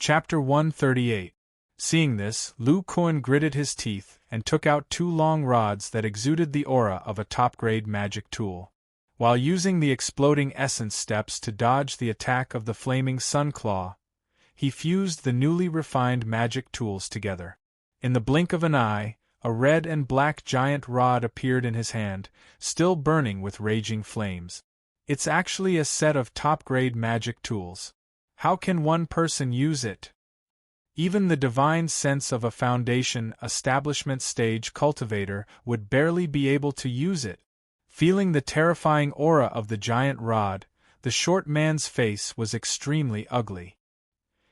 Chapter 138. Seeing this, Lu Kuan gritted his teeth and took out two long rods that exuded the aura of a top-grade magic tool. While using the exploding essence steps to dodge the attack of the flaming sun claw, he fused the newly refined magic tools together. In the blink of an eye, a red and black giant rod appeared in his hand, still burning with raging flames. It's actually a set of top-grade magic tools. How can one person use it? Even the divine sense of a foundation establishment stage cultivator would barely be able to use it. Feeling the terrifying aura of the giant rod, the short man's face was extremely ugly.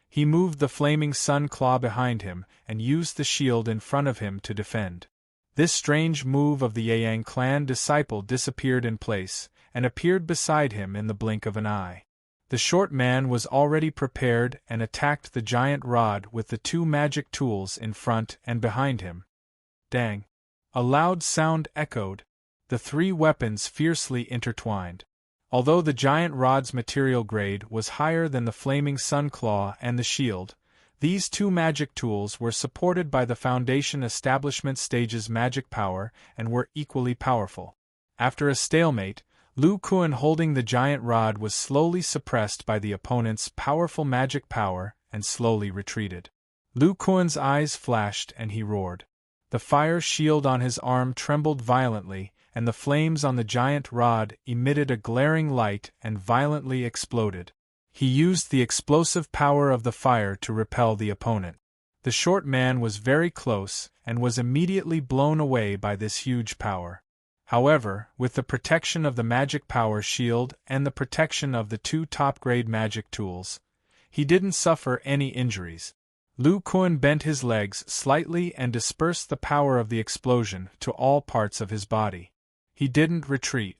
He moved the flaming sun claw behind him and used the shield in front of him to defend. This strange move of the Yang clan disciple disappeared in place and appeared beside him in the blink of an eye. The short man was already prepared and attacked the giant rod with the two magic tools in front and behind him. Dang! A loud sound echoed. The three weapons fiercely intertwined. Although the giant rod's material grade was higher than the flaming sun claw and the shield, these two magic tools were supported by the Foundation Establishment Stage's magic power and were equally powerful. After a stalemate, Lu Kuan holding the giant rod was slowly suppressed by the opponent's powerful magic power and slowly retreated. Lu Kuan's eyes flashed and he roared. The fire shield on his arm trembled violently, and the flames on the giant rod emitted a glaring light and violently exploded. He used the explosive power of the fire to repel the opponent. The short man was very close and was immediately blown away by this huge power. However, with the protection of the magic power shield and the protection of the two top-grade magic tools, he didn't suffer any injuries. Lu Kuan bent his legs slightly and dispersed the power of the explosion to all parts of his body. He didn't retreat.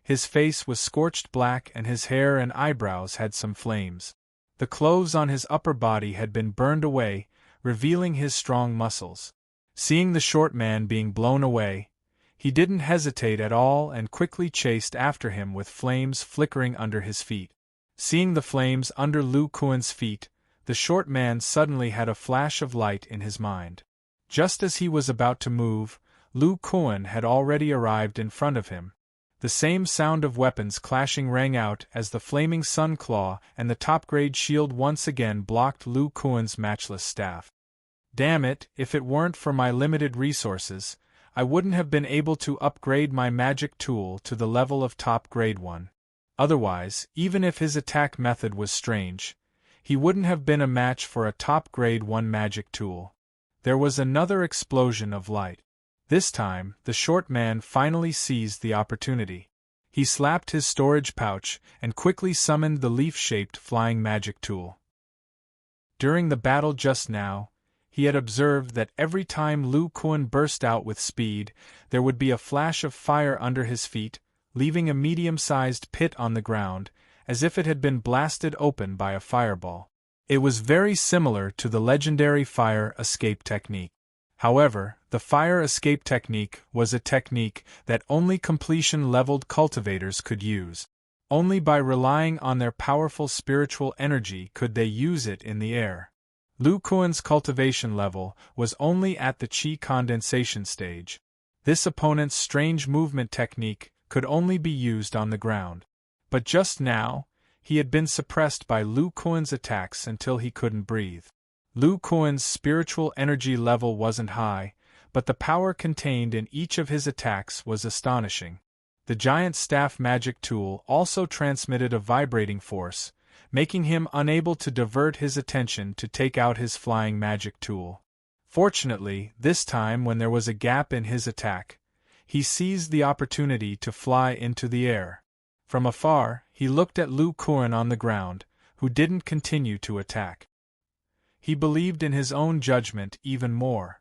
His face was scorched black and his hair and eyebrows had some flames. The clothes on his upper body had been burned away, revealing his strong muscles. Seeing the short man being blown away, he didn't hesitate at all and quickly chased after him with flames flickering under his feet. Seeing the flames under Lu Kuan's feet, the short man suddenly had a flash of light in his mind. Just as he was about to move, Lu Kuan had already arrived in front of him. The same sound of weapons clashing rang out as the flaming sun claw and the top-grade shield once again blocked Lu Kuan's matchless staff. Damn it, if it weren't for my limited resources, I wouldn't have been able to upgrade my magic tool to the level of top-grade 1. Otherwise, even if his attack method was strange, he wouldn't have been a match for a top-grade 1 magic tool. There was another explosion of light. This time, the short man finally seized the opportunity. He slapped his storage pouch and quickly summoned the leaf-shaped flying magic tool. During the battle just now, he had observed that every time Lu Kuan burst out with speed, there would be a flash of fire under his feet, leaving a medium-sized pit on the ground, as if it had been blasted open by a fireball. It was very similar to the legendary fire escape technique. However, the fire escape technique was a technique that only completion-leveled cultivators could use. Only by relying on their powerful spiritual energy could they use it in the air. Lu Kuan's cultivation level was only at the chi condensation stage. This opponent's strange movement technique could only be used on the ground. But just now, he had been suppressed by Lu Kuan's attacks until he couldn't breathe. Lu Kuan's spiritual energy level wasn't high, but the power contained in each of his attacks was astonishing. The giant staff magic tool also transmitted a vibrating force, making him unable to divert his attention to take out his flying magic tool. Fortunately, this time when there was a gap in his attack, he seized the opportunity to fly into the air. From afar, he looked at Lu Kuan on the ground, who didn't continue to attack. He believed in his own judgment even more.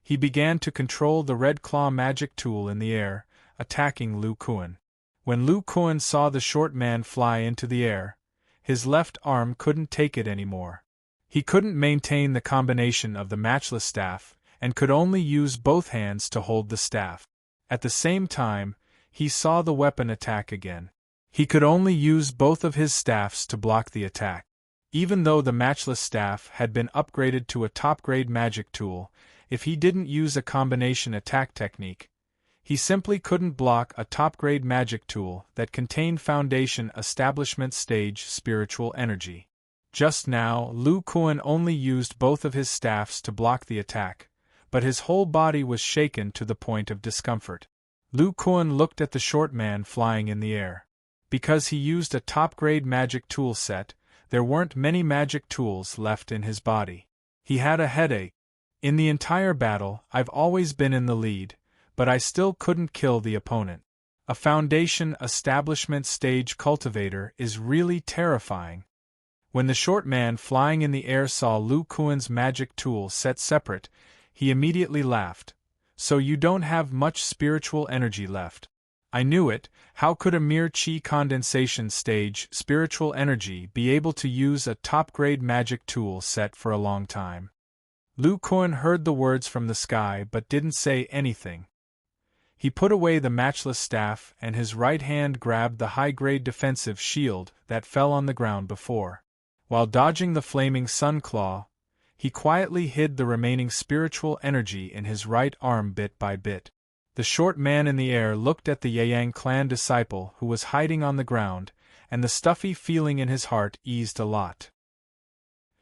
He began to control the red claw magic tool in the air, attacking Lu Kuan. When Lu Kuan saw the short man fly into the air, his left arm couldn't take it anymore. He couldn't maintain the combination of the matchless staff, and could only use both hands to hold the staff. At the same time, he saw the weapon attack again. He could only use both of his staffs to block the attack. Even though the matchless staff had been upgraded to a top-grade magic tool, if he didn't use a combination attack technique, he simply couldn't block a top-grade magic tool that contained foundation establishment stage spiritual energy. Just now, Lu Kuan only used both of his staffs to block the attack, but his whole body was shaken to the point of discomfort. Lu Kuan looked at the short man flying in the air. Because he used a top-grade magic tool set, there weren't many magic tools left in his body. He had a headache. In the entire battle, I've always been in the lead, but I still couldn't kill the opponent. A foundation establishment stage cultivator is really terrifying. When the short man flying in the air saw Lu Kuan's magic tool set separate, he immediately laughed. So you don't have much spiritual energy left. I knew it. How could a mere chi condensation stage spiritual energy be able to use a top-grade magic tool set for a long time? Lu Kuan heard the words from the sky but didn't say anything. He put away the matchless staff and his right hand grabbed the high-grade defensive shield that fell on the ground before. While dodging the flaming sun claw, he quietly hid the remaining spiritual energy in his right arm bit by bit. The short man in the air looked at the Yang clan disciple who was hiding on the ground, and the stuffy feeling in his heart eased a lot.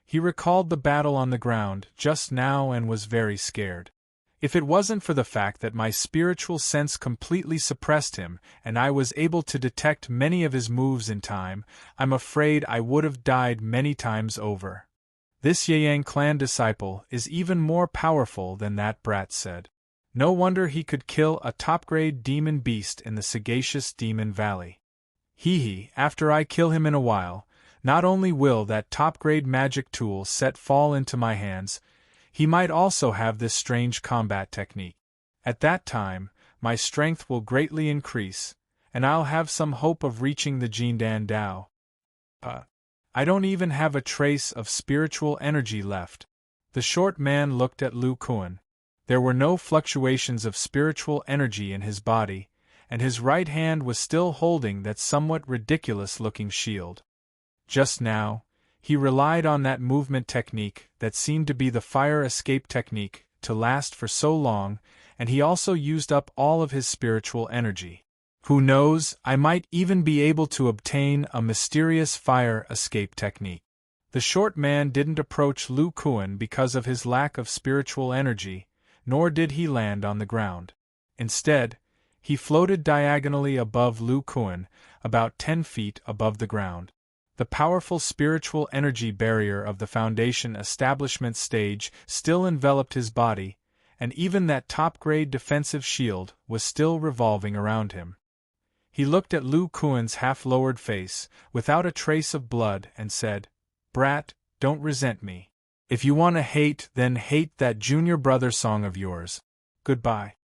He recalled the battle on the ground just now and was very scared. If it wasn't for the fact that my spiritual sense completely suppressed him and I was able to detect many of his moves in time, I'm afraid I would have died many times over. This Yang clan disciple is even more powerful than that brat said. No wonder he could kill a top-grade demon beast in the sagacious Demon Valley. After I kill him in a while, not only will that top-grade magic tool set fall into my hands, he might also have this strange combat technique. At that time, my strength will greatly increase, and I'll have some hope of reaching the Jindan Dao. I don't even have a trace of spiritual energy left. The short man looked at Lu Kuan. There were no fluctuations of spiritual energy in his body, and his right hand was still holding that somewhat ridiculous-looking shield. Just now, he relied on that movement technique that seemed to be the fire escape technique to last for so long, and he also used up all of his spiritual energy. Who knows, I might even be able to obtain a mysterious fire escape technique. The short man didn't approach Lu Kuan because of his lack of spiritual energy, nor did he land on the ground. Instead, he floated diagonally above Lu Kuan, about 10 feet above the ground. The powerful spiritual energy barrier of the foundation establishment stage still enveloped his body, and even that top-grade defensive shield was still revolving around him. He looked at Lu Kuan's half-lowered face, without a trace of blood, and said, "Brat, don't resent me. If you want to hate, then hate that junior brother song of yours. Goodbye."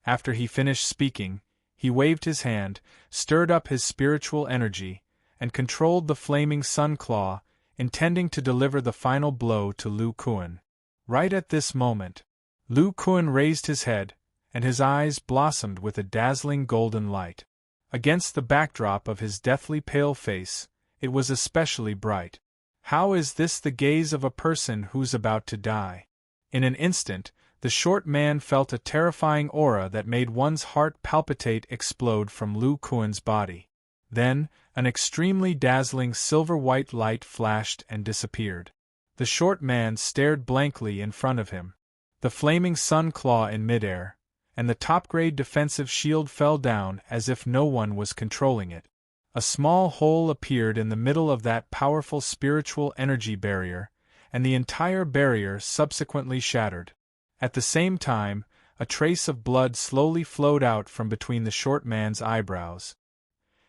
After he finished speaking, he waved his hand, stirred up his spiritual energy, and controlled the flaming sun claw, intending to deliver the final blow to Lu Kuan. Right at this moment, Lu Kuan raised his head, and his eyes blossomed with a dazzling golden light. Against the backdrop of his deathly pale face, it was especially bright. How is this the gaze of a person who's about to die? In an instant, the short man felt a terrifying aura that made one's heart palpitate explode from Lu Kuan's body. Then, an extremely dazzling silver-white light flashed and disappeared. The short man stared blankly in front of him. The flaming sun claw in midair, and the top-grade defensive shield fell down as if no one was controlling it. A small hole appeared in the middle of that powerful spiritual energy barrier, and the entire barrier subsequently shattered. At the same time, a trace of blood slowly flowed out from between the short man's eyebrows.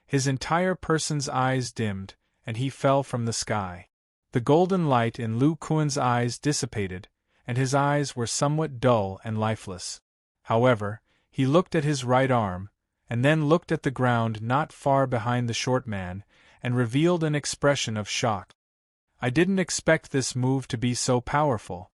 His entire person's eyes dimmed, and he fell from the sky. The golden light in Lu Kuan's eyes dissipated, and his eyes were somewhat dull and lifeless. However, he looked at his right arm, and then looked at the ground not far behind the short man, and revealed an expression of shock. "I didn't expect this move to be so powerful."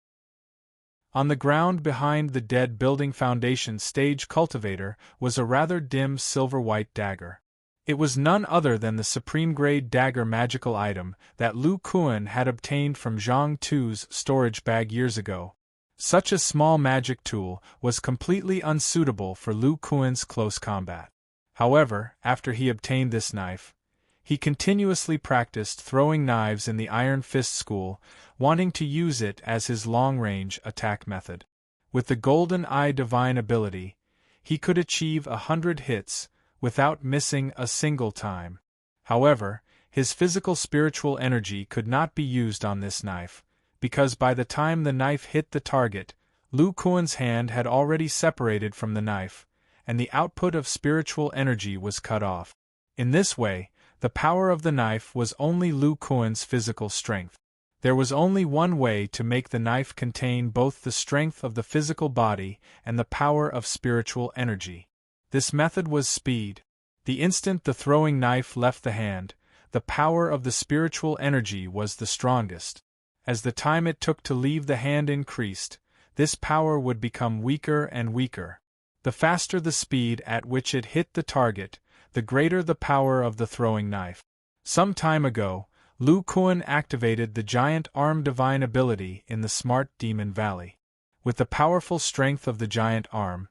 On the ground behind the dead building foundation stage cultivator was a rather dim silver-white dagger. It was none other than the supreme-grade dagger magical item that Lu Kuan had obtained from Zhang Tu's storage bag years ago. Such a small magic tool was completely unsuitable for Lu Kuan's close combat. However, after he obtained this knife, he continuously practiced throwing knives in the Iron Fist school, wanting to use it as his long-range attack method. With the Golden Eye divine ability, he could achieve 100 hits without missing a single time. However, his physical spiritual energy could not be used on this knife, because by the time the knife hit the target, Lu Kuan's hand had already separated from the knife, and the output of spiritual energy was cut off. In this way, the power of the knife was only Lu Kuan's physical strength. There was only one way to make the knife contain both the strength of the physical body and the power of spiritual energy. This method was speed. The instant the throwing knife left the hand, the power of the spiritual energy was the strongest. As the time it took to leave the hand increased, this power would become weaker and weaker. The faster the speed at which it hit the target, the greater the power of the throwing knife. Some time ago, Lu Kuan activated the Giant Arm divine ability in the Smart Demon Valley. With the powerful strength of the Giant Arm,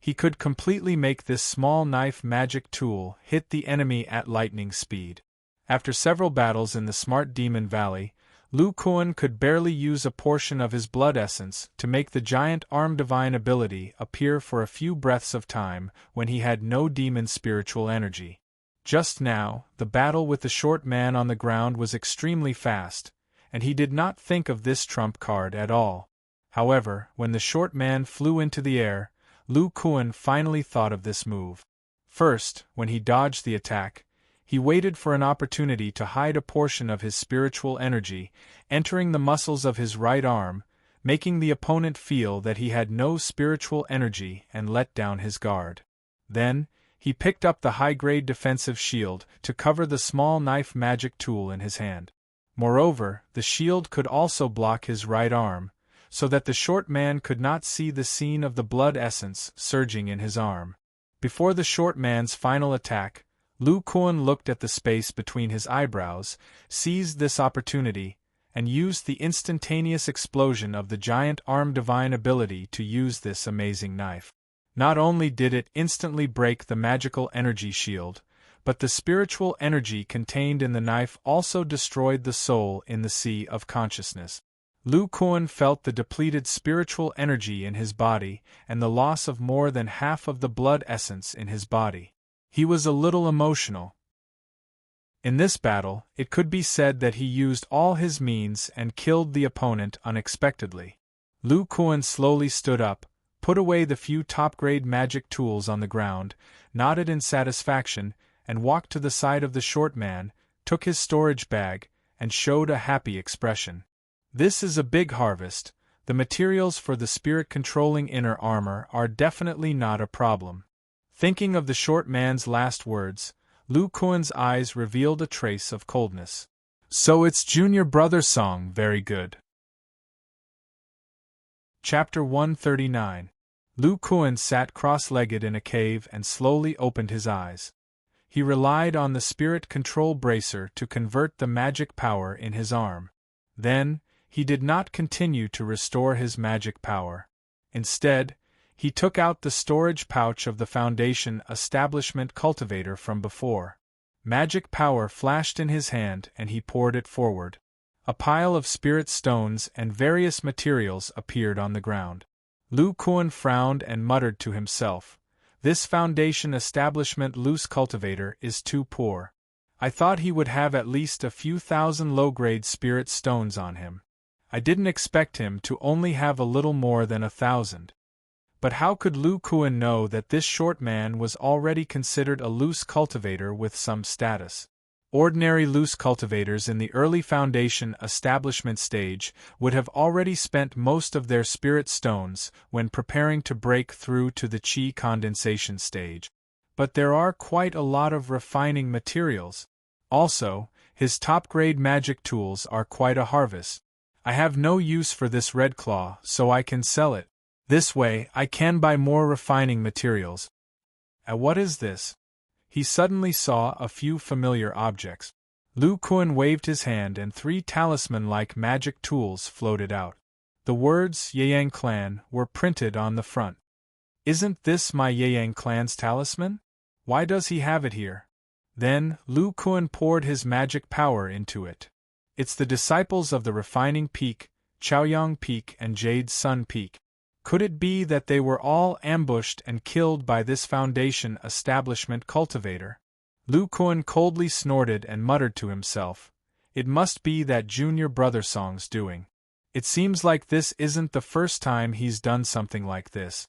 he could completely make this small knife magic tool hit the enemy at lightning speed. After several battles in the Smart Demon Valley, Lu Kuan could barely use a portion of his blood essence to make the Giant Arm divine ability appear for a few breaths of time when he had no demon spiritual energy. Just now, the battle with the short man on the ground was extremely fast, and he did not think of this trump card at all. However, when the short man flew into the air, Lu Kuan finally thought of this move. First, when he dodged the attack, he waited for an opportunity to hide a portion of his spiritual energy, entering the muscles of his right arm, making the opponent feel that he had no spiritual energy and let down his guard. Then, he picked up the high-grade defensive shield to cover the small knife magic tool in his hand. Moreover, the shield could also block his right arm, so that the short man could not see the scene of the blood essence surging in his arm. Before the short man's final attack, Lu Kuan looked at the space between his eyebrows, seized this opportunity, and used the instantaneous explosion of the Giant Arm divine ability to use this amazing knife. Not only did it instantly break the magical energy shield, but the spiritual energy contained in the knife also destroyed the soul in the sea of consciousness. Lu Kuan felt the depleted spiritual energy in his body and the loss of more than half of the blood essence in his body. He was a little emotional. In this battle, it could be said that he used all his means and killed the opponent unexpectedly. Lu Kuan slowly stood up, put away the few top-grade magic tools on the ground, nodded in satisfaction, and walked to the side of the short man, took his storage bag, and showed a happy expression. This is a big harvest. The materials for the spirit-controlling inner armor are definitely not a problem. Thinking of the short man's last words, Lu Kuan's eyes revealed a trace of coldness. So it's junior brother song, very good. Chapter 139. Lu Kuan sat cross-legged in a cave and slowly opened his eyes. He relied on the spirit control bracer to convert the magic power in his arm. Then, he did not continue to restore his magic power. Instead, he took out the storage pouch of the Foundation Establishment Cultivator from before. Magic power flashed in his hand and he poured it forward. A pile of spirit stones and various materials appeared on the ground. Lu Kuan frowned and muttered to himself, "This Foundation Establishment loose cultivator is too poor. I thought he would have at least a few thousand low-grade spirit stones on him. I didn't expect him to only have a little more than 1,000. But how could Lu Kuan know that this short man was already considered a loose cultivator with some status? Ordinary loose cultivators in the early Foundation establishment stage would have already spent most of their spirit stones when preparing to break through to the Qi condensation stage. But there are quite a lot of refining materials. Also, his top-grade magic tools are quite a harvest. I have no use for this red claw, so I can sell it. This way, I can buy more refining materials. What is this? he suddenly saw a few familiar objects. Lu Kuan waved his hand and 3 talisman-like magic tools floated out. The words Yeyang Clan were printed on the front. "Isn't this my Yeyang Clan's talisman? Why does he have it here?" Then, Lu Kuan poured his magic power into it. "It's the disciples of the Refining Peak, Chaoyang Peak and Jade Sun Peak. Could it be that they were all ambushed and killed by this Foundation establishment cultivator?" Lu Kuan coldly snorted and muttered to himself, "It must be that junior brother Song's doing. It seems like this isn't the first time he's done something like this.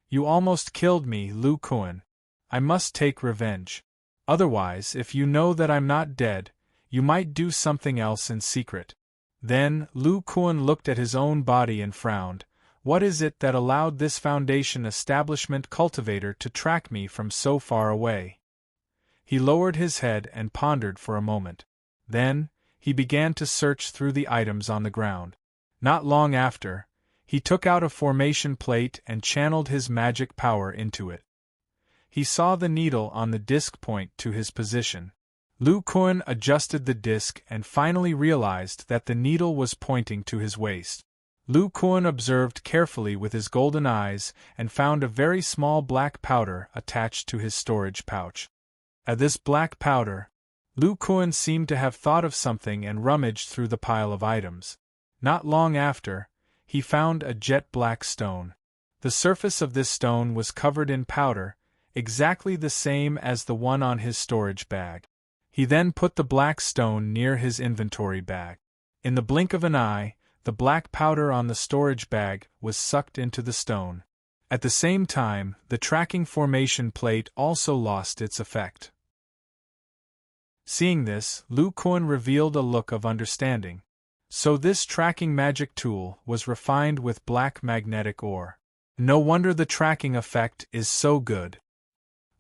You almost killed me, Lu Kuan. I must take revenge. Otherwise, if you know that I'm not dead, you might do something else in secret." Then, Lu Kuan looked at his own body and frowned. What is it that allowed this Foundation establishment cultivator to track me from so far away? He lowered his head and pondered for a moment. Then, he began to search through the items on the ground. Not long after, he took out a formation plate and channeled his magic power into it. He saw the needle on the disc point to his position. Lu Kuan adjusted the disc and finally realized that the needle was pointing to his waist. Lu Kuan observed carefully with his golden eyes and found a very small black powder attached to his storage pouch. At this black powder, Lu Kuan seemed to have thought of something and rummaged through the pile of items. Not long after, he found a jet-black stone. The surface of this stone was covered in powder, exactly the same as the one on his storage bag. He then put the black stone near his inventory bag. In the blink of an eye, the black powder on the storage bag was sucked into the stone. At the same time, the tracking formation plate also lost its effect. Seeing this, Lu Kuan revealed a look of understanding. So this tracking magic tool was refined with black magnetic ore. No wonder the tracking effect is so good.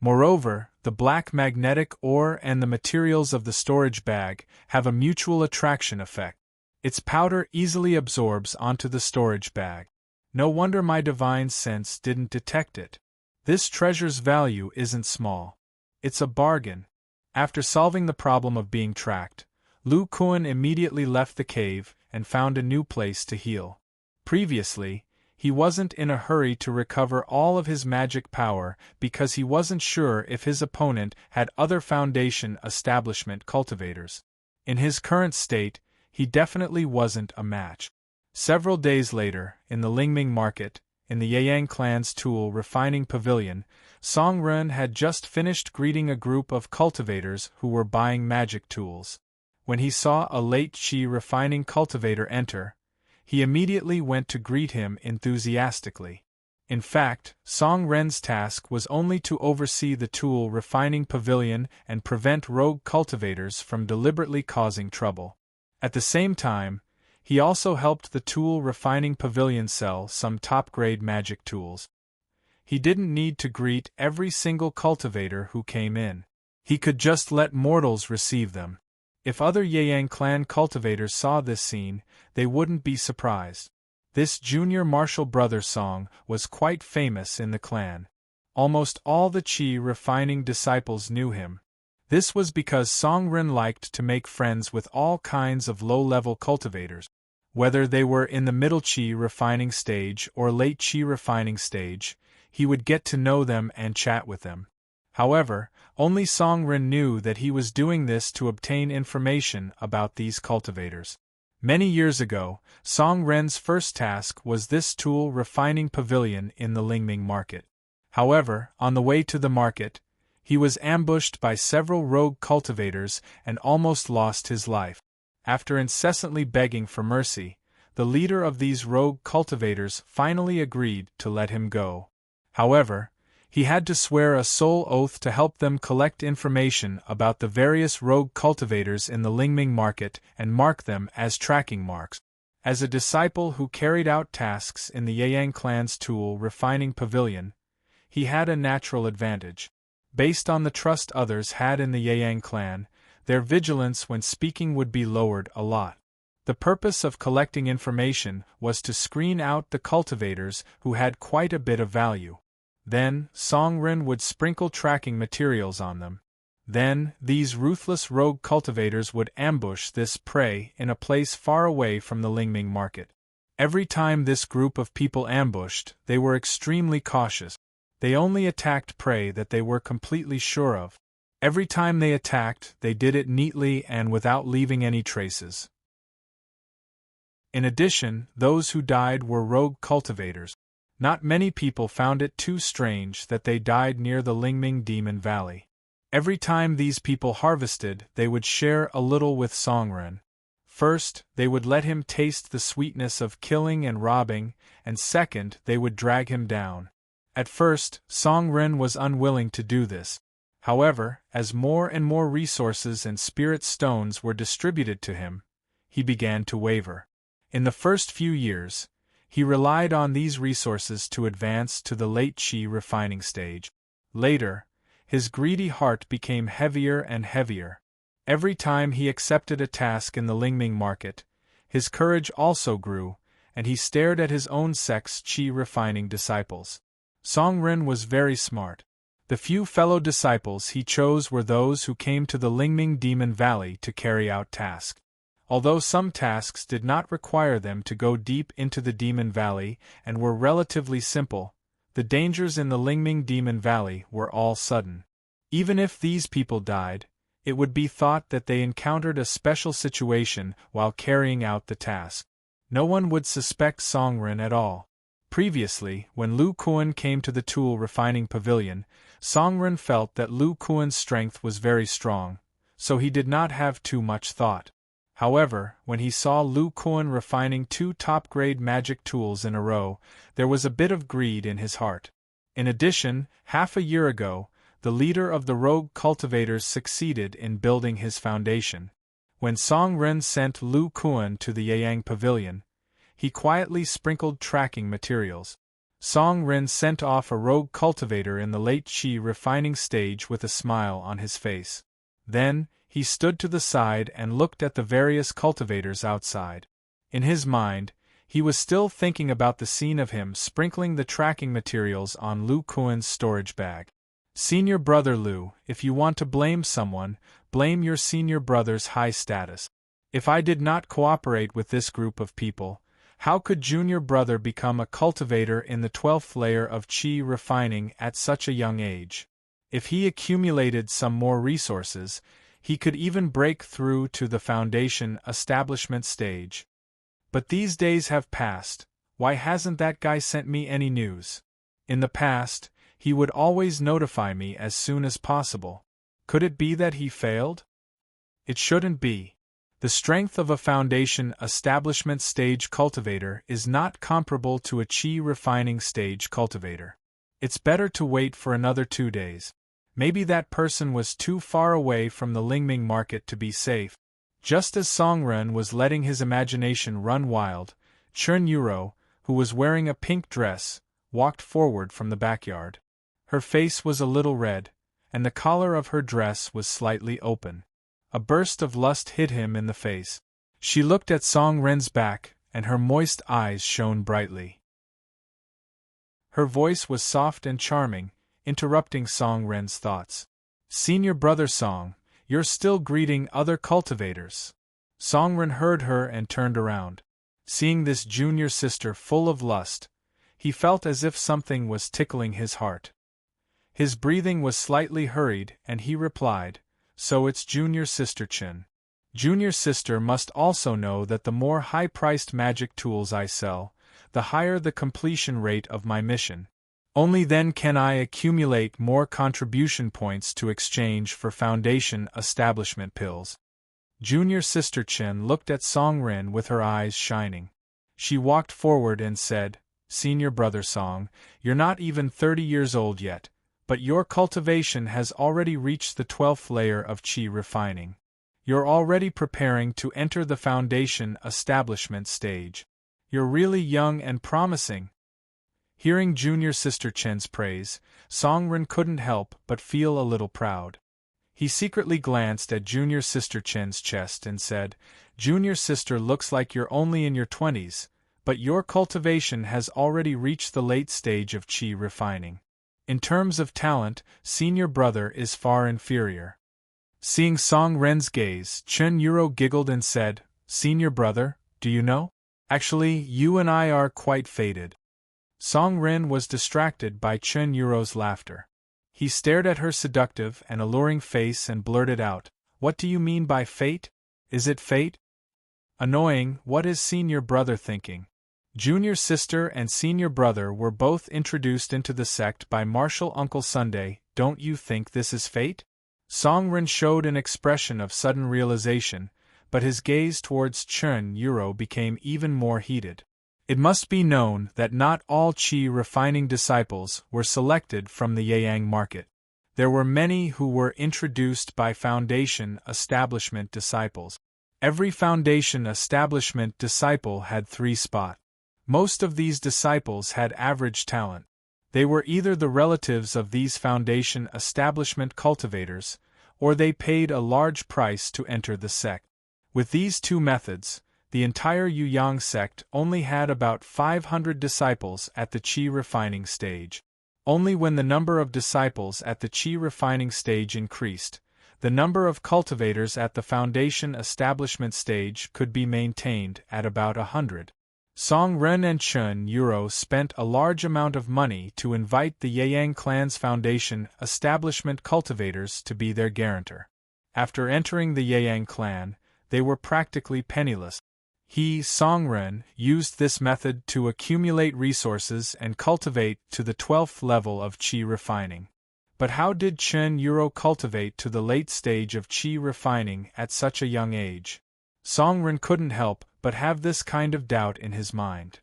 Moreover, the black magnetic ore and the materials of the storage bag have a mutual attraction effect. Its powder easily absorbs onto the storage bag. No wonder my divine sense didn't detect it. This treasure's value isn't small. It's a bargain. After solving the problem of being tracked, Lu Kuan immediately left the cave and found a new place to heal. Previously, he wasn't in a hurry to recover all of his magic power because he wasn't sure if his opponent had other Foundation establishment cultivators. In his current state, he definitely wasn't a match. Several days later, in the Lingming market, in the Yeyang clan's tool refining pavilion, Song Ren had just finished greeting a group of cultivators who were buying magic tools. When he saw a late Qi refining cultivator enter, he immediately went to greet him enthusiastically. In fact, Song Ren's task was only to oversee the tool refining pavilion and prevent rogue cultivators from deliberately causing trouble. At the same time, he also helped the tool refining pavilion sell some top-grade magic tools. He didn't need to greet every single cultivator who came in. He could just let mortals receive them. If other Yeyang clan cultivators saw this scene, they wouldn't be surprised. This junior martial brother Song was quite famous in the clan. Almost all the Qi refining disciples knew him. This was because Song Ren liked to make friends with all kinds of low-level cultivators. Whether they were in the middle Qi refining stage or late Qi refining stage, he would get to know them and chat with them. However, only Song Ren knew that he was doing this to obtain information about these cultivators. Many years ago, Song Ren's first task was this tool refining pavilion in the Lingming market. However, on the way to the market, he was ambushed by several rogue cultivators and almost lost his life. After incessantly begging for mercy, the leader of these rogue cultivators finally agreed to let him go. However, he had to swear a soul oath to help them collect information about the various rogue cultivators in the Lingming market and mark them as tracking marks. As a disciple who carried out tasks in the Yeyang clan's tool refining pavilion, he had a natural advantage. Based on the trust others had in the Yeyang clan, their vigilance when speaking would be lowered a lot. The purpose of collecting information was to screen out the cultivators who had quite a bit of value. Then, Songren would sprinkle tracking materials on them. Then, these ruthless rogue cultivators would ambush this prey in a place far away from the Lingming market. Every time this group of people ambushed, they were extremely cautious. They only attacked prey that they were completely sure of. Every time they attacked, they did it neatly and without leaving any traces. In addition, those who died were rogue cultivators. Not many people found it too strange that they died near the Lingming Demon Valley. Every time these people harvested, they would share a little with Songren. First, they would let him taste the sweetness of killing and robbing, and second, they would drag him down. At first, Songren was unwilling to do this. However, as more and more resources and spirit stones were distributed to him, he began to waver. In the first few years, he relied on these resources to advance to the late Qi refining stage. Later, his greedy heart became heavier and heavier. Every time he accepted a task in the Lingming market, his courage also grew, and he stared at his own sect's Qi refining disciples. Songren was very smart. The few fellow disciples he chose were those who came to the Lingming Demon Valley to carry out tasks. Although some tasks did not require them to go deep into the Demon Valley and were relatively simple, the dangers in the Lingming Demon Valley were all sudden. Even if these people died, it would be thought that they encountered a special situation while carrying out the task. No one would suspect Songren at all. Previously, when Lu Kuan came to the tool refining pavilion, Songren felt that Lu Kuan's strength was very strong, so he did not have too much thought. However, when he saw Lu Kuan refining 2 top-grade magic tools in a row, there was a bit of greed in his heart. In addition, half a year ago, the leader of the rogue cultivators succeeded in building his foundation. When Songren sent Lu Kuan to the Yang Pavilion, he quietly sprinkled tracking materials. Songren sent off a rogue cultivator in the late Qi refining stage with a smile on his face. Then, he stood to the side and looked at the various cultivators outside. In his mind, he was still thinking about the scene of him sprinkling the tracking materials on Lu Kuan's storage bag. Senior brother Lu, if you want to blame someone, blame your senior brother's high status. If I did not cooperate with this group of people, how could junior brother become a cultivator in the 12th layer of Qi refining at such a young age? If he accumulated some more resources, he could even break through to the foundation establishment stage. But these days have passed. Why hasn't that guy sent me any news? In the past, he would always notify me as soon as possible. Could it be that he failed? It shouldn't be. The strength of a foundation establishment stage cultivator is not comparable to a Qi refining stage cultivator. It's better to wait for another 2 days. Maybe that person was too far away from the Lingming market to be safe. Just as Songren was letting his imagination run wild, Chun Yuro, who was wearing a pink dress, walked forward from the backyard. Her face was a little red, and the collar of her dress was slightly open. A burst of lust hit him in the face. She looked at Songren's back, and her moist eyes shone brightly. Her voice was soft and charming, interrupting Songren's thoughts. Senior brother Song, you're still greeting other cultivators. Songren heard her and turned around. Seeing this junior sister full of lust, he felt as if something was tickling his heart. His breathing was slightly hurried, and he replied, "So it's junior sister Chin. Junior sister must also know that the more high-priced magic tools I sell, the higher the completion rate of my mission. Only then can I accumulate more contribution points to exchange for foundation establishment pills." Junior sister Chen looked at Songren with her eyes shining. She walked forward and said, "Senior brother Song, you're not even 30 years old yet, but your cultivation has already reached the 12th layer of Qi refining. You're already preparing to enter the foundation establishment stage. You're really young and promising." Hearing junior sister Chen's praise, Songren couldn't help but feel a little proud. He secretly glanced at junior sister Chen's chest and said, "Junior sister looks like you're only in your 20s, but your cultivation has already reached the late stage of Qi refining. In terms of talent, senior brother is far inferior. Seeing Song Ren's gaze, Chen Yuro giggled and said, "Senior brother, do you know? Actually, you and I are quite fated." Song Ren was distracted by Chen Yuro's laughter. He stared at her seductive and alluring face and blurted out, "What do you mean by fate? Is it fate?" Annoying, what is senior brother thinking? Junior sister and senior brother were both introduced into the sect by Martial Uncle Sunday. Don't you think this is fate? Song Ren showed an expression of sudden realization, but his gaze towards Chen Yuro became even more heated. It must be known that not all Qi refining disciples were selected from the Yayang market. There were many who were introduced by Foundation establishment disciples. Every Foundation establishment disciple had 3 spots. Most of these disciples had average talent. They were either the relatives of these Foundation establishment cultivators, or they paid a large price to enter the sect. With these 2 methods, the entire Yuyang sect only had about 500 disciples at the Qi refining stage. Only when the number of disciples at the Qi refining stage increased, the number of cultivators at the Foundation establishment stage could be maintained at about 100. Song Ren and Chen Yuro spent a large amount of money to invite the Yayang clan's Foundation establishment cultivators to be their guarantor. After entering the Yayang clan, they were practically penniless. He, Song Ren, used this method to accumulate resources and cultivate to the 12th level of Qi refining. But how did Chen Yuro cultivate to the late stage of Qi refining at such a young age? Song Ren couldn't help but have this kind of doubt in his mind.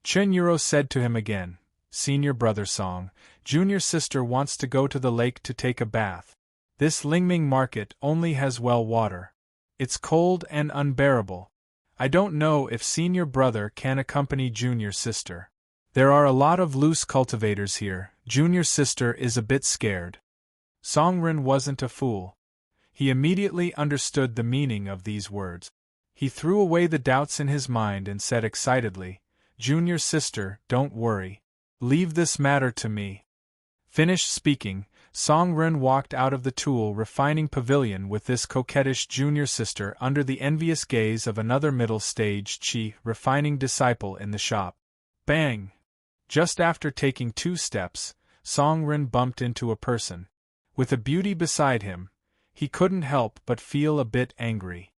Chen Yuro said to him again, "Senior brother Song, junior sister wants to go to the lake to take a bath. This Lingming market only has well water. It's cold and unbearable. I don't know if senior brother can accompany junior sister. There are a lot of loose cultivators here. Junior sister is a bit scared." Song Ren wasn't a fool. He immediately understood the meaning of these words. He threw away the doubts in his mind and said excitedly, "Junior sister, don't worry. Leave this matter to me." Finished speaking, Song Ren walked out of the tool refining pavilion with this coquettish junior sister under the envious gaze of another middle-stage Qi refining disciple in the shop. Bang! Just after taking 2 steps, Song Ren bumped into a person. With a beauty beside him, he couldn't help but feel a bit angry.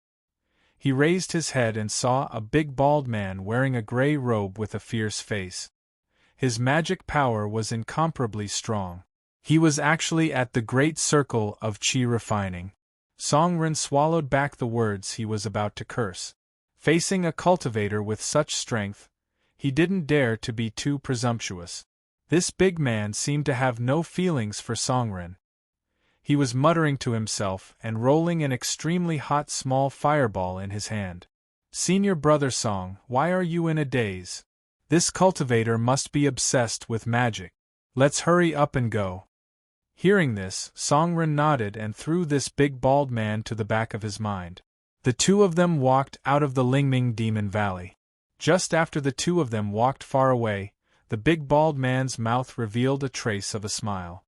He raised his head and saw a big bald man wearing a gray robe with a fierce face. His magic power was incomparably strong. He was actually at the great circle of Qi refining. Song Ren swallowed back the words he was about to curse. Facing a cultivator with such strength, he didn't dare to be too presumptuous. This big man seemed to have no feelings for Song Ren. He was muttering to himself and rolling an extremely hot small fireball in his hand. "Senior brother Song, why are you in a daze? This cultivator must be obsessed with magic. Let's hurry up and go." Hearing this, Song Ren nodded and threw this big bald man to the back of his mind. The 2 of them walked out of the Lingming Demon Valley. Just after the 2 of them walked far away, the big bald man's mouth revealed a trace of a smile.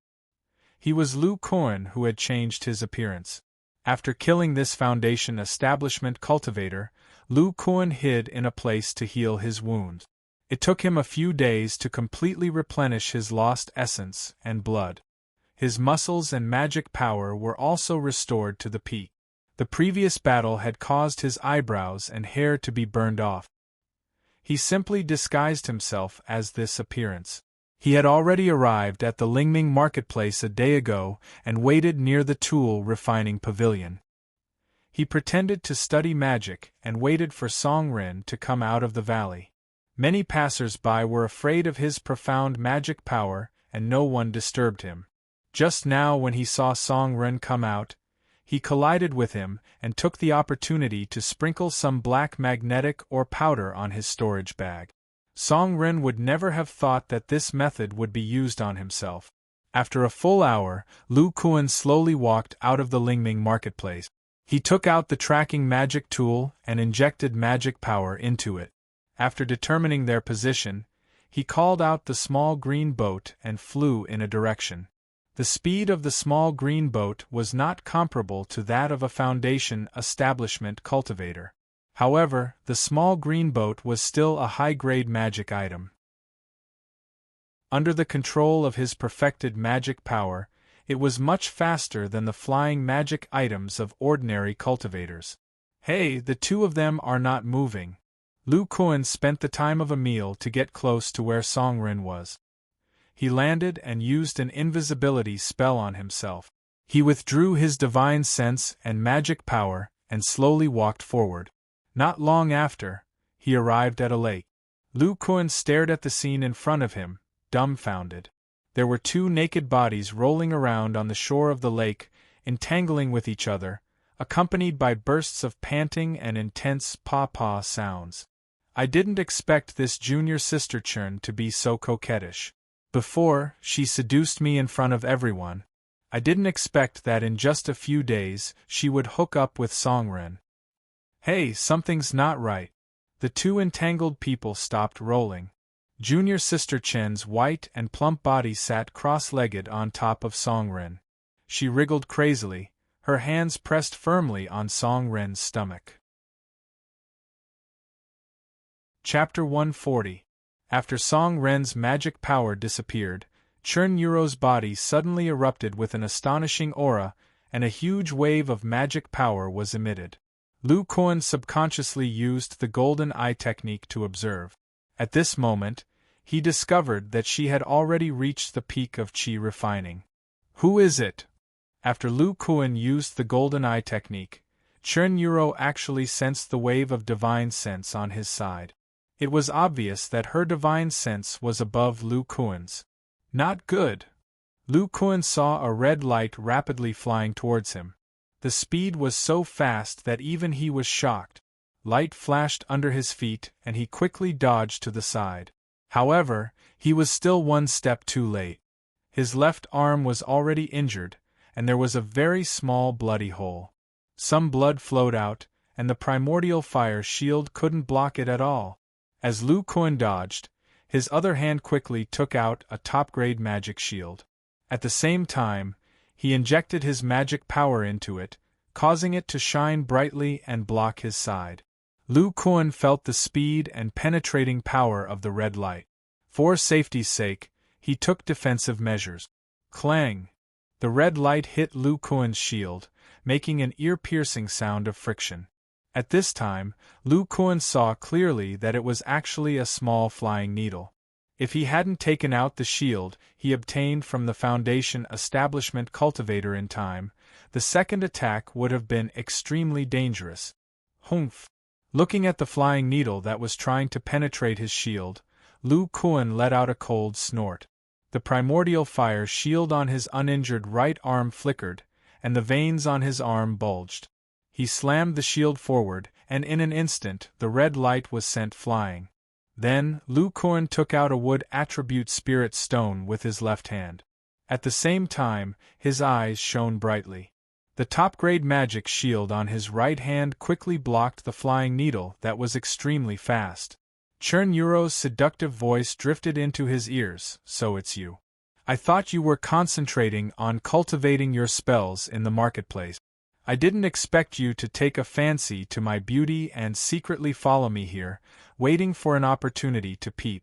He was Lu Kuan, who had changed his appearance. After killing this Foundation establishment cultivator, Lu Kuan hid in a place to heal his wounds. It took him a few days to completely replenish his lost essence and blood. His muscles and magic power were also restored to the peak. The previous battle had caused his eyebrows and hair to be burned off. He simply disguised himself as this appearance. He had already arrived at the Lingming marketplace a day ago and waited near the tool refining pavilion. He pretended to study magic and waited for Song Ren to come out of the valley. Many passers-by were afraid of his profound magic power, and no one disturbed him. Just now, when he saw Song Ren come out, he collided with him and took the opportunity to sprinkle some black magnetic or powder on his storage bag. Song Ren would never have thought that this method would be used on himself. After a full hour, Lu Kuan slowly walked out of the Lingming marketplace. He took out the tracking magic tool and injected magic power into it. After determining their position, he called out the small green boat and flew in a direction. The speed of the small green boat was not comparable to that of a Foundation establishment cultivator. However, the small green boat was still a high-grade magic item. Under the control of his perfected magic power, it was much faster than the flying magic items of ordinary cultivators. Hey, the two of them are not moving. Lu Kuan spent the time of a meal to get close to where Songren was. He landed and used an invisibility spell on himself. He withdrew his divine sense and magic power and slowly walked forward. Not long after, he arrived at a lake. Lu Kuan stared at the scene in front of him, dumbfounded. There were two naked bodies rolling around on the shore of the lake, entangling with each other, accompanied by bursts of panting and intense paw-paw sounds. I didn't expect this junior sister Churn to be so coquettish. Before, she seduced me in front of everyone. I didn't expect that in just a few days she would hook up with Songren. Hey, something's not right. The two entangled people stopped rolling. Junior Sister Chen's white and plump body sat cross-legged on top of Songren. She wriggled crazily, her hands pressed firmly on Songren's stomach. Chapter 140. After Songren's magic power disappeared, Churn Yuro's body suddenly erupted with an astonishing aura, and a huge wave of magic power was emitted. Lu Kuan subconsciously used the golden eye technique to observe. At this moment, he discovered that she had already reached the peak of qi refining. Who is it? After Lu Kuan used the golden eye technique, Churn Yuro actually sensed the wave of divine sense on his side. It was obvious that her divine sense was above Lu Kuan's. Not good. Lu Kuan saw a red light rapidly flying towards him. The speed was so fast that even he was shocked. Light flashed under his feet and he quickly dodged to the side. However, he was still one step too late. His left arm was already injured, and there was a very small bloody hole. Some blood flowed out, and the primordial fire shield couldn't block it at all. As Lu Kuan dodged, his other hand quickly took out a top-grade magic shield. At the same time, he injected his magic power into it, causing it to shine brightly and block his side. Lu Kuan felt the speed and penetrating power of the red light. For safety's sake, he took defensive measures. Clang! The red light hit Lu Kuan's shield, making an ear-piercing sound of friction. At this time, Lu Kuan saw clearly that it was actually a small flying needle. If he hadn't taken out the shield he obtained from the Foundation establishment cultivator in time, the second attack would have been extremely dangerous. Humph! Looking at the flying needle that was trying to penetrate his shield, Lu Kuan let out a cold snort. The primordial fire shield on his uninjured right arm flickered, and the veins on his arm bulged. He slammed the shield forward, and in an instant the red light was sent flying. Then, Lu Kuan took out a wood attribute spirit stone with his left hand. At the same time, his eyes shone brightly. The top-grade magic shield on his right hand quickly blocked the flying needle that was extremely fast. Churn Yuro's seductive voice drifted into his ears. So it's you. I thought you were concentrating on cultivating your spells in the marketplace. I didn't expect you to take a fancy to my beauty and secretly follow me here, waiting for an opportunity to peep.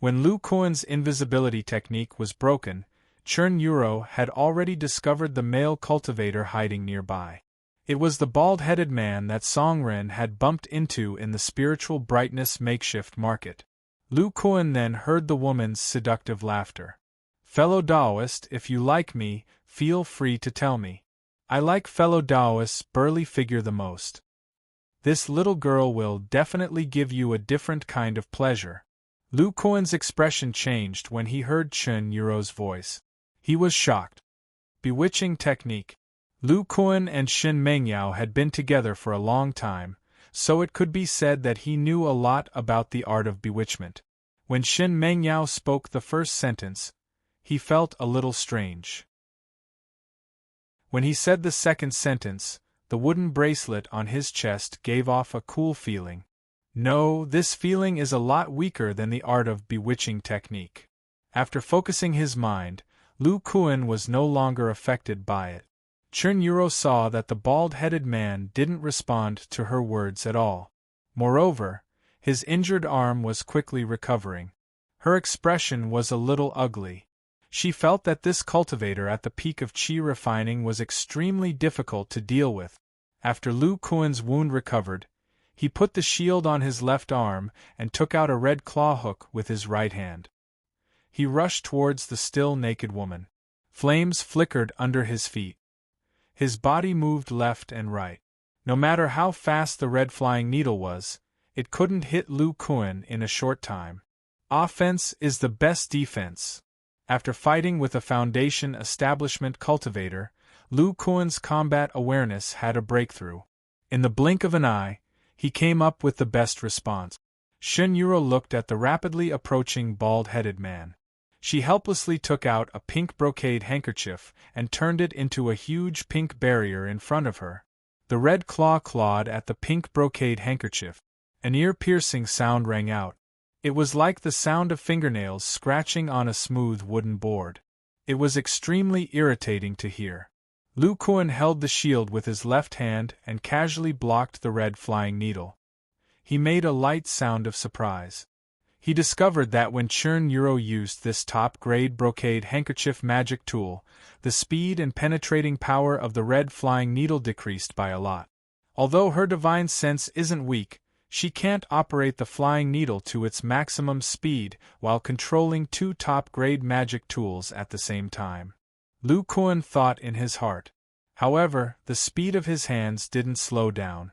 When Lu Kuan's invisibility technique was broken, Churn Yuro had already discovered the male cultivator hiding nearby. It was the bald-headed man that Songren had bumped into in the spiritual brightness makeshift market. Lu Kuan then heard the woman's seductive laughter. Fellow Taoist, if you like me, feel free to tell me. I like fellow Taoist's burly figure the most. This little girl will definitely give you a different kind of pleasure. Lu Kuan's expression changed when he heard Churn Yuro's voice. He was shocked. Bewitching technique. Lu Kuan and Shin Mengyao had been together for a long time, so it could be said that he knew a lot about the art of bewitchment. When Shin Mengyao spoke the first sentence, he felt a little strange. When he said the second sentence, the wooden bracelet on his chest gave off a cool feeling. No, this feeling is a lot weaker than the art of bewitching technique. After focusing his mind, Lu Kuan was no longer affected by it. Chun-Yuro saw that the bald-headed man didn't respond to her words at all. Moreover, his injured arm was quickly recovering. Her expression was a little ugly. She felt that this cultivator at the peak of chi refining was extremely difficult to deal with. After Lu Kuan's wound recovered, he put the shield on his left arm and took out a red claw hook with his right hand. He rushed towards the still naked woman. Flames flickered under his feet. His body moved left and right. No matter how fast the red flying needle was, it couldn't hit Lu Kuan in a short time. Offense is the best defense. After fighting with a Foundation establishment cultivator, Lu Kuan's combat awareness had a breakthrough. In the blink of an eye, he came up with the best response. Chun-Yuro looked at the rapidly approaching bald-headed man. She helplessly took out a pink brocade handkerchief and turned it into a huge pink barrier in front of her. The red claw clawed at the pink brocade handkerchief. An ear-piercing sound rang out. It was like the sound of fingernails scratching on a smooth wooden board. It was extremely irritating to hear. Lu Kuan held the shield with his left hand and casually blocked the red flying needle. He made a light sound of surprise. He discovered that when Chun-Yuro used this top-grade brocade handkerchief magic tool, the speed and penetrating power of the red flying needle decreased by a lot. Although her divine sense isn't weak, she can't operate the flying needle to its maximum speed while controlling two top-grade magic tools at the same time. Lu Kuan thought in his heart. However, the speed of his hands didn't slow down.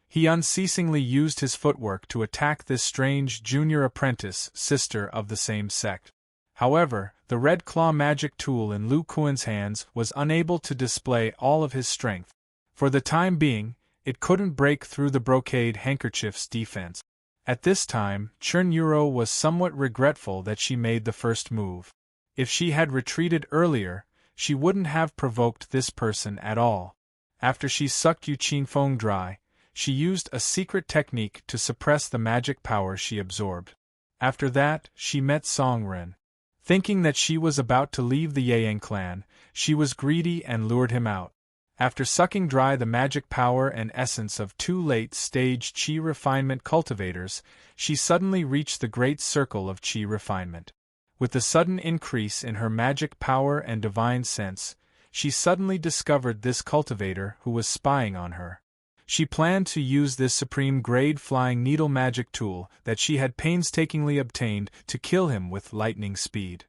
He unceasingly used his footwork to attack this strange junior apprentice sister of the same sect. However, the red claw magic tool in Lu Kuan's hands was unable to display all of his strength. For the time being, it couldn't break through the brocade handkerchief's defense. At this time, Chun-Yuro was somewhat regretful that she made the first move. If she had retreated earlier, she wouldn't have provoked this person at all. After she sucked Yu Qingfeng dry, she used a secret technique to suppress the magic power she absorbed. After that, she met Song Ren. Thinking that she was about to leave the Yang clan, she was greedy and lured him out. After sucking dry the magic power and essence of two late-stage Qi refinement cultivators, she suddenly reached the great circle of Qi refinement. With the sudden increase in her magic power and divine sense, she suddenly discovered this cultivator who was spying on her. She planned to use this supreme-grade flying needle magic tool that she had painstakingly obtained to kill him with lightning speed.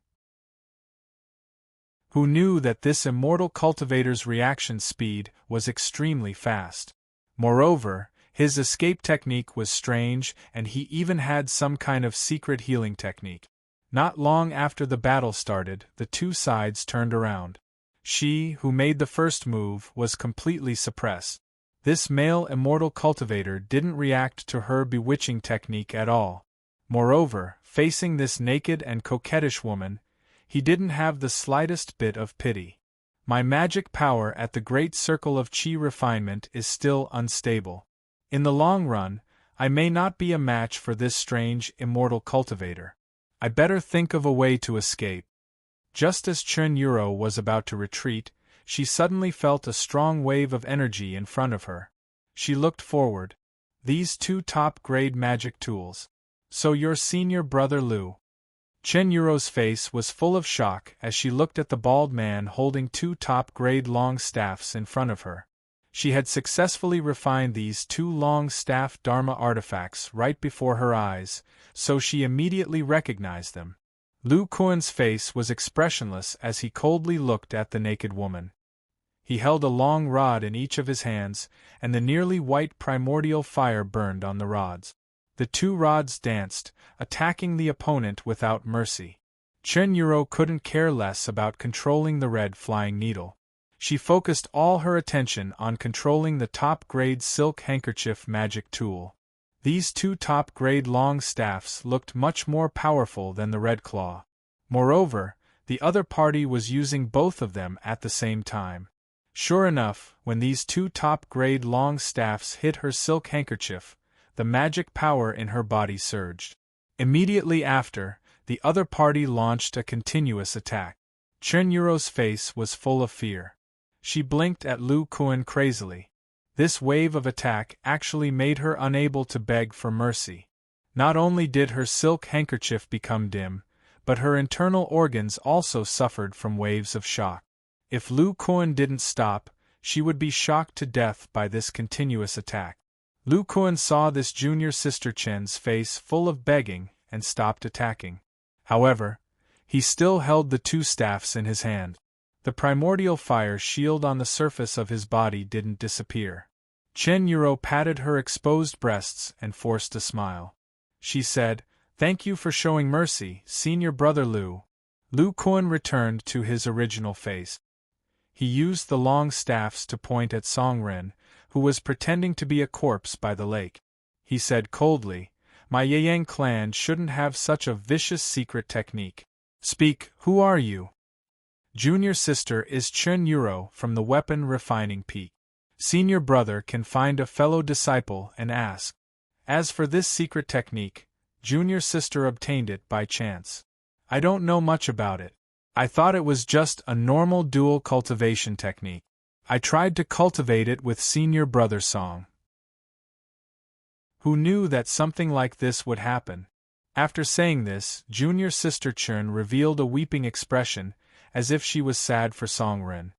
Who knew that this immortal cultivator's reaction speed was extremely fast? Moreover, his escape technique was strange and he even had some kind of secret healing technique. Not long after the battle started, the two sides turned around. She, who made the first move, was completely suppressed. This male immortal cultivator didn't react to her bewitching technique at all. Moreover, facing this naked and coquettish woman, he didn't have the slightest bit of pity. My magic power at the great circle of Qi refinement is still unstable. In the long run, I may not be a match for this strange, immortal cultivator. I better think of a way to escape. Just as Chun-Yuro was about to retreat, she suddenly felt a strong wave of energy in front of her. She looked forward. These two top-grade magic tools. So your senior brother Lu. Chun-Yuro's face was full of shock as she looked at the bald man holding two top-grade long staffs in front of her. She had successfully refined these two long staff Dharma artifacts right before her eyes, so she immediately recognized them. Lu Kuan's face was expressionless as he coldly looked at the naked woman. He held a long rod in each of his hands, and the nearly white primordial fire burned on the rods. The two rods danced, attacking the opponent without mercy. Chun-Yuro couldn't care less about controlling the red flying needle. She focused all her attention on controlling the top-grade silk handkerchief magic tool. These two top-grade long staffs looked much more powerful than the red claw. Moreover, the other party was using both of them at the same time. Sure enough, when these two top-grade long staffs hit her silk handkerchief, the magic power in her body surged. Immediately after, the other party launched a continuous attack. Chunyuro's face was full of fear. She blinked at Lu Kuan crazily. This wave of attack actually made her unable to beg for mercy. Not only did her silk handkerchief become dim, but her internal organs also suffered from waves of shock. If Lu Kuan didn't stop, she would be shocked to death by this continuous attack. Lu Kuan saw this junior sister Chen's face full of begging and stopped attacking. However, he still held the two staffs in his hand. The primordial fire shield on the surface of his body didn't disappear. Chen Yuro patted her exposed breasts and forced a smile. She said, "Thank you for showing mercy, Senior Brother Lu." Lu Kuan returned to his original face. He used the long staffs to point at Songren, who was pretending to be a corpse by the lake. He said coldly, "My Yeyang clan shouldn't have such a vicious secret technique. Speak, who are you?" Junior sister is Chen Yuro from the Weapon Refining Peak. Senior brother can find a fellow disciple and ask. As for this secret technique, junior sister obtained it by chance. I don't know much about it. I thought it was just a normal dual cultivation technique. I tried to cultivate it with senior brother Song. Who knew that something like this would happen? After saying this, junior sister Chern revealed a weeping expression, as if she was sad for Songren.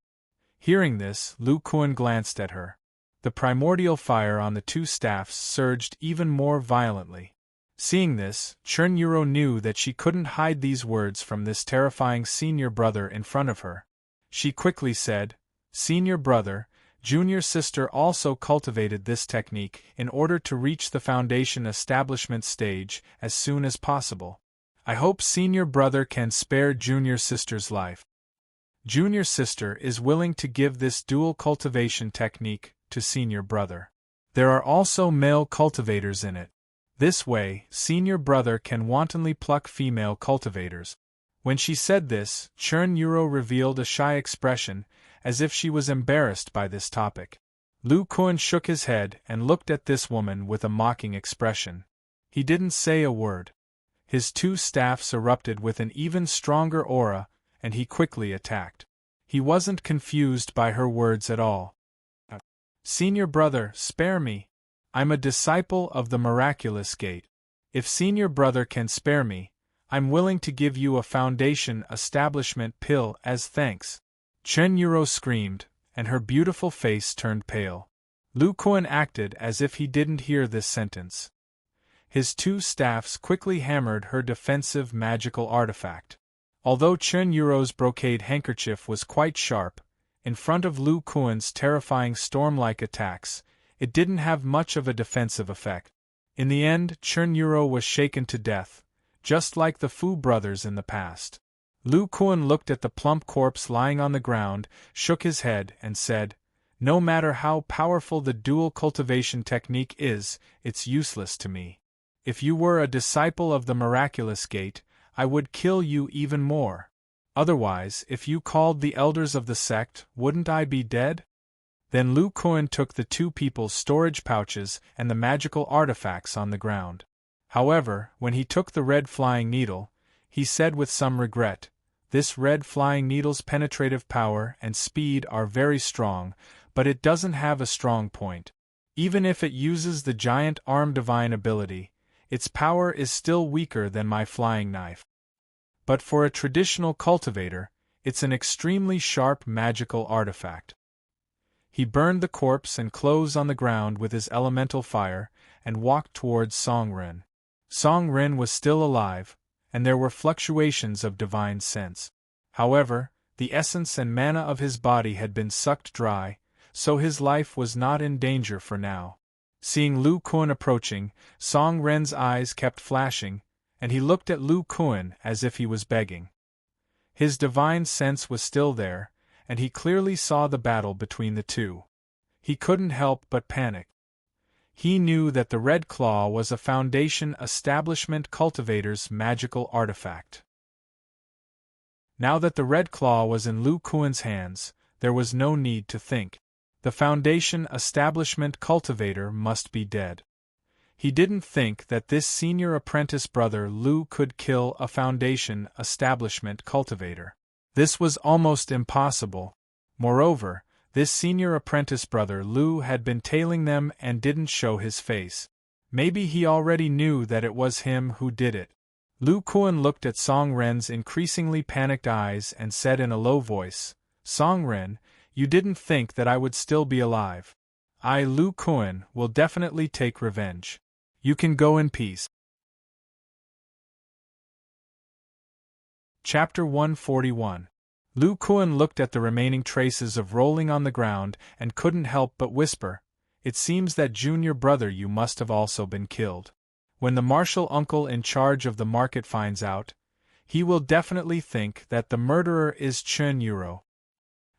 Hearing this, Lu Kuan glanced at her. The primordial fire on the two staffs surged even more violently. Seeing this, Chern Yuro knew that she couldn't hide these words from this terrifying senior brother in front of her. She quickly said, "Senior brother, junior sister also cultivated this technique in order to reach the foundation establishment stage as soon as possible. I hope senior brother can spare junior sister's life." Junior sister is willing to give this dual cultivation technique to senior brother. There are also male cultivators in it. This way, senior brother can wantonly pluck female cultivators. When she said this, Chern Yuro revealed a shy expression, as if she was embarrassed by this topic. Lu Kuan shook his head and looked at this woman with a mocking expression. He didn't say a word. His two staffs erupted with an even stronger aura, and he quickly attacked. He wasn't confused by her words at all. "Senior brother, spare me. I'm a disciple of the miraculous gate. If senior brother can spare me, I'm willing to give you a foundation establishment pill as thanks." Chen Yuro screamed, and her beautiful face turned pale. Lu Kuan acted as if he didn't hear this sentence. His two staffs quickly hammered her defensive magical artifact. Although Chen Yuro's brocade handkerchief was quite sharp, in front of Lu Kuan's terrifying storm-like attacks, it didn't have much of a defensive effect. In the end, Chen Yuro was shaken to death, just like the Fu brothers in the past. Lu Kuan looked at the plump corpse lying on the ground, shook his head, and said, "No matter how powerful the dual cultivation technique is, it's useless to me. If you were a disciple of the miraculous gate, I would kill you even more. Otherwise, if you called the elders of the sect, wouldn't I be dead?" Then Lu Kuan took the two people's storage pouches and the magical artifacts on the ground. However, when he took the red flying needle, he said with some regret, "This red flying needle's penetrative power and speed are very strong, but it doesn't have a strong point. Even if it uses the giant arm divine ability, its power is still weaker than my flying knife. But for a traditional cultivator, it's an extremely sharp magical artifact." He burned the corpse and clothes on the ground with his elemental fire, and walked towards Songren. Songren was still alive, and there were fluctuations of divine sense. However, the essence and mana of his body had been sucked dry, so his life was not in danger for now. Seeing Lu Kuan approaching, Songren's eyes kept flashing, and he looked at Lu Kuan as if he was begging. His divine sense was still there, and he clearly saw the battle between the two. He couldn't help but panic. He knew that the Red Claw was a Foundation Establishment cultivator's magical artifact. Now that the Red Claw was in Lu Kuan's hands, there was no need to think. The Foundation Establishment cultivator must be dead. He didn't think that this senior apprentice brother Lu could kill a foundation establishment cultivator. This was almost impossible. Moreover, this senior apprentice brother Lu had been tailing them and didn't show his face. Maybe he already knew that it was him who did it. Lu Kuan looked at Song Ren's increasingly panicked eyes and said in a low voice, "Song Ren, you didn't think that I would still be alive. I, Lu Kuan, will definitely take revenge. You can go in peace." Chapter 141. Lu Kuan looked at the remaining traces of rolling on the ground and couldn't help but whisper, "It seems that junior brother you must have also been killed. When the martial uncle in charge of the market finds out, he will definitely think that the murderer is Chen Yuro."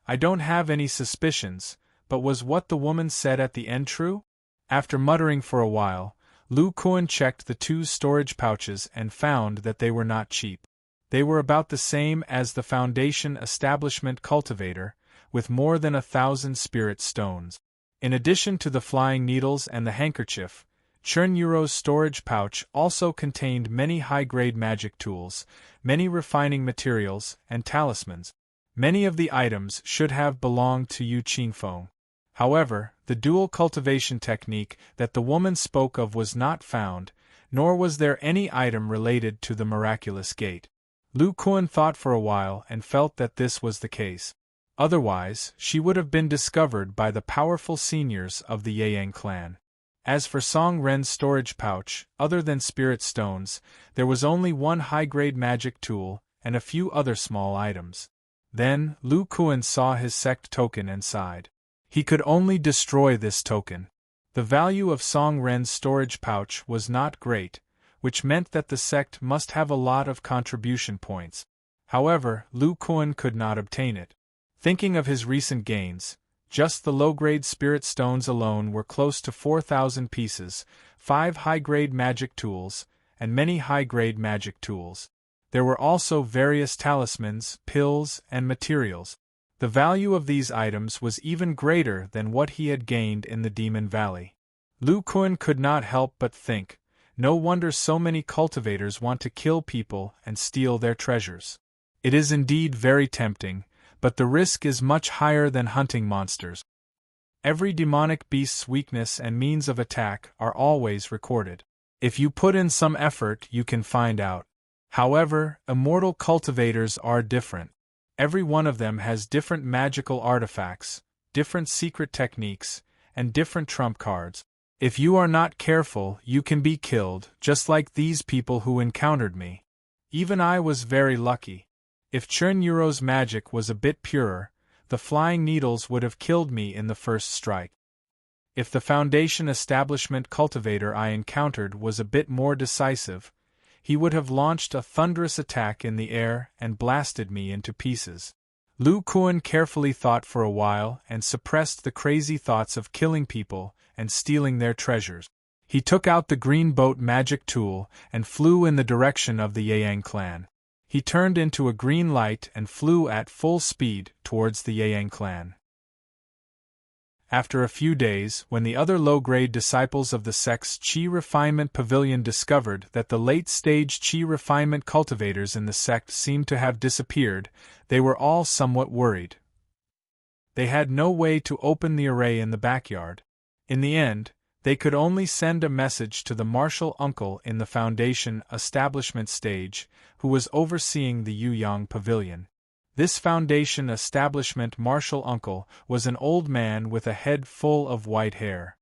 "I don't have any suspicions, but was what the woman said at the end true?" After muttering for a while, Lu Kuan checked the two storage pouches and found that they were not cheap. They were about the same as the Foundation Establishment Cultivator, with more than 1,000 spirit stones. In addition to the flying needles and the handkerchief, Chen Yuro's storage pouch also contained many high-grade magic tools, many refining materials, and talismans. Many of the items should have belonged to Yu Qingfeng. However, the dual cultivation technique that the woman spoke of was not found, nor was there any item related to the miraculous gate. Lu Kuan thought for a while and felt that this was the case. Otherwise, she would have been discovered by the powerful seniors of the Yang clan. As for Song Ren's storage pouch, other than spirit stones, there was only one high-grade magic tool and a few other small items. Then, Lu Kuan saw his sect token and sighed. He could only destroy this token. The value of Song Ren's storage pouch was not great, which meant that the sect must have a lot of contribution points. However, Lu Kuan could not obtain it. Thinking of his recent gains, just the low-grade spirit stones alone were close to 4,000 pieces, 5 high-grade magic tools, and many high-grade magic tools. There were also various talismans, pills, and materials. The value of these items was even greater than what he had gained in the Demon Valley. Lu Kuan could not help but think, no wonder so many cultivators want to kill people and steal their treasures. It is indeed very tempting, but the risk is much higher than hunting monsters. Every demonic beast's weakness and means of attack are always recorded. If you put in some effort, you can find out. However, immortal cultivators are different. Every one of them has different magical artifacts, different secret techniques, and different trump cards. If you are not careful, you can be killed, just like these people who encountered me. Even I was very lucky. If Chen Yuro's magic was a bit purer, the flying needles would have killed me in the first strike. If the Foundation Establishment cultivator I encountered was a bit more decisive, he would have launched a thunderous attack in the air and blasted me into pieces. Lu Kuan carefully thought for a while and suppressed the crazy thoughts of killing people and stealing their treasures. He took out the green boat magic tool and flew in the direction of the Yang clan. He turned into a green light and flew at full speed towards the Yang clan. After a few days, when the other low-grade disciples of the sect's Qi Refinement Pavilion discovered that the late-stage Qi Refinement cultivators in the sect seemed to have disappeared, they were all somewhat worried. They had no way to open the array in the backyard. In the end, they could only send a message to the martial uncle in the Foundation Establishment stage, who was overseeing the Yuyang Pavilion. This Foundation Establishment martial uncle was an old man with a head full of white hair.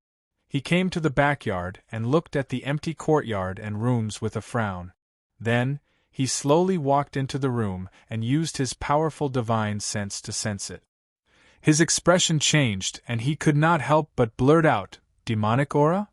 He came to the backyard and looked at the empty courtyard and rooms with a frown. Then, he slowly walked into the room and used his powerful divine sense to sense it. His expression changed and he could not help but blurt out, "Demonic aura?"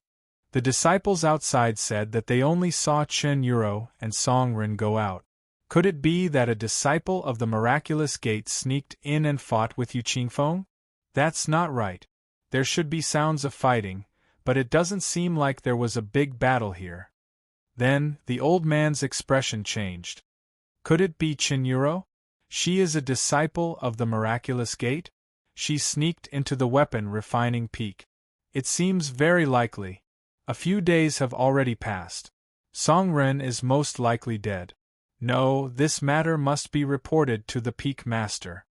The disciples outside said that they only saw Chen Yuro and Song Ren go out. Could it be that a disciple of the miraculous gate sneaked in and fought with Yu Qingfeng? That's not right. There should be sounds of fighting, but it doesn't seem like there was a big battle here. Then, the old man's expression changed. Could it be Chen Yuro? She is a disciple of the miraculous gate? She sneaked into the weapon refining peak. It seems very likely. A few days have already passed. Song Ren is most likely dead. No, this matter must be reported to the Peak Master.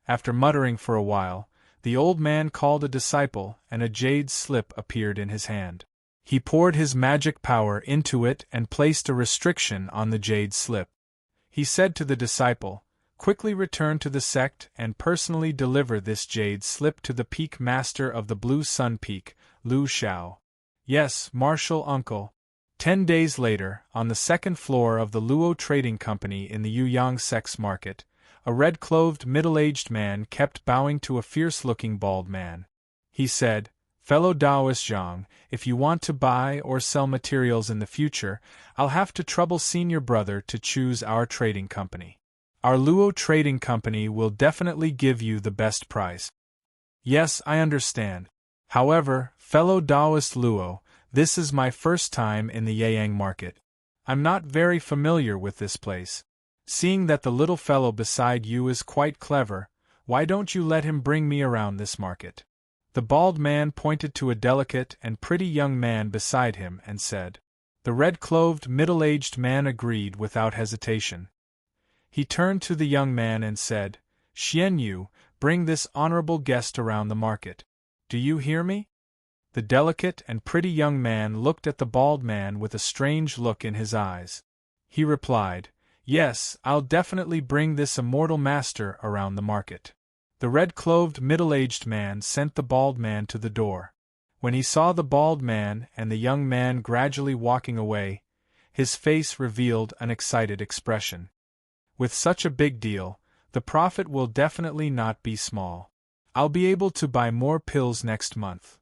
After muttering for a while, the old man called a disciple and a jade slip appeared in his hand. He poured his magic power into it and placed a restriction on the jade slip. He said to the disciple, "Quickly return to the sect and personally deliver this jade slip to the Peak Master of the Blue Sun Peak, Lu Xiao." "Yes, martial uncle." 10 days later, on the second floor of the Luo Trading Company in the Yuyang Sex Market, a red-clothed middle-aged man kept bowing to a fierce-looking bald man. He said, "Fellow Taoist Zhang, if you want to buy or sell materials in the future, I'll have to trouble senior brother to choose our trading company. Our Luo Trading Company will definitely give you the best price." "Yes, I understand. However, fellow Taoist Luo, this is my first time in the Yuyang market. I'm not very familiar with this place. Seeing that the little fellow beside you is quite clever, why don't you let him bring me around this market?" The bald man pointed to a delicate and pretty young man beside him and said. The red-clothed middle-aged man agreed without hesitation. He turned to the young man and said, "Xian Yu, bring this honorable guest around the market. Do you hear me?" The delicate and pretty young man looked at the bald man with a strange look in his eyes. He replied, "Yes, I'll definitely bring this immortal master around the market." The red-clothed middle-aged man sent the bald man to the door. When he saw the bald man and the young man gradually walking away, his face revealed an excited expression. With such a big deal, the profit will definitely not be small. I'll be able to buy more pills next month.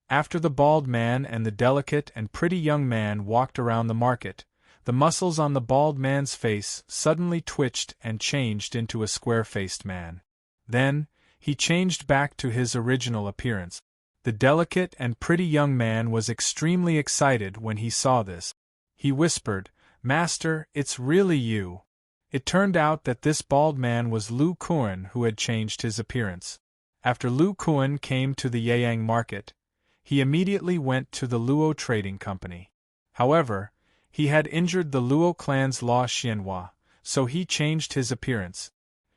After the bald man and the delicate and pretty young man walked around the market, the muscles on the bald man's face suddenly twitched and changed into a square-faced man. Then, he changed back to his original appearance. The delicate and pretty young man was extremely excited when he saw this. He whispered, "Master, it's really you." It turned out that this bald man was Lu Kuan who had changed his appearance. After Lu Kuan came to the Yuyang market, he immediately went to the Luo Trading Company. However, he had injured the Luo clan's Law Xianhua, so he changed his appearance.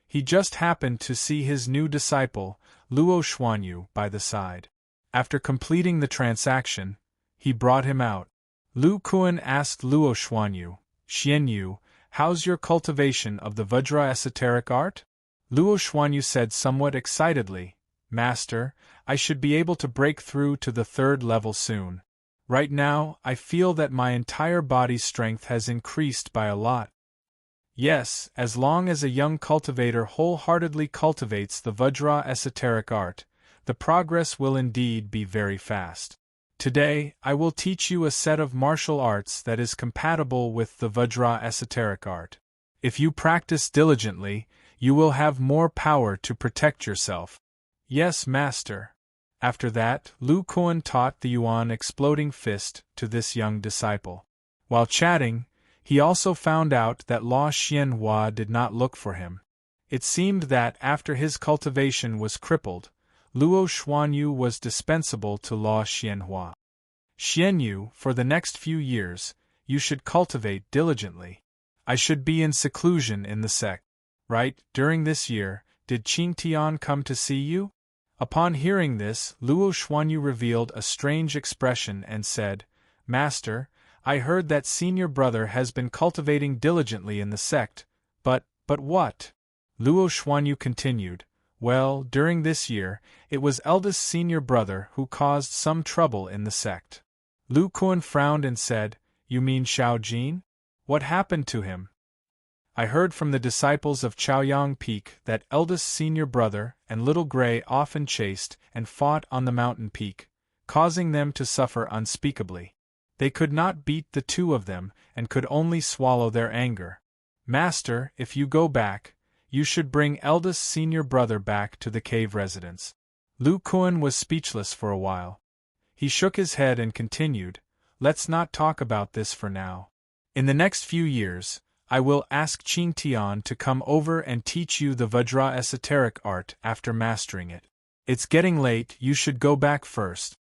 He just happened to see his new disciple, Luo Xuanyu, by the side. After completing the transaction, he brought him out. Lu Kuan asked Luo Xuanyu, "Xianyu, how's your cultivation of the Vajra esoteric art?" Luo Xuanyu said somewhat excitedly, "Master, I should be able to break through to the 3rd level soon. Right now, I feel that my entire body's strength has increased by a lot." Yes, as long as a young cultivator wholeheartedly cultivates the Vajra esoteric art, the progress will indeed be very fast. Today, I will teach you a set of martial arts that is compatible with the Vajra esoteric art. If you practice diligently, you will have more power to protect yourself. "Yes, master." After that, Lu Kuan taught the Yuan exploding fist to this young disciple. While chatting, he also found out that Law Xianhua did not look for him. It seemed that after his cultivation was crippled, Luo Xuanyu was dispensable to Law Xianhua. "Xianyu, for the next few years, you should cultivate diligently. I should be in seclusion in the sect. Right, during this year, did Qing Tian come to see you?" Upon hearing this, Luo Xuanyu revealed a strange expression and said, "Master, I heard that senior brother has been cultivating diligently in the sect, but what?" Luo Xuanyu continued, "Well, during this year, it was eldest senior brother who caused some trouble in the sect." Lu Kuan frowned and said, "You mean Xiao Jin? What happened to him?" "I heard from the disciples of Chaoyang Peak that eldest senior brother and little Gray often chased and fought on the mountain peak, causing them to suffer unspeakably. They could not beat the two of them and could only swallow their anger. Master, if you go back, you should bring eldest senior brother back to the cave residence." Lu Kuan was speechless for a while. He shook his head and continued, "Let's not talk about this for now. In the next few years, I will ask Qing Tian to come over and teach you the Vajra esoteric art after mastering it. It's getting late, you should go back first."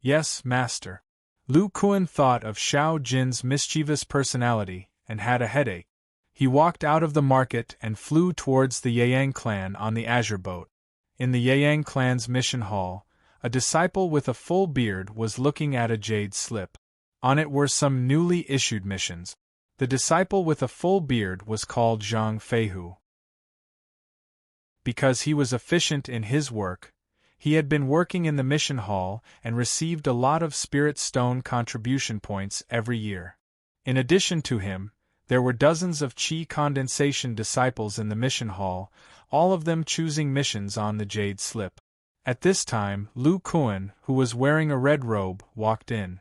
Yes, master. Lu Kuan thought of Xiao Jin's mischievous personality and had a headache. He walked out of the market and flew towards the Yang clan on the Azure boat. In the Yang clan's mission hall, a disciple with a full beard was looking at a jade slip. On it were some newly issued missions. The disciple with a full beard was called Zhang Feihu. Because he was efficient in his work, he had been working in the mission hall and received a lot of spirit stone contribution points every year. In addition to him, there were dozens of Qi condensation disciples in the mission hall, all of them choosing missions on the jade slip. At this time, Lu Kuan, who was wearing a red robe, walked in.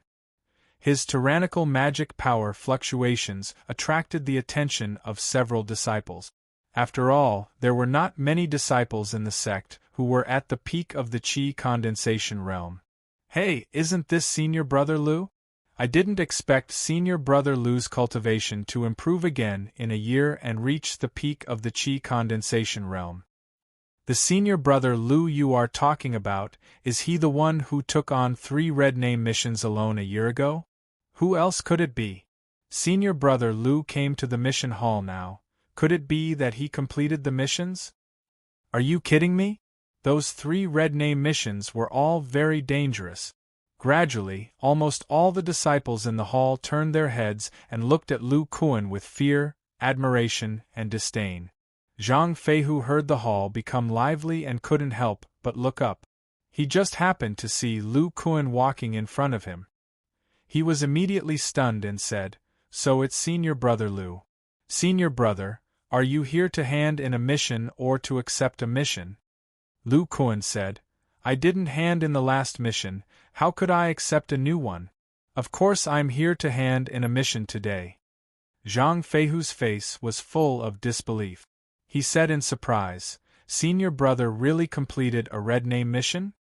His tyrannical magic power fluctuations attracted the attention of several disciples. After all, there were not many disciples in the sect who were at the peak of the Qi condensation realm. Hey, isn't this Senior Brother Lu? I didn't expect Senior Brother Lu's cultivation to improve again in a year and reach the peak of the Qi condensation realm. The Senior Brother Lu you are talking about, is he the one who took on 3 red name missions alone a year ago? Who else could it be? Senior Brother Lu came to the mission hall now. Could it be that he completed the missions? Are you kidding me? Those 3 red name missions were all very dangerous. Gradually, almost all the disciples in the hall turned their heads and looked at Lu Kuan with fear, admiration, and disdain. Zhang Feihu heard the hall become lively and couldn't help but look up. He just happened to see Lu Kuan walking in front of him. He was immediately stunned and said, "So it's Senior Brother Lu. Senior Brother, are you here to hand in a mission or to accept a mission?" Lu Kuan said, "I didn't hand in the last mission, how could I accept a new one? Of course I'm here to hand in a mission today." Zhang Feihu's face was full of disbelief. He said in surprise, "Senior Brother really completed a red name mission?"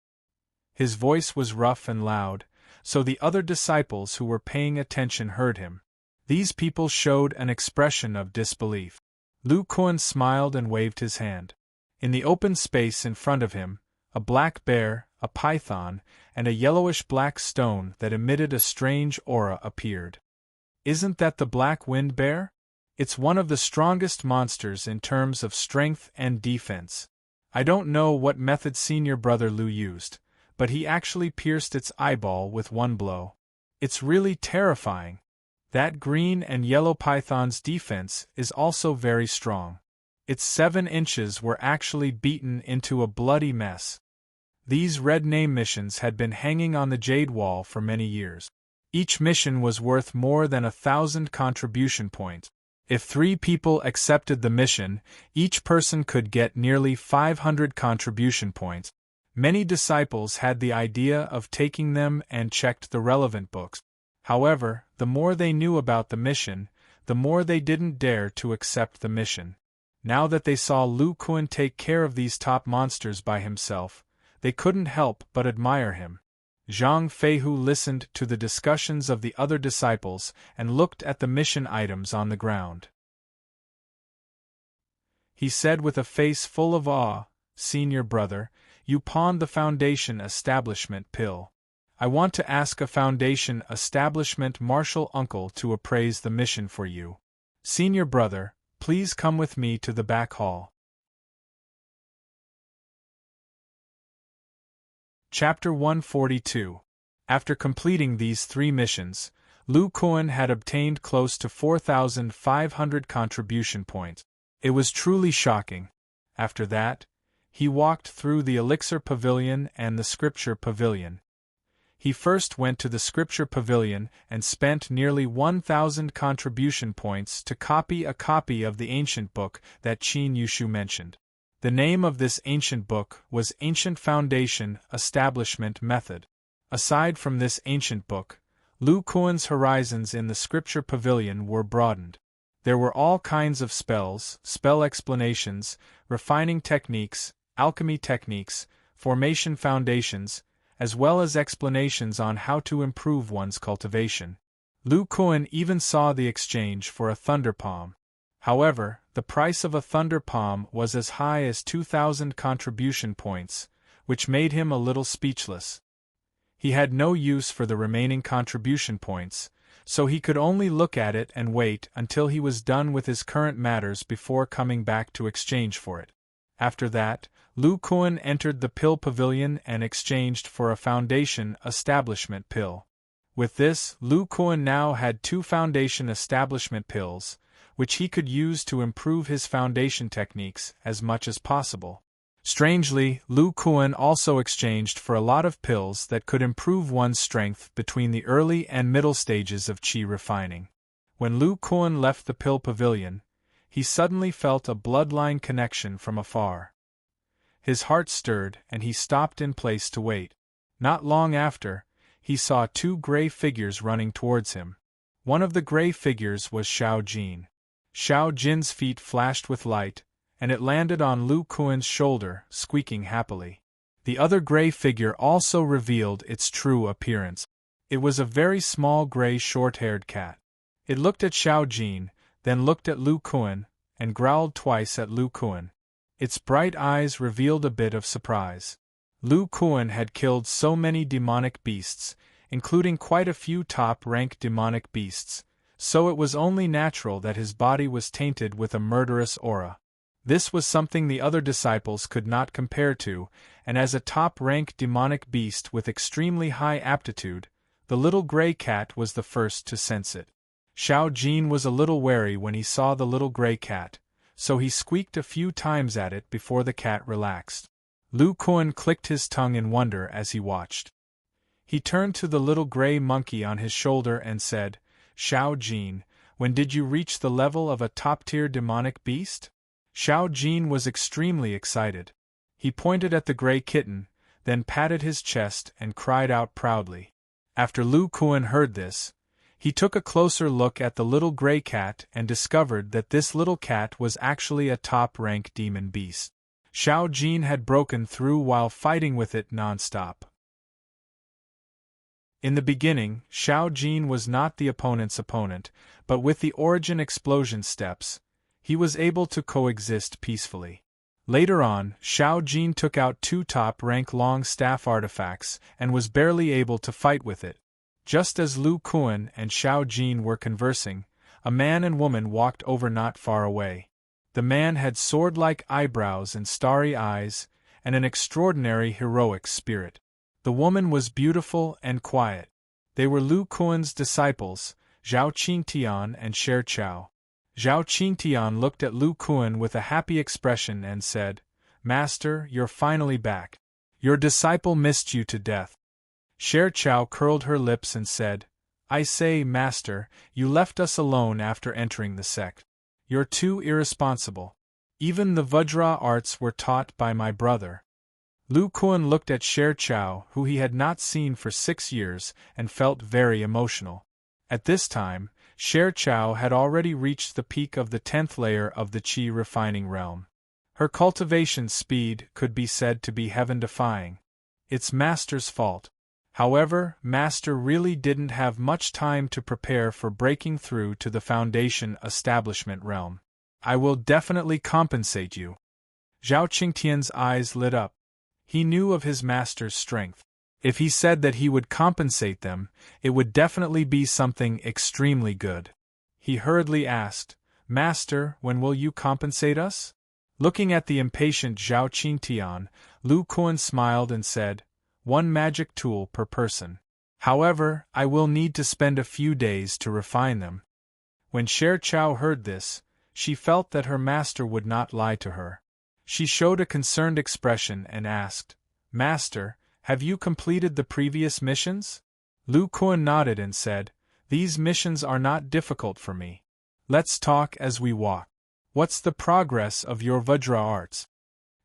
His voice was rough and loud, so the other disciples who were paying attention heard him. These people showed an expression of disbelief. Lu Kuan smiled and waved his hand. In the open space in front of him, a black bear, a python, and a yellowish-black stone that emitted a strange aura appeared. "Isn't that the black wind bear? It's one of the strongest monsters in terms of strength and defense. I don't know what method Senior Brother Lu used, but he actually pierced its eyeball with one blow. It's really terrifying. That green and yellow python's defense is also very strong. Its 7 inches were actually beaten into a bloody mess." These red name missions had been hanging on the jade wall for many years. Each mission was worth more than 1,000 contribution points. If 3 people accepted the mission, each person could get nearly 500 contribution points. Many disciples had the idea of taking them and checked the relevant books. However, the more they knew about the mission, the more they didn't dare to accept the mission. Now that they saw Lu Kuan take care of these top monsters by himself, they couldn't help but admire him. Zhang Feihu listened to the discussions of the other disciples and looked at the mission items on the ground. He said with a face full of awe, "Senior Brother, you pawned the Foundation Establishment pill. I want to ask a Foundation Establishment Marshal Uncle to appraise the mission for you. Senior Brother, please come with me to the back hall." Chapter 142. After completing these 3 missions, Lu Kuan had obtained close to 4,500 contribution points. It was truly shocking. After that, he walked through the Elixir Pavilion and the Scripture Pavilion. He first went to the Scripture Pavilion and spent nearly 1,000 contribution points to copy a copy of the ancient book that Qin Yushu mentioned. The name of this ancient book was Ancient Foundation Establishment Method. Aside from this ancient book, Lu Kuan's horizons in the Scripture Pavilion were broadened. There were all kinds of spells, spell explanations, refining techniques, alchemy techniques, formation foundations, as well as explanations on how to improve one's cultivation. Lu Kuan even saw the exchange for a thunder palm. However, the price of a thunder palm was as high as 2,000 contribution points, which made him a little speechless. He had no use for the remaining contribution points, so he could only look at it and wait until he was done with his current matters before coming back to exchange for it. After that, Lu Kuan entered the pill pavilion and exchanged for a foundation establishment pill. With this, Lu Kuan now had 2 foundation establishment pills, which he could use to improve his foundation techniques as much as possible. Strangely, Lu Kuan also exchanged for a lot of pills that could improve one's strength between the early and middle stages of qi refining. When Lu Kuan left the pill pavilion, he suddenly felt a bloodline connection from afar. His heart stirred and he stopped in place to wait. Not long after, he saw 2 gray figures running towards him. One of the gray figures was Xiao Jin. Xiao Jin's feet flashed with light, and it landed on Lu Kuan's shoulder, squeaking happily. The other gray figure also revealed its true appearance. It was a very small gray short-haired cat. It looked at Xiao Jin, then looked at Lu Kuan, and growled twice at Lu Kuan. Its bright eyes revealed a bit of surprise. Lu Kuan had killed so many demonic beasts, including quite a few top-rank demonic beasts, so it was only natural that his body was tainted with a murderous aura. This was something the other disciples could not compare to, and as a top-rank demonic beast with extremely high aptitude, the little gray cat was the first to sense it. Xiao Jin was a little wary when he saw the little gray cat, so he squeaked a few times at it before the cat relaxed. Lu Kuan clicked his tongue in wonder as he watched. He turned to the little gray monkey on his shoulder and said, "Xiao Jin, when did you reach the level of a top-tier demonic beast?" Xiao Jin was extremely excited. He pointed at the gray kitten, then patted his chest and cried out proudly. After Lu Kuan heard this, he took a closer look at the little gray cat and discovered that this little cat was actually a top-rank demon beast. Xiao Jin had broken through while fighting with it non-stop. In the beginning, Xiao Jin was not the opponent's opponent, but with the origin explosion steps, he was able to coexist peacefully. Later on, Xiao Jin took out 2 top-rank long staff artifacts and was barely able to fight with it. Just as Lu Kuan and Xiao Jin were conversing, a man and woman walked over not far away. The man had sword-like eyebrows and starry eyes, and an extraordinary heroic spirit. The woman was beautiful and quiet. They were Lu Kuan's disciples, Zhao Qingtian and Sher Chao. Zhao Qingtian looked at Lu Kuan with a happy expression and said, "Master, you're finally back. Your disciple missed you to death." Sher Chao curled her lips and said, "I say, Master, you left us alone after entering the sect. You're too irresponsible. Even the Vajra arts were taught by my brother." Lu Kuan looked at Sher Chao, who he had not seen for 6 years, and felt very emotional. At this time, Sher Chao had already reached the peak of the 10th layer of the qi refining realm. Her cultivation speed could be said to be heaven-defying. It's Master's fault. However, Master really didn't have much time to prepare for breaking through to the foundation establishment realm. I will definitely compensate you. Zhao Qingtian's eyes lit up. He knew of his master's strength. If he said that he would compensate them, it would definitely be something extremely good. He hurriedly asked, "Master, when will you compensate us?" Looking at the impatient Zhao Qingtian, Lu Kuan smiled and said, "1 magic tool per person. However, I will need to spend a few days to refine them." When Sher Chao heard this, she felt that her master would not lie to her. She showed a concerned expression and asked, "Master, have you completed the previous missions?" Lu Kuan nodded and said, "These missions are not difficult for me. Let's talk as we walk. What's the progress of your Vajra arts?"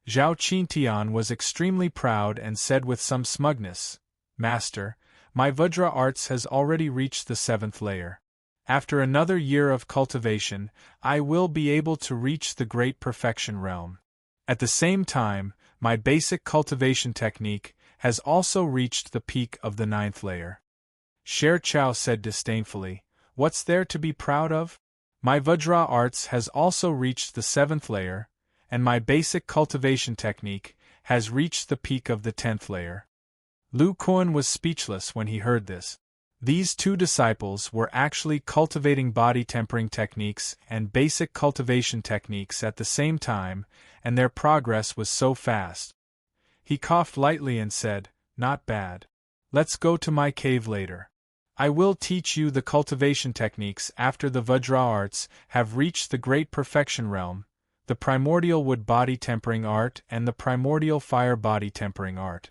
Zhao Qingtian was extremely proud and said with some smugness, "Master, my Vajra arts has already reached the 7th layer. After another year of cultivation, I will be able to reach the great perfection realm. At the same time, my basic cultivation technique has also reached the peak of the 9th layer." Sher Chao said disdainfully, "What's there to be proud of? My Vajra arts has also reached the 7th layer, and my basic cultivation technique has reached the peak of the 10th layer." Lu Kuan was speechless when he heard this. These two disciples were actually cultivating body tempering techniques and basic cultivation techniques at the same time, and their progress was so fast. He coughed lightly and said, "Not bad. Let's go to my cave later. I will teach you the cultivation techniques after the Vajra arts have reached the great perfection realm, the primordial wood body tempering art and the primordial fire body tempering art."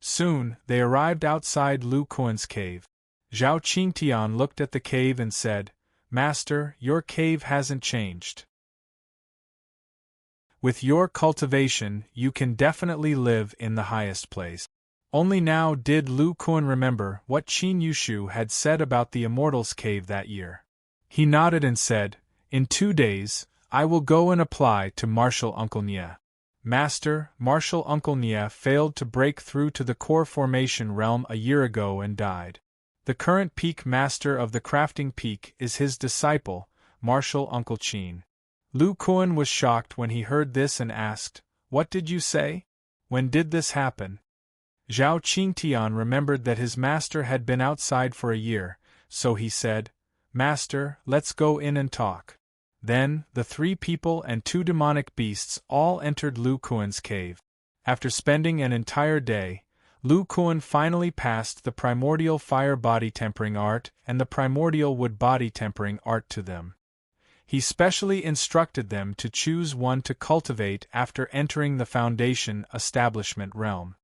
Soon, they arrived outside Lu Kuan's cave. Zhao Qingtian looked at the cave and said, "Master, your cave hasn't changed. With your cultivation, you can definitely live in the highest place." Only now did Lu Kuan remember what Qin Yushu had said about the Immortal's Cave that year. He nodded and said, "In 2 days, I will go and apply to Martial Uncle Nia." Master, Martial Uncle Nia failed to break through to the core formation realm a year ago and died. The current peak master of the crafting peak is his disciple, Martial Uncle Qin. Lu Kuan was shocked when he heard this and asked, "What did you say? When did this happen?" Zhao Qingtian remembered that his master had been outside for a year, so he said, "Master, let's go in and talk." Then, the 3 people and 2 demonic beasts all entered Lu Kuan's cave. After spending an entire day, Lu Kuan finally passed the primordial fire body tempering art and the primordial wood body tempering art to them. He specially instructed them to choose one to cultivate after entering the foundation establishment realm.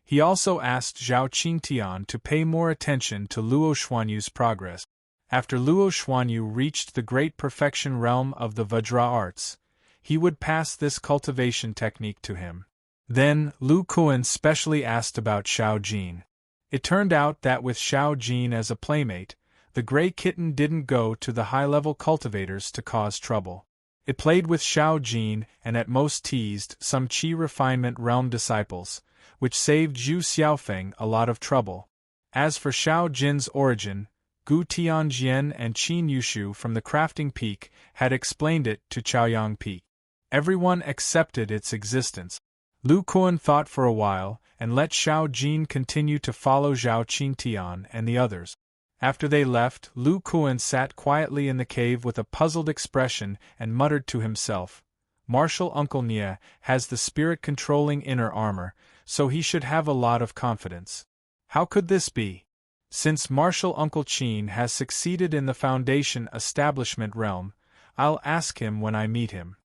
He also asked Zhao Qingtian to pay more attention to Luo Xuanyu's progress. After Luo Xuanyu reached the great perfection realm of the Vajra arts, he would pass this cultivation technique to him. Then, Lu Kuan specially asked about Xiao Jin. It turned out that with Xiao Jin as a playmate, the gray kitten didn't go to the high-level cultivators to cause trouble. It played with Xiao Jin and at most teased some Qi refinement realm disciples, which saved Zhu Xiaofeng a lot of trouble. As for Xiao Jin's origin, Gu Tianjian and Qin Yushu from the crafting peak had explained it to Chaoyang Peak. Everyone accepted its existence. Lu Kuan thought for a while and let Xiao Jin continue to follow Zhao Qingtian and the others. After they left, Lu Kuan sat quietly in the cave with a puzzled expression and muttered to himself, "Martial Uncle Nia has the spirit-controlling inner armor, so he should have a lot of confidence. How could this be? Since Martial Uncle Qin has succeeded in the foundation establishment realm, I'll ask him when I meet him."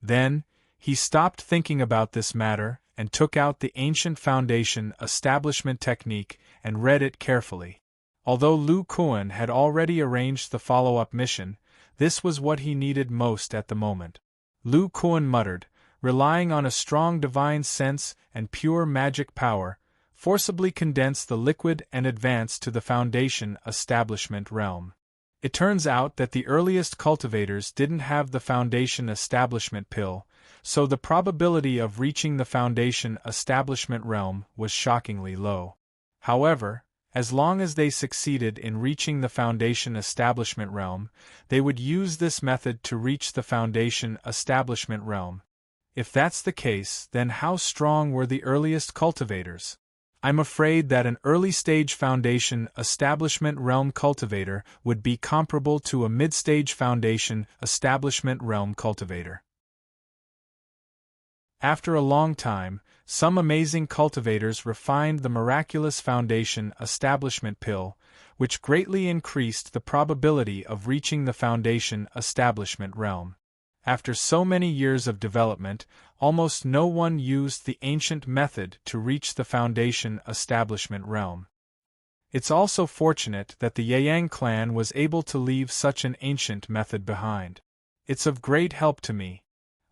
Then, he stopped thinking about this matter and took out the ancient foundation establishment technique and read it carefully. Although Lu Kuan had already arranged the follow-up mission, this was what he needed most at the moment. Lu Kuan muttered, relying on a strong divine sense and pure magic power, forcibly condense the liquid and advance to the foundation establishment realm. It turns out that the earliest cultivators didn't have the foundation establishment pill, so the probability of reaching the foundation establishment realm was shockingly low. However, as long as they succeeded in reaching the foundation establishment realm, they would use this method to reach the foundation establishment realm. If that's the case, then how strong were the earliest cultivators? I'm afraid that an early-stage foundation establishment realm cultivator would be comparable to a mid-stage foundation establishment realm cultivator. After a long time, some amazing cultivators refined the miraculous foundation establishment pill, which greatly increased the probability of reaching the foundation establishment realm. After so many years of development, almost no one used the ancient method to reach the foundation establishment realm. It's also fortunate that the Yang clan was able to leave such an ancient method behind. It's of great help to me.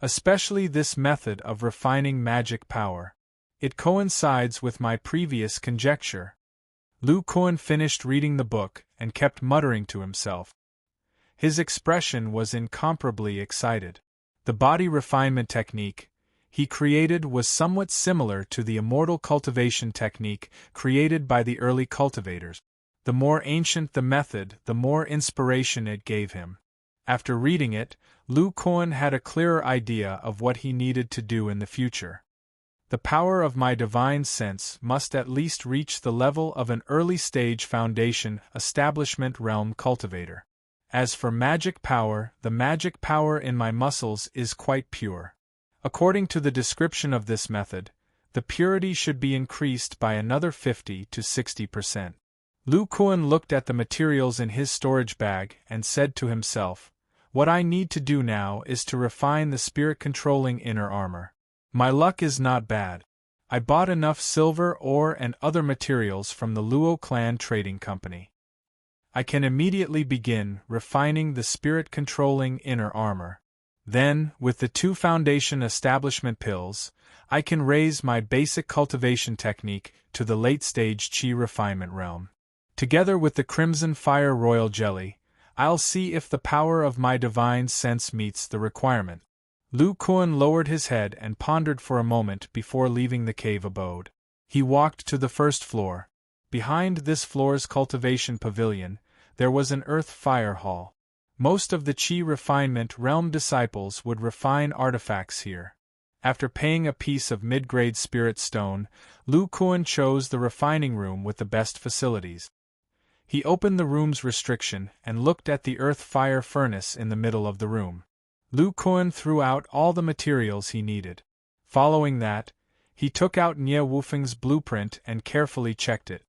Especially this method of refining magic power. It coincides with my previous conjecture. Lu Kuan finished reading the book and kept muttering to himself. His expression was incomparably excited. The body refinement technique he created was somewhat similar to the immortal cultivation technique created by the early cultivators. The more ancient the method, the more inspiration it gave him. After reading it, Lu Kuan had a clearer idea of what he needed to do in the future. The power of my divine sense must at least reach the level of an early-stage foundation establishment realm cultivator. As for magic power, the magic power in my muscles is quite pure. According to the description of this method, the purity should be increased by another 50 to 60%. Lu Kuan looked at the materials in his storage bag and said to himself, "What I need to do now is to refine the spirit-controlling inner armor. My luck is not bad. I bought enough silver ore and other materials from the Luo clan trading company. I can immediately begin refining the spirit-controlling inner armor. Then, with the 2 foundation establishment pills, I can raise my basic cultivation technique to the late-stage Qi refinement realm. Together with the Crimson Fire Royal Jelly, I'll see if the power of my divine sense meets the requirement." Lu Kuan lowered his head and pondered for a moment before leaving the cave abode. He walked to the first floor. Behind this floor's cultivation pavilion, there was an earth fire hall. Most of the Qi refinement realm disciples would refine artifacts here. After paying a piece of mid-grade spirit stone, Lu Kuan chose the refining room with the best facilities. He opened the room's restriction and looked at the earth fire furnace in the middle of the room. Lu Kuan threw out all the materials he needed. Following that, he took out Nie Wufeng's blueprint and carefully checked it.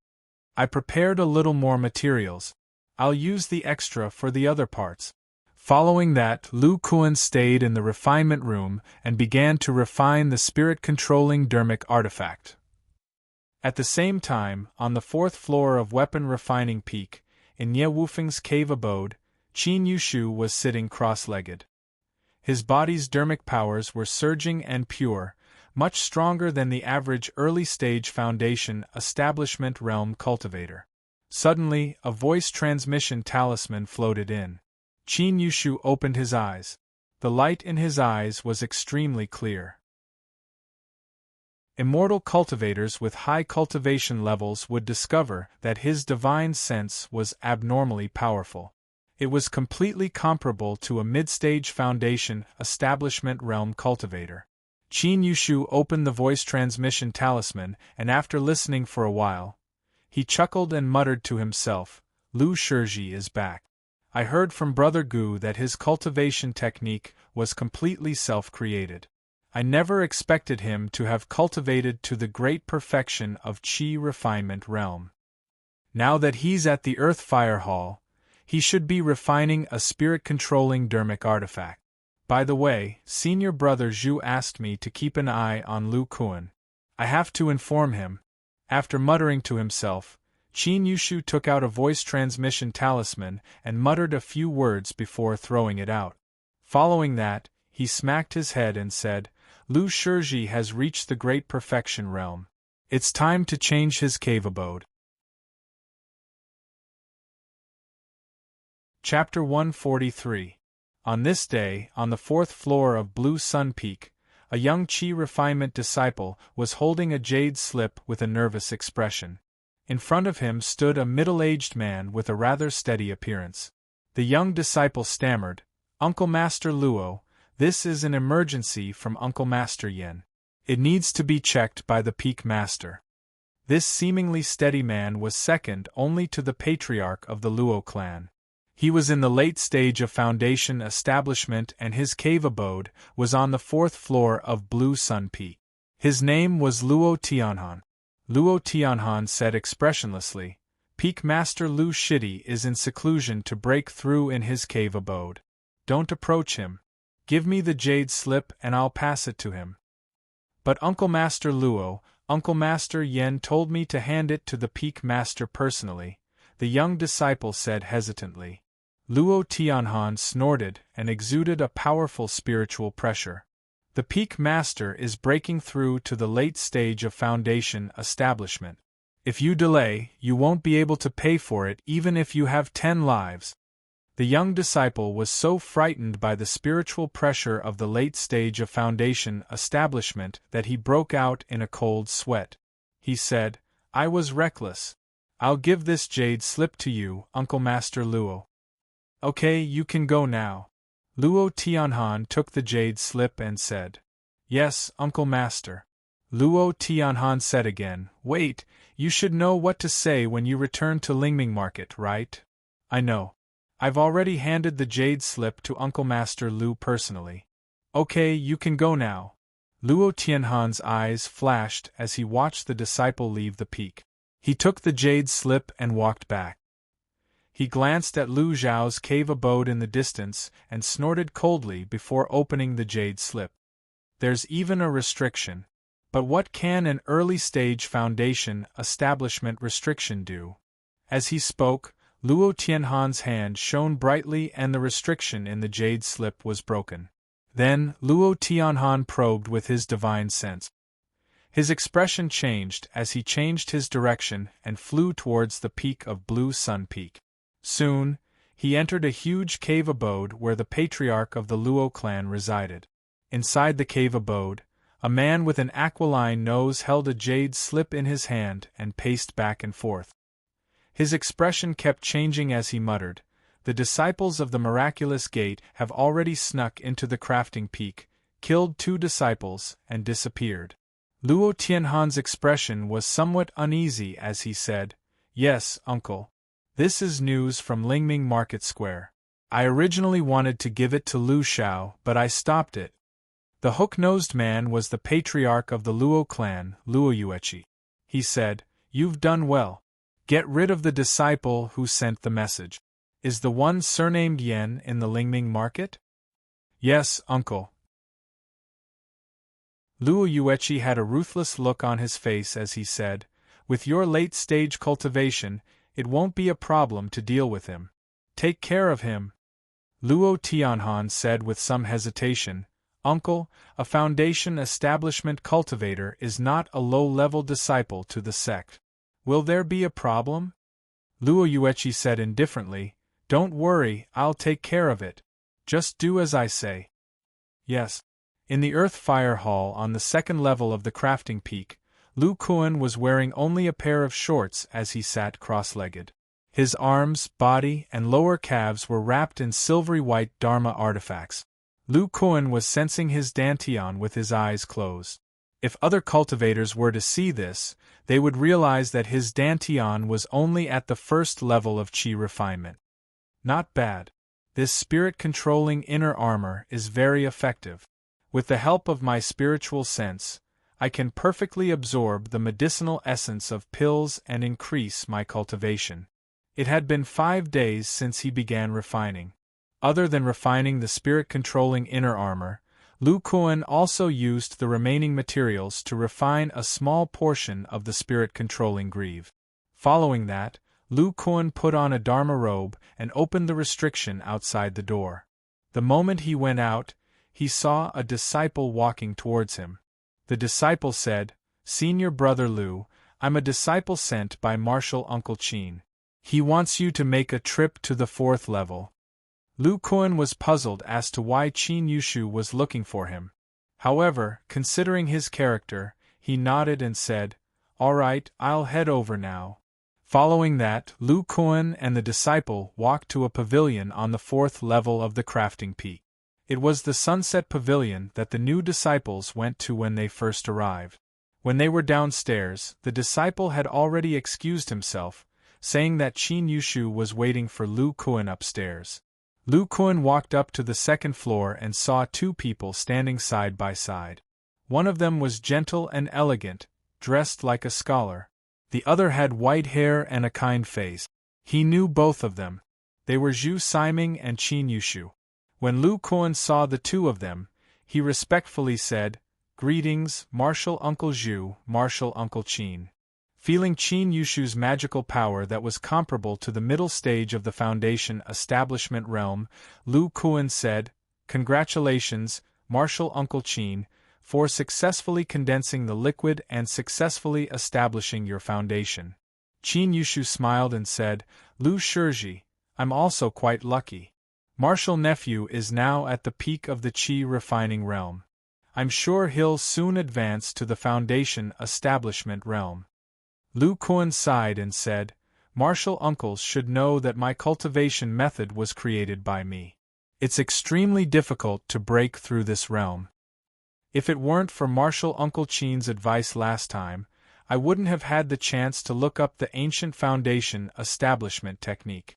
"I prepared a little more materials. I'll use the extra for the other parts." Following that, Lu Kuan stayed in the refinement room and began to refine the spirit-controlling dermic artifact. At the same time, on the 4th floor of Weapon Refining Peak, in Nie Wufeng's cave abode, Qin Yushu was sitting cross-legged. His body's dermic powers were surging and pure, much stronger than the average early-stage foundation establishment realm cultivator. Suddenly, a voice transmission talisman floated in. Qin Yushu opened his eyes. The light in his eyes was extremely clear. Immortal cultivators with high cultivation levels would discover that his divine sense was abnormally powerful. It was completely comparable to a mid-stage foundation establishment realm cultivator. Qin Yushu opened the voice transmission talisman, and after listening for a while, he chuckled and muttered to himself, "Lu Shizhi is back. I heard from Brother Gu that his cultivation technique was completely self-created. I never expected him to have cultivated to the great perfection of Qi refinement realm. Now that he's at the Earth Fire Hall, he should be refining a spirit-controlling dermic artifact. By the way, Senior Brother Zhu asked me to keep an eye on Lu Kuan. I have to inform him." After muttering to himself, Qin Yushu took out a voice transmission talisman and muttered a few words before throwing it out. Following that, he smacked his head and said, "Lu Shizhi has reached the great perfection realm. It's time to change his cave abode." Chapter 143. On this day, on the 4th floor of Blue Sun Peak, a young Qi refinement disciple was holding a jade slip with a nervous expression. In front of him stood a middle-aged man with a rather steady appearance. The young disciple stammered, "Uncle Master Luo, this is an emergency from Uncle Master Yen. It needs to be checked by the Peak Master." This seemingly steady man was second only to the patriarch of the Luo clan. He was in the late stage of foundation establishment and his cave abode was on the 4th floor of Blue Sun Peak. His name was Luo Tianhan. Luo Tianhan said expressionlessly, "Peak Master Lu Shidi is in seclusion to break through in his cave abode. Don't approach him. Give me the jade slip and I'll pass it to him." "But Uncle Master Luo, Uncle Master Yen told me to hand it to the Peak Master personally," the young disciple said hesitantly. Luo Tianhan snorted and exuded a powerful spiritual pressure. "The Peak Master is breaking through to the late stage of foundation establishment. If you delay, you won't be able to pay for it even if you have 10 lives." The young disciple was so frightened by the spiritual pressure of the late stage of foundation establishment that he broke out in a cold sweat. He said, "I was reckless. I'll give this jade slip to you, Uncle Master Luo." "Okay, you can go now." Luo Tianhan took the jade slip and said, "Yes, Uncle Master." Luo Tianhan said again. Wait, you should know what to say when you return to Lingming Market, right? I know. I've already handed the jade slip to Uncle Master Lu personally. Okay, you can go now. Luo Tianhan's eyes flashed as he watched the disciple leave the peak. He took the jade slip and walked back. He glanced at Lu Zhao's cave abode in the distance and snorted coldly before opening the jade slip. There's even a restriction. But what can an early-stage foundation establishment restriction do? As he spoke, Luo Tianhan's hand shone brightly and the restriction in the jade slip was broken. Then, Luo Tianhan probed with his divine sense. His expression changed as he changed his direction and flew towards the peak of Blue Sun Peak. Soon, he entered a huge cave abode where the patriarch of the Luo clan resided. Inside the cave abode, a man with an aquiline nose held a jade slip in his hand and paced back and forth. His expression kept changing as he muttered, "The disciples of the miraculous gate have already snuck into the crafting peak, killed 2 disciples, and disappeared." Luo Tianhan's expression was somewhat uneasy as he said, "Yes, uncle. This is news from Lingming Market Square. I originally wanted to give it to Lu Xiao, but I stopped it." The hook-nosed man was the patriarch of the Luo clan, Luo Yueqi. He said, "You've done well. Get rid of the disciple who sent the message. Is the one surnamed Yan in the Lingming market?" "Yes, uncle." Luo Yueqi had a ruthless look on his face as he said, "With your late-stage cultivation, it won't be a problem to deal with him. Take care of him." Luo Tianhan said with some hesitation, "Uncle, a foundation establishment cultivator is not a low-level disciple to the sect. Will there be a problem?" Luo Yueqi said indifferently, "Don't worry, I'll take care of it. Just do as I say." Yes. In the Earth Fire Hall on the 2nd level of the crafting peak, Lu Kuan was wearing only a pair of shorts as he sat cross-legged. His arms, body, and lower calves were wrapped in silvery white Dharma artifacts. Lu Kuan was sensing his dantian with his eyes closed. If other cultivators were to see this, they would realize that his dantian was only at the 1st level of qi refinement. Not bad. This spirit-controlling inner armor is very effective. With the help of my spiritual sense, I can perfectly absorb the medicinal essence of pills and increase my cultivation. It had been 5 days since he began refining. Other than refining the spirit-controlling inner armor, Lu Kuan also used the remaining materials to refine a small portion of the spirit-controlling greave. Following that, Lu Kuan put on a Dharma robe and opened the restriction outside the door. The moment he went out, he saw a disciple walking towards him. The disciple said, "Senior Brother Lu, I'm a disciple sent by Martial Uncle Qin. He wants you to make a trip to the 4th level." Lu Kuan was puzzled as to why Qin Yushu was looking for him. However, considering his character, he nodded and said, "All right, I'll head over now." Following that, Lu Kuan and the disciple walked to a pavilion on the 4th level of the crafting peak. It was the sunset pavilion that the new disciples went to when they first arrived. When they were downstairs, the disciple had already excused himself, saying that Qin Yushu was waiting for Lu Kuan upstairs. Lu Kuan walked up to the 2nd floor and saw 2 people standing side by side. One of them was gentle and elegant, dressed like a scholar. The other had white hair and a kind face. He knew both of them. They were Zhu Siming and Qin Yushu. When Lu Kuan saw the 2 of them, he respectfully said, "Greetings, Martial Uncle Zhu, Martial Uncle Qin." Feeling Qin Yushu's magical power that was comparable to the middle stage of the Foundation establishment realm, Lu Kuan said, "Congratulations, Martial Uncle Qin, for successfully condensing the liquid and successfully establishing your foundation." Qin Yushu smiled and said, "Lu Shizhi, I'm also quite lucky. Martial Nephew is now at the peak of the qi refining realm. I'm sure he'll soon advance to the Foundation establishment realm." Lu Kuan sighed and said, "Martial uncles should know that my cultivation method was created by me. It's extremely difficult to break through this realm. If it weren't for martial Uncle Chin's advice last time, I wouldn't have had the chance to look up the ancient foundation establishment technique.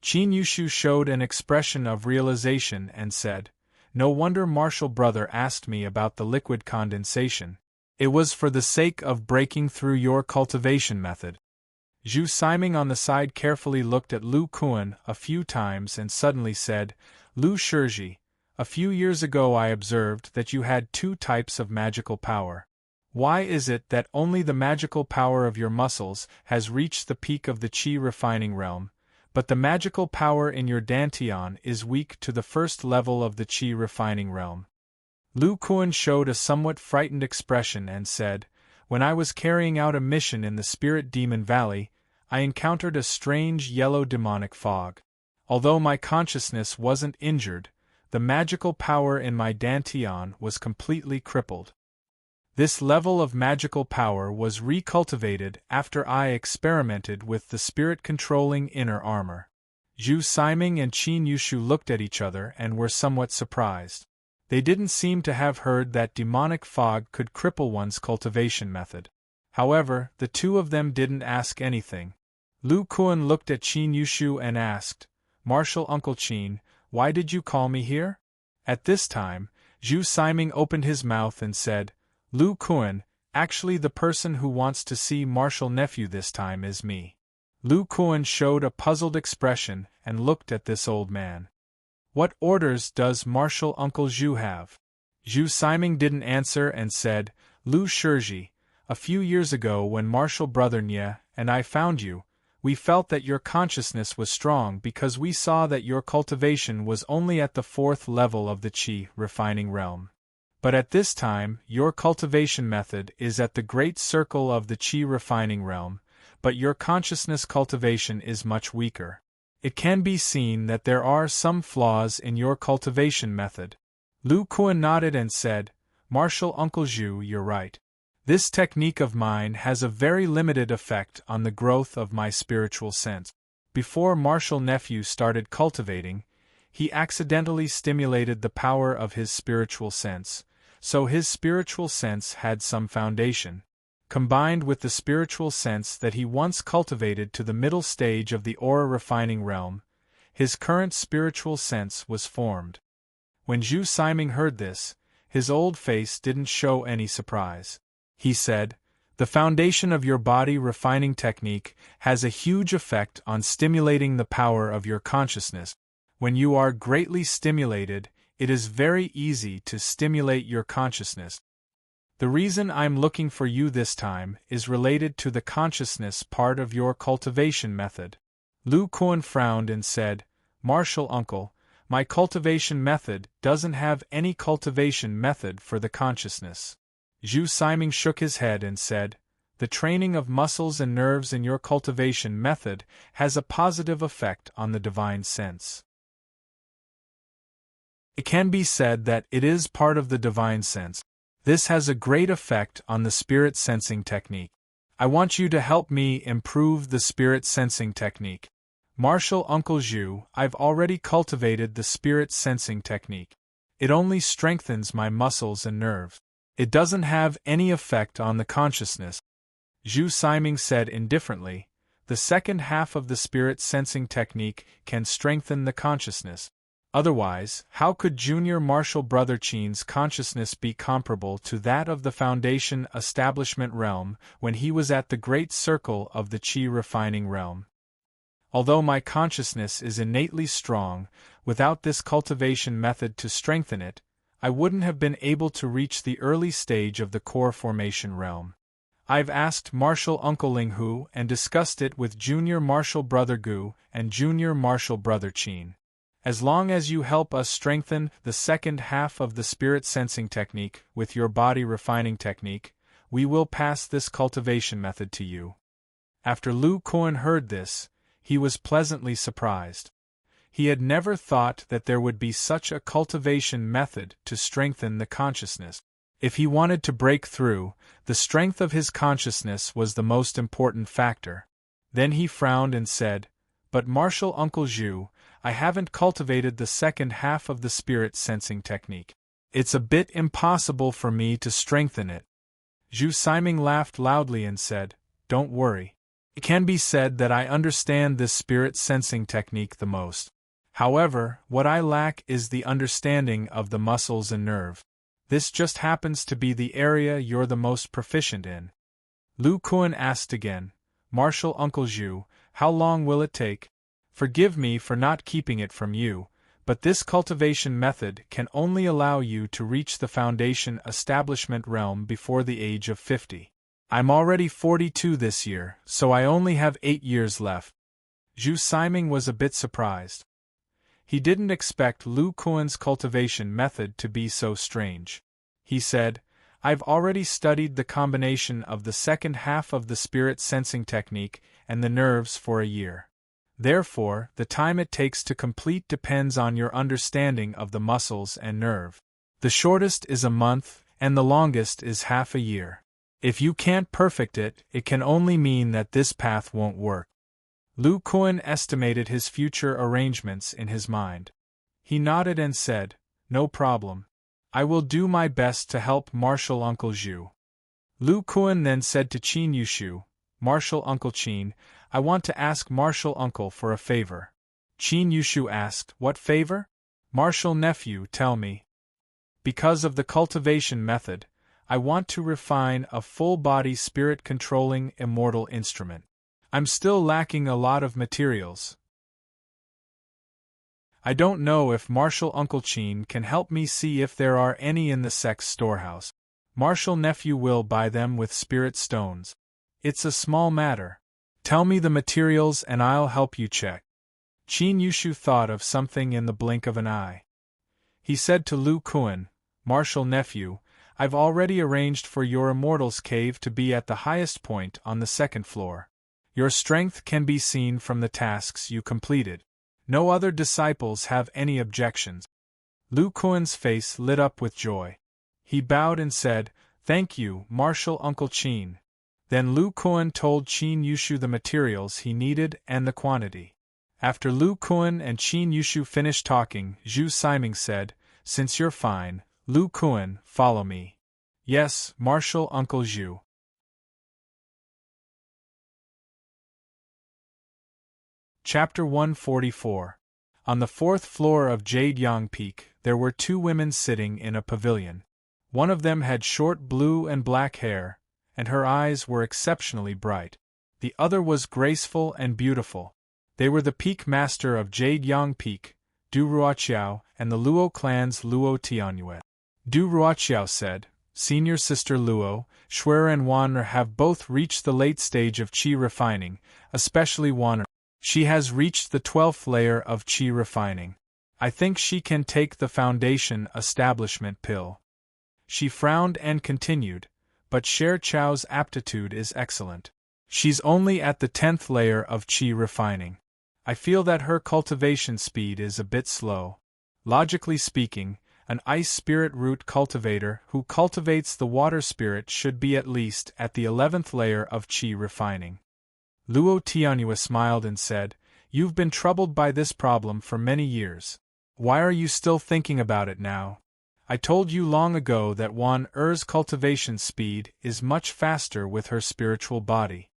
Qin Yushu showed an expression of realization and said, "No wonder martial brother asked me about the liquid condensation. It was for the sake of breaking through your cultivation method." Zhu Siming on the side carefully looked at Lu Kuan a few times and suddenly said, "Lu Shizhi, a few years ago I observed that you had two types of magical power. Why is it that only the magical power of your muscles has reached the peak of the qi refining realm, but the magical power in your dantian is weak to the first level of the qi refining realm?" Lu Kuan showed a somewhat frightened expression and said, "When I was carrying out a mission in the Spirit Demon Valley, I encountered a strange yellow demonic fog. Although my consciousness wasn't injured, the magical power in my dantian was completely crippled. This level of magical power was recultivated after I experimented with the spirit-controlling inner armor." Zhu Siming and Qin Yushu looked at each other and were somewhat surprised. They didn't seem to have heard that demonic fog could cripple one's cultivation method. However, the two of them didn't ask anything. Lu Kuan looked at Qin Yushu and asked, "Martial Uncle Qin, why did you call me here?" At this time, Zhu Siming opened his mouth and said, "Lu Kuan, actually the person who wants to see martial nephew this time is me." Lu Kuan showed a puzzled expression and looked at this old man. "What orders does martial Uncle Zhu have?" Zhu Siming didn't answer and said, "Lu Shizhi, a few years ago when martial brother Nye and I found you, we felt that your consciousness was strong because we saw that your cultivation was only at the fourth level of the qi refining realm. But at this time, your cultivation method is at the great circle of the qi refining realm, but your consciousness cultivation is much weaker. It can be seen that there are some flaws in your cultivation method." Lu Kuan nodded and said, "Martial Uncle Zhu, you're right. This technique of mine has a very limited effect on the growth of my spiritual sense. Before martial nephew started cultivating, he accidentally stimulated the power of his spiritual sense, so his spiritual sense had some foundation. Combined with the spiritual sense that he once cultivated to the middle stage of the aura refining realm, his current spiritual sense was formed." When Zhu Siming heard this, his old face didn't show any surprise. He said, "The foundation of your body refining technique has a huge effect on stimulating the power of your consciousness. When you are greatly stimulated, it is very easy to stimulate your consciousness. The reason I'm looking for you this time is related to the consciousness part of your cultivation method." Lu Kuan frowned and said, "Martial Uncle, my cultivation method doesn't have any cultivation method for the consciousness." Zhu Siming shook his head and said, "The training of muscles and nerves in your cultivation method has a positive effect on the divine sense. It can be said that it is part of the divine sense. This has a great effect on the spirit sensing technique. I want you to help me improve the spirit sensing technique." "Martial Uncle Zhu, I've already cultivated the spirit sensing technique. It only strengthens my muscles and nerves. It doesn't have any effect on the consciousness." Zhu Siming said indifferently, "The second half of the spirit sensing technique can strengthen the consciousness. Otherwise, how could junior martial brother Qin's consciousness be comparable to that of the foundation establishment realm when he was at the great circle of the qi refining realm? Although my consciousness is innately strong, without this cultivation method to strengthen it, I wouldn't have been able to reach the early stage of the core formation realm. I've asked martial Uncle Ling Hu and discussed it with junior martial brother Gu and junior martial brother Qin. As long as you help us strengthen the second half of the spirit sensing technique with your body refining technique, we will pass this cultivation method to you." After Lu Kuan heard this, he was pleasantly surprised. He had never thought that there would be such a cultivation method to strengthen the consciousness. If he wanted to break through, the strength of his consciousness was the most important factor. Then he frowned and said, "But martial Uncle Zhu, I haven't cultivated the second half of the spirit sensing technique. It's a bit impossible for me to strengthen it. Zhu Siming laughed loudly and said, Don't worry. It can be said that I understand this spirit sensing technique the most. However, what I lack is the understanding of the muscles and nerve. This just happens to be the area you're the most proficient in. Lu Kuan asked again, Martial Uncle Zhu, how long will it take? Forgive me for not keeping it from you, but this cultivation method can only allow you to reach the foundation establishment realm before the age of 50. I'm already 42 this year, so I only have 8 years left. Zhu Siming was a bit surprised. He didn't expect Lu Kuan's cultivation method to be so strange. He said, I've already studied the combination of the second half of the spirit sensing technique and the nerves for a year. Therefore, the time it takes to complete depends on your understanding of the muscles and nerve. The shortest is a month, and the longest is half a year. If you can't perfect it, it can only mean that this path won't work. Lu Kuan estimated his future arrangements in his mind. He nodded and said, No problem. I will do my best to help Martial Uncle Zhu. Lu Kuan then said to Qin Yushu, Martial Uncle Qin, I want to ask Martial Uncle for a favor. Qin Yushu asked, What favor? Martial Nephew, tell me. Because of the cultivation method, I want to refine a full-body spirit-controlling immortal instrument. I'm still lacking a lot of materials. I don't know if Martial Uncle Qin can help me see if there are any in the sect's storehouse. Martial Nephew will buy them with spirit stones. It's a small matter. Tell me the materials and I'll help you check. Qin Yushu thought of something in the blink of an eye. He said to Lu Kuan, Martial Nephew, I've already arranged for your Immortal's Cave to be at the highest point on the second floor. Your strength can be seen from the tasks you completed. No other disciples have any objections. Lu Kuan's face lit up with joy. He bowed and said, Thank you, Martial Uncle Qin. Then Lu Kuan told Qin Yushu the materials he needed and the quantity. After Lu Kuan and Qin Yushu finished talking, Zhu Siming said, Since you're fine, Lu Kuan, follow me. Yes, Martial Uncle Zhu. Chapter 144. On the 4th floor of Jade Yang Peak, there were 2 women sitting in a pavilion. One of them had short blue and black hair, and her eyes were exceptionally bright. The other was graceful and beautiful. They were the Peak Master of Jade Yang Peak, Du Ruoqiao, and the Luo clan's Luo Tianyue. Du Ruoqiao said, Senior Sister Luo, Shuer and Wan'er have both reached the late stage of qi refining, especially Wan'er. She has reached the 12th layer of qi refining. I think she can take the foundation establishment pill. She frowned and continued, but Sher Chao's aptitude is excellent. She's only at the 10th layer of qi refining. I feel that her cultivation speed is a bit slow. Logically speaking, an ice spirit root cultivator who cultivates the water spirit should be at least at the 11th layer of qi refining. Luo Tianyue smiled and said, You've been troubled by this problem for many years. Why are you still thinking about it now? I told you long ago that Wan'er's cultivation speed is much faster with her spiritual body.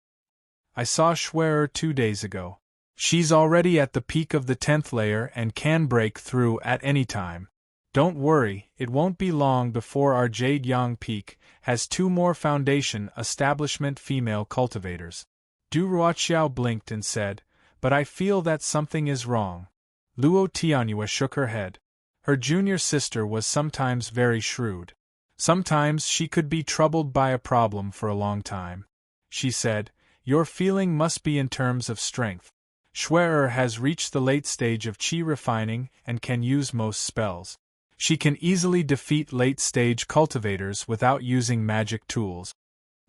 I saw Shuer 2 days ago. She's already at the peak of the 10th layer and can break through at any time. Don't worry, it won't be long before our Jade Yang Peak has 2 more foundation establishment female cultivators. Du Ruoqiao blinked and said, But I feel that something is wrong. Luo Tianyue shook her head. Her junior sister was sometimes very shrewd. Sometimes she could be troubled by a problem for a long time. She said, Your feeling must be in terms of strength. Shuer has reached the late stage of qi refining and can use most spells. She can easily defeat late-stage cultivators without using magic tools.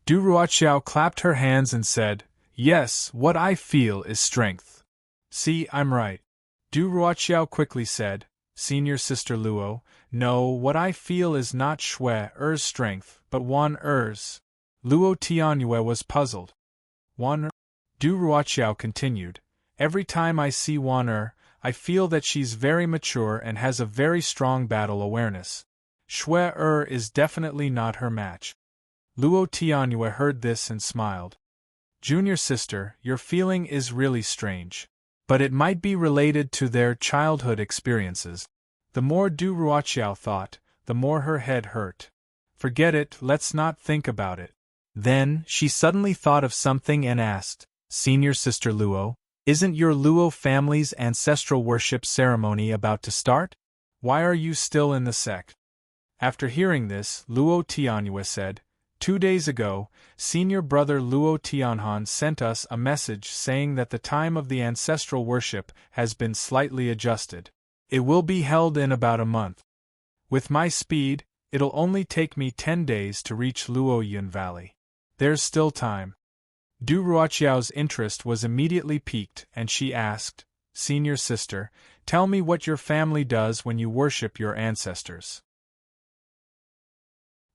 Du Ruoqiao clapped her hands and said, Yes, what I feel is strength. See, I'm right. Du Ruoqiao quickly said, Senior Sister Luo, no, what I feel is not Shuer's strength, but Wan'er's. Luo Tianyue was puzzled. Wan'er? Du Ruoqiao continued, Every time I see Wan'er, I feel that she's very mature and has a very strong battle awareness. Shui is definitely not her match. Luo Tianyue heard this and smiled. Junior sister, your feeling is really strange. But it might be related to their childhood experiences. The more Du Ruoqiao thought, the more her head hurt. Forget it, let's not think about it. Then, she suddenly thought of something and asked, Senior Sister Luo, isn't your Luo family's ancestral worship ceremony about to start? Why are you still in the sect? After hearing this, Luo Tianyue said, 2 days ago, senior brother Luo Tianhan sent us a message saying that the time of the ancestral worship has been slightly adjusted. It will be held in about a month. With my speed, it'll only take me 10 days to reach Luoyun Valley. There's still time. Du Ruoqiao's interest was immediately piqued, and she asked, Senior sister, tell me what your family does when you worship your ancestors.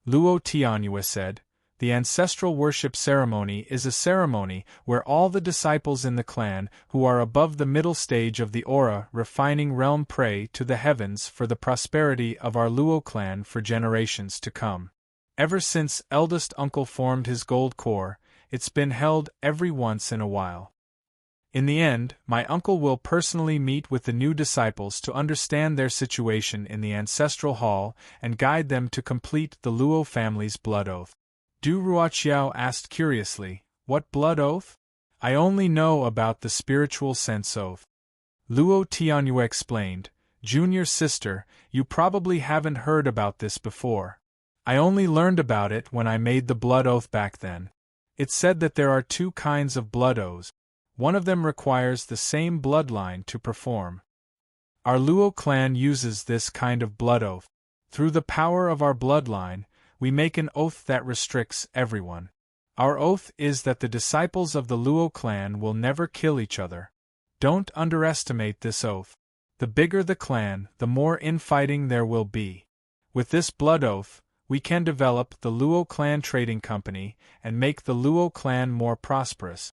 Luo Tianyue said, the ancestral worship ceremony is a ceremony where all the disciples in the clan who are above the middle stage of the aura refining realm pray to the heavens for the prosperity of our Luo clan for generations to come. Ever since eldest uncle formed his gold core, it's been held every once in a while. In the end, my uncle will personally meet with the new disciples to understand their situation in the ancestral hall and guide them to complete the Luo family's blood oath. Du Ruoqiao asked curiously, what blood oath? I only know about the spiritual sense oath. Luo Tianyue explained, Junior sister, you probably haven't heard about this before. I only learned about it when I made the blood oath back then. It said that there are 2 kinds of blood oaths. One of them requires the same bloodline to perform. Our Luo clan uses this kind of blood oath. Through the power of our bloodline, we make an oath that restricts everyone. Our oath is that the disciples of the Luo clan will never kill each other. Don't underestimate this oath. The bigger the clan, the more infighting there will be. With this blood oath, we can develop the Luo clan trading company and make the Luo clan more prosperous.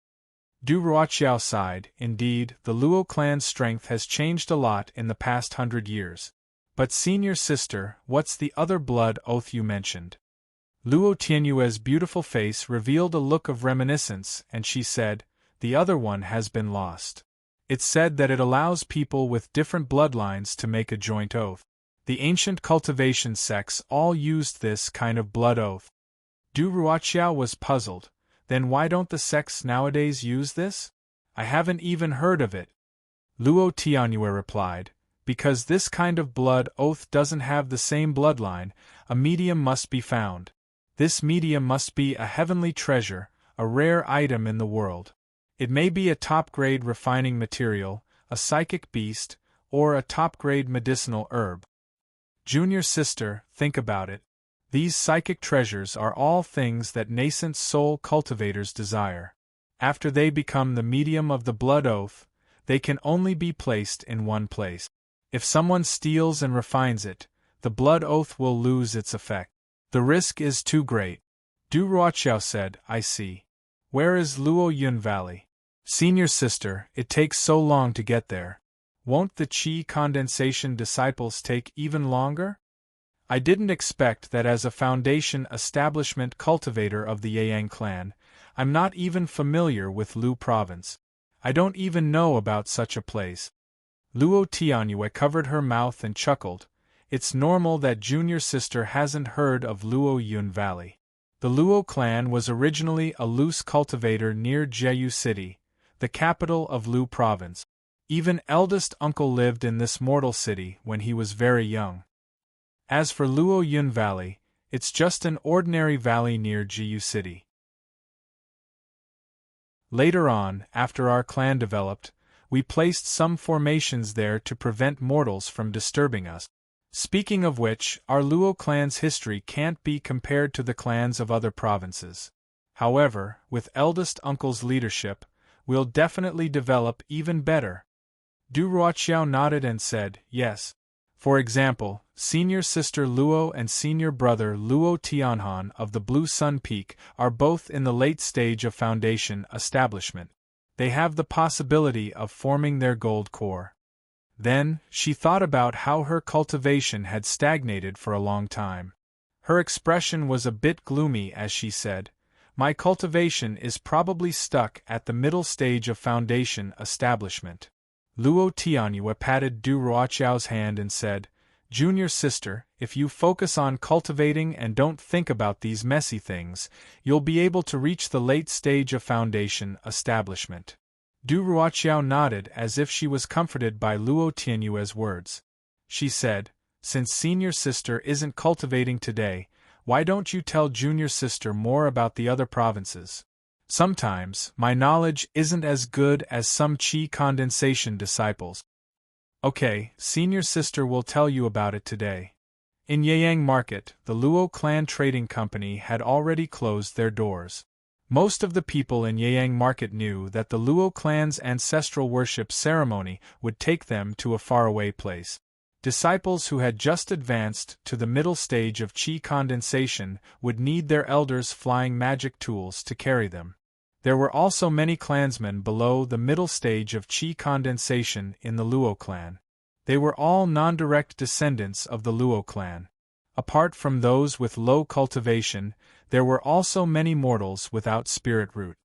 Du Ruoqiao sighed. Indeed, the Luo clan's strength has changed a lot in the past 100 years. But senior sister, what's the other blood oath you mentioned? Luo Tianyue's beautiful face revealed a look of reminiscence, and she said, the other one has been lost. It's said that it allows people with different bloodlines to make a joint oath. The ancient cultivation sects all used this kind of blood oath. Du Ruoqiao was puzzled. Then why don't the sects nowadays use this? I haven't even heard of it. Luo Tianyue replied, because this kind of blood oath doesn't have the same bloodline, a medium must be found. This medium must be a heavenly treasure, a rare item in the world. It may be a top-grade refining material, a psychic beast, or a top-grade medicinal herb. Junior sister, think about it. These psychic treasures are all things that nascent soul cultivators desire. After they become the medium of the blood oath, they can only be placed in one place. If someone steals and refines it, the blood oath will lose its effect. The risk is too great. Du Ruoqiao said, I see. Where is Luoyun Valley? Senior sister, it takes so long to get there. Won't the Qi condensation disciples take even longer? I didn't expect that as a foundation establishment cultivator of the Yang clan, I'm not even familiar with Lu province. I don't even know about such a place. Luo Tianyue covered her mouth and chuckled. It's normal that junior sister hasn't heard of Luoyun Valley. The Luo clan was originally a loose cultivator near Jeju City, the capital of Lu province. Even eldest uncle lived in this mortal city when he was very young. As for Luoyun Valley, it's just an ordinary valley near Jeju City. Later on, after our clan developed, we placed some formations there to prevent mortals from disturbing us. Speaking of which, our Luo clan's history can't be compared to the clans of other provinces. However, with eldest uncle's leadership, we'll definitely develop even better. Du Ruoqiao nodded and said, yes. For example, senior sister Luo and senior brother Luo Tianhan of the Blue Sun Peak are both in the late stage of foundation establishment. They have the possibility of forming their gold core. Then, she thought about how her cultivation had stagnated for a long time. Her expression was a bit gloomy as she said, "My cultivation is probably stuck at the middle stage of foundation establishment." Luo Tianyue patted Du Ruoqiao's hand and said, "Junior sister, if you focus on cultivating and don't think about these messy things, you'll be able to reach the late stage of foundation establishment." Du Ruoqiao nodded as if she was comforted by Luo Tianyue's words. She said, "Since senior sister isn't cultivating today, why don't you tell junior sister more about the other provinces? Sometimes, my knowledge isn't as good as some qi condensation disciples." "Okay, senior sister will tell you about it today." In Yeyang Market, the Luo Clan Trading Company had already closed their doors. Most of the people in Yeyang Market knew that the Luo clan's ancestral worship ceremony would take them to a faraway place. Disciples who had just advanced to the middle stage of qi condensation would need their elders' flying magic tools to carry them. There were also many clansmen below the middle stage of qi condensation in the Luo clan. They were all non-direct descendants of the Luo clan. Apart from those with low cultivation, there were also many mortals without spirit root.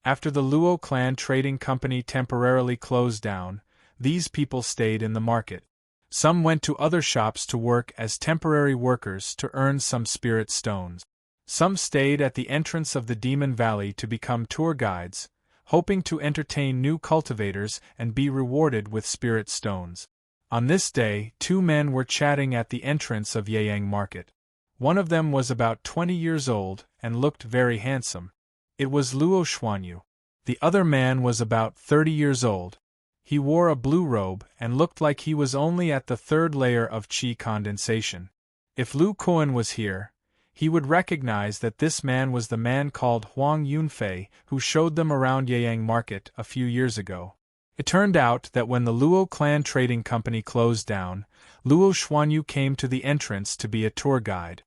After the Luo Clan Trading Company temporarily closed down, these people stayed in the market. Some went to other shops to work as temporary workers to earn some spirit stones. Some stayed at the entrance of the Demon Valley to become tour guides, hoping to entertain new cultivators and be rewarded with spirit stones. On this day, two men were chatting at the entrance of Yeyang Market. One of them was about 20 years old and looked very handsome. It was Luo Xuanyu. The other man was about 30 years old. He wore a blue robe and looked like he was only at the third layer of qi condensation. If Lu Kuan was here, he would recognize that this man was the man called Huang Yunfei who showed them around Yeyang Market a few years ago. It turned out that when the Luo Clan Trading Company closed down, Luo Xuanyu came to the entrance to be a tour guide.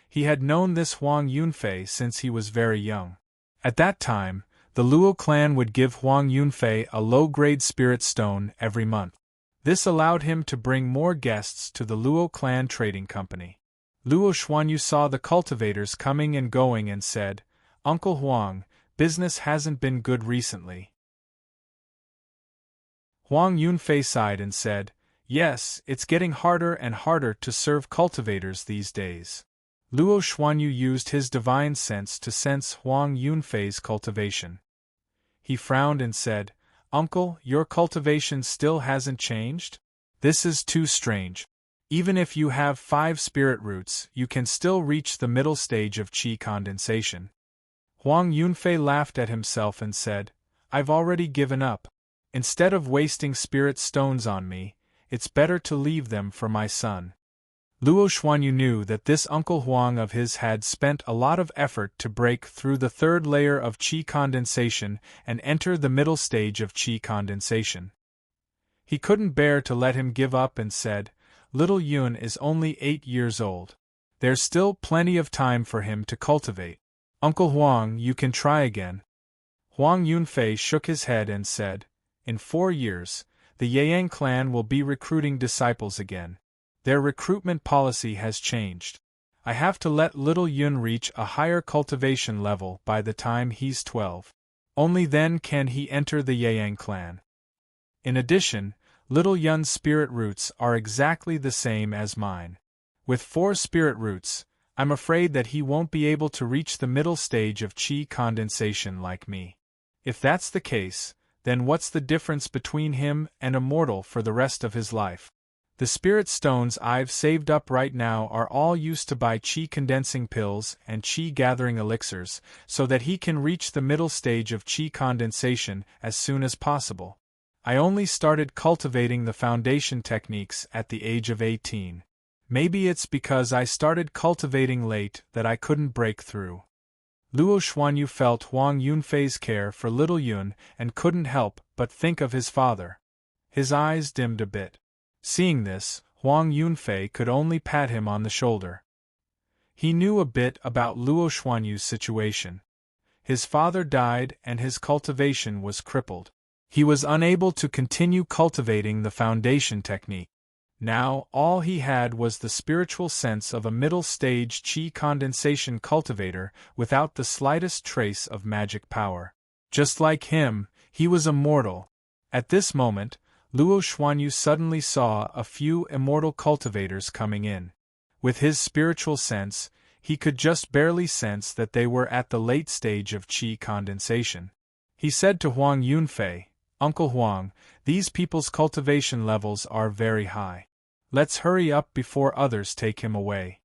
He had known this Huang Yunfei since he was very young. At that time, the Luo clan would give Huang Yunfei a low-grade spirit stone every month. This allowed him to bring more guests to the Luo Clan Trading Company. Luo Xuanyu saw the cultivators coming and going and said, "Uncle Huang, business hasn't been good recently." Huang Yunfei sighed and said, "Yes, it's getting harder and harder to serve cultivators these days." Luo Xuanyu used his divine sense to sense Huang Yunfei's cultivation. He frowned and said, "Uncle, your cultivation still hasn't changed? This is too strange. Even if you have 5 spirit roots, you can still reach the middle stage of qi condensation." Huang Yunfei laughed at himself and said, "I've already given up. Instead of wasting spirit stones on me, it's better to leave them for my son." Luo Xuanyu knew that this Uncle Huang of his had spent a lot of effort to break through the third layer of qi condensation and enter the middle stage of qi condensation. He couldn't bear to let him give up and said, "Little Yun is only 8 years old. There's still plenty of time for him to cultivate. Uncle Huang, you can try again." Huang Yunfei shook his head and said, "In 4 years, the Yeyang clan will be recruiting disciples again. Their recruitment policy has changed. I have to let little Yun reach a higher cultivation level by the time he's 12. Only then can he enter the Yeyang clan. In addition, little Yun's spirit roots are exactly the same as mine. With 4 spirit roots, I'm afraid that he won't be able to reach the middle stage of qi condensation like me. If that's the case, then what's the difference between him and a mortal for the rest of his life? The spirit stones I've saved up right now are all used to buy qi condensing pills and qi gathering elixirs, so that he can reach the middle stage of qi condensation as soon as possible. I only started cultivating the foundation techniques at the age of 18. Maybe it's because I started cultivating late that I couldn't break through." Luo Xuanyu felt Huang Yunfei's care for little Yun and couldn't help but think of his father. His eyes dimmed a bit. Seeing this, Huang Yunfei could only pat him on the shoulder. He knew a bit about Luo Xuanyu's situation. His father died and his cultivation was crippled. He was unable to continue cultivating the foundation technique. Now, all he had was the spiritual sense of a middle-stage qi condensation cultivator without the slightest trace of magic power. Just like him, he was a mortal. At this moment, Luo Xuanyu suddenly saw a few immortal cultivators coming in. With his spiritual sense, he could just barely sense that they were at the late stage of qi condensation. He said to Huang Yunfei, "Uncle Huang, these people's cultivation levels are very high. Let's hurry up before others take him away."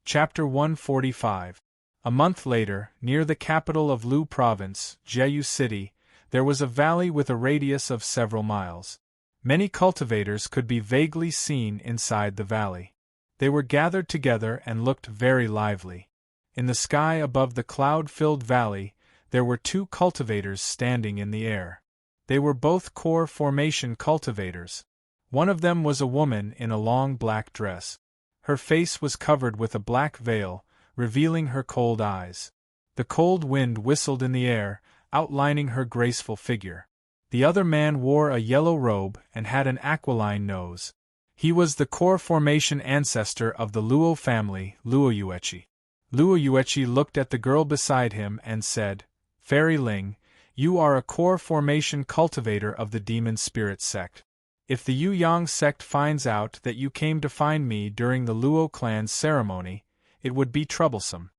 Chapter 145. A month later, near the capital of Lu Province, Jeju City, there was a valley with a radius of several miles. Many cultivators could be vaguely seen inside the valley. They were gathered together and looked very lively. In the sky above the cloud-filled valley, there were two cultivators standing in the air. They were both core formation cultivators. One of them was a woman in a long black dress. Her face was covered with a black veil, revealing her cold eyes. The cold wind whistled in the air, outlining her graceful figure. The other man wore a yellow robe and had an aquiline nose. He was the core formation ancestor of the Luo family, Luo Yueqi. Luo Yueqi looked at the girl beside him and said, "Fairy Ling, you are a core formation cultivator of the demon spirit sect. If the Yu Yang sect finds out that you came to find me during the Luo clan's ceremony, it would be troublesome."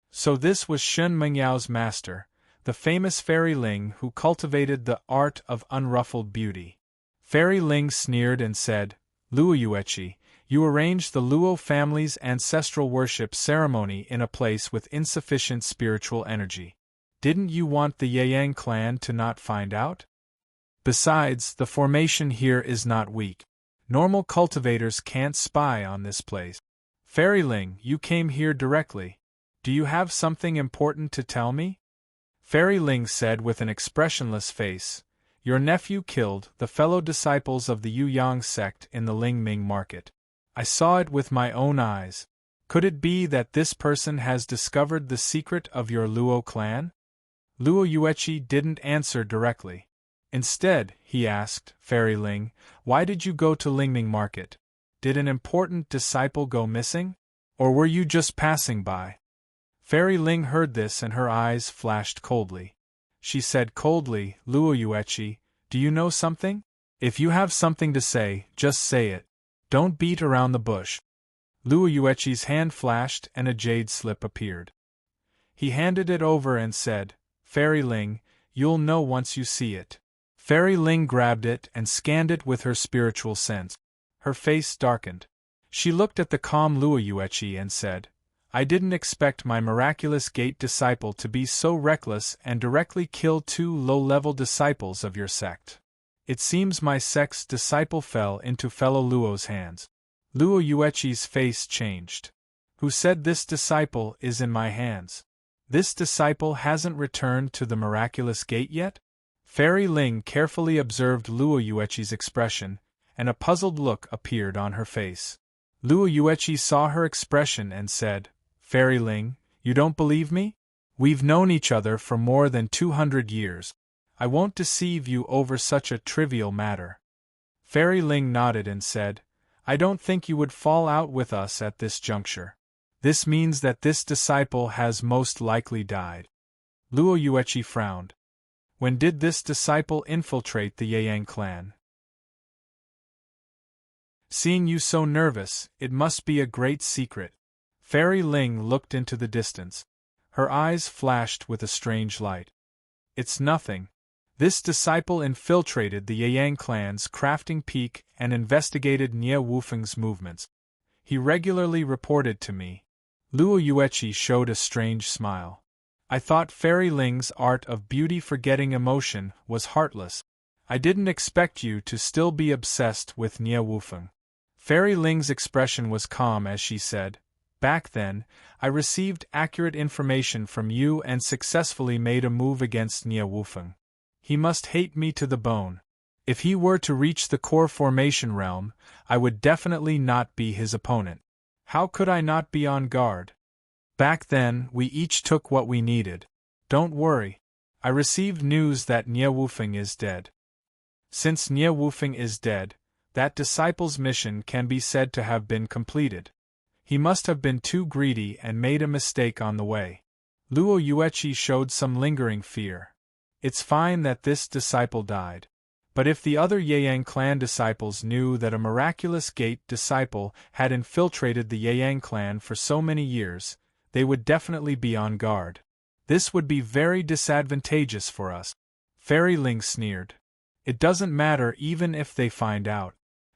So this was Shen Mengyao's master, the famous Fairy Ling who cultivated the art of unruffled beauty. Fairy Ling sneered and said, "Luo Yueqi, you arranged the Luo family's ancestral worship ceremony in a place with insufficient spiritual energy. Didn't you want the Yang clan to not find out? Besides, the formation here is not weak. Normal cultivators can't spy on this place. Fairy Ling, you came here directly. Do you have something important to tell me?" Fairy Ling said with an expressionless face, "Your nephew killed the fellow disciples of the Yu Yang sect in the Lingming market. I saw it with my own eyes. Could it be that this person has discovered the secret of your Luo clan?" Luo Yueqi didn't answer directly. Instead, he asked, "Fairy Ling, why did you go to Lingming market? Did an important disciple go missing? Or were you just passing by?" Fairy Ling heard this and her eyes flashed coldly. She said coldly, "Luo Yueqi, do you know something? If you have something to say, just say it. Don't beat around the bush." Luo Yueqi's hand flashed and a jade slip appeared. He handed it over and said, "Fairy Ling, you'll know once you see it." Fairy Ling grabbed it and scanned it with her spiritual sense. Her face darkened. She looked at the calm Luo Yueqi and said, "I didn't expect my miraculous gate disciple to be so reckless and directly kill two low-level disciples of your sect. It seems my sect's disciple fell into fellow Luo's hands." Luo Yueqi's face changed. "Who said this disciple is in my hands? This disciple hasn't returned to the miraculous gate yet?" Fairy Ling carefully observed Luo Yueqi's expression, and a puzzled look appeared on her face. Luo Yueqi saw her expression and said, "Fairy Ling, you don't believe me? We've known each other for more than 200 years. I won't deceive you over such a trivial matter." Fairy Ling nodded and said, "I don't think you would fall out with us at this juncture. This means that this disciple has most likely died." Luo Yueqi frowned. "When did this disciple infiltrate the Yang clan?" "Seeing you so nervous, it must be a great secret." Fairy Ling looked into the distance. Her eyes flashed with a strange light. "It's nothing. This disciple infiltrated the Yang clan's crafting peak and investigated Nie Wufeng's movements. He regularly reported to me." Luo Yueqi showed a strange smile. "I thought Fairy Ling's art of beauty forgetting emotion was heartless. I didn't expect you to still be obsessed with Nie Wufeng." Fairy Ling's expression was calm as she said, "Back then, I received accurate information from you and successfully made a move against Nie Wufeng. He must hate me to the bone. If he were to reach the core formation realm, I would definitely not be his opponent. How could I not be on guard?" Back then, we each took what we needed. Don't worry. I received news that Nie Wufeng is dead. Since Nie Wufeng is dead, that disciple's mission can be said to have been completed. He must have been too greedy and made a mistake on the way. Luo Yueqi showed some lingering fear. It's fine that this disciple died. But if the other Yeyang clan disciples knew that a miraculous gate disciple had infiltrated the Yeyang clan for so many years, they would definitely be on guard. This would be very disadvantageous for us. Fairy Ling sneered. It doesn't matter even if they find out.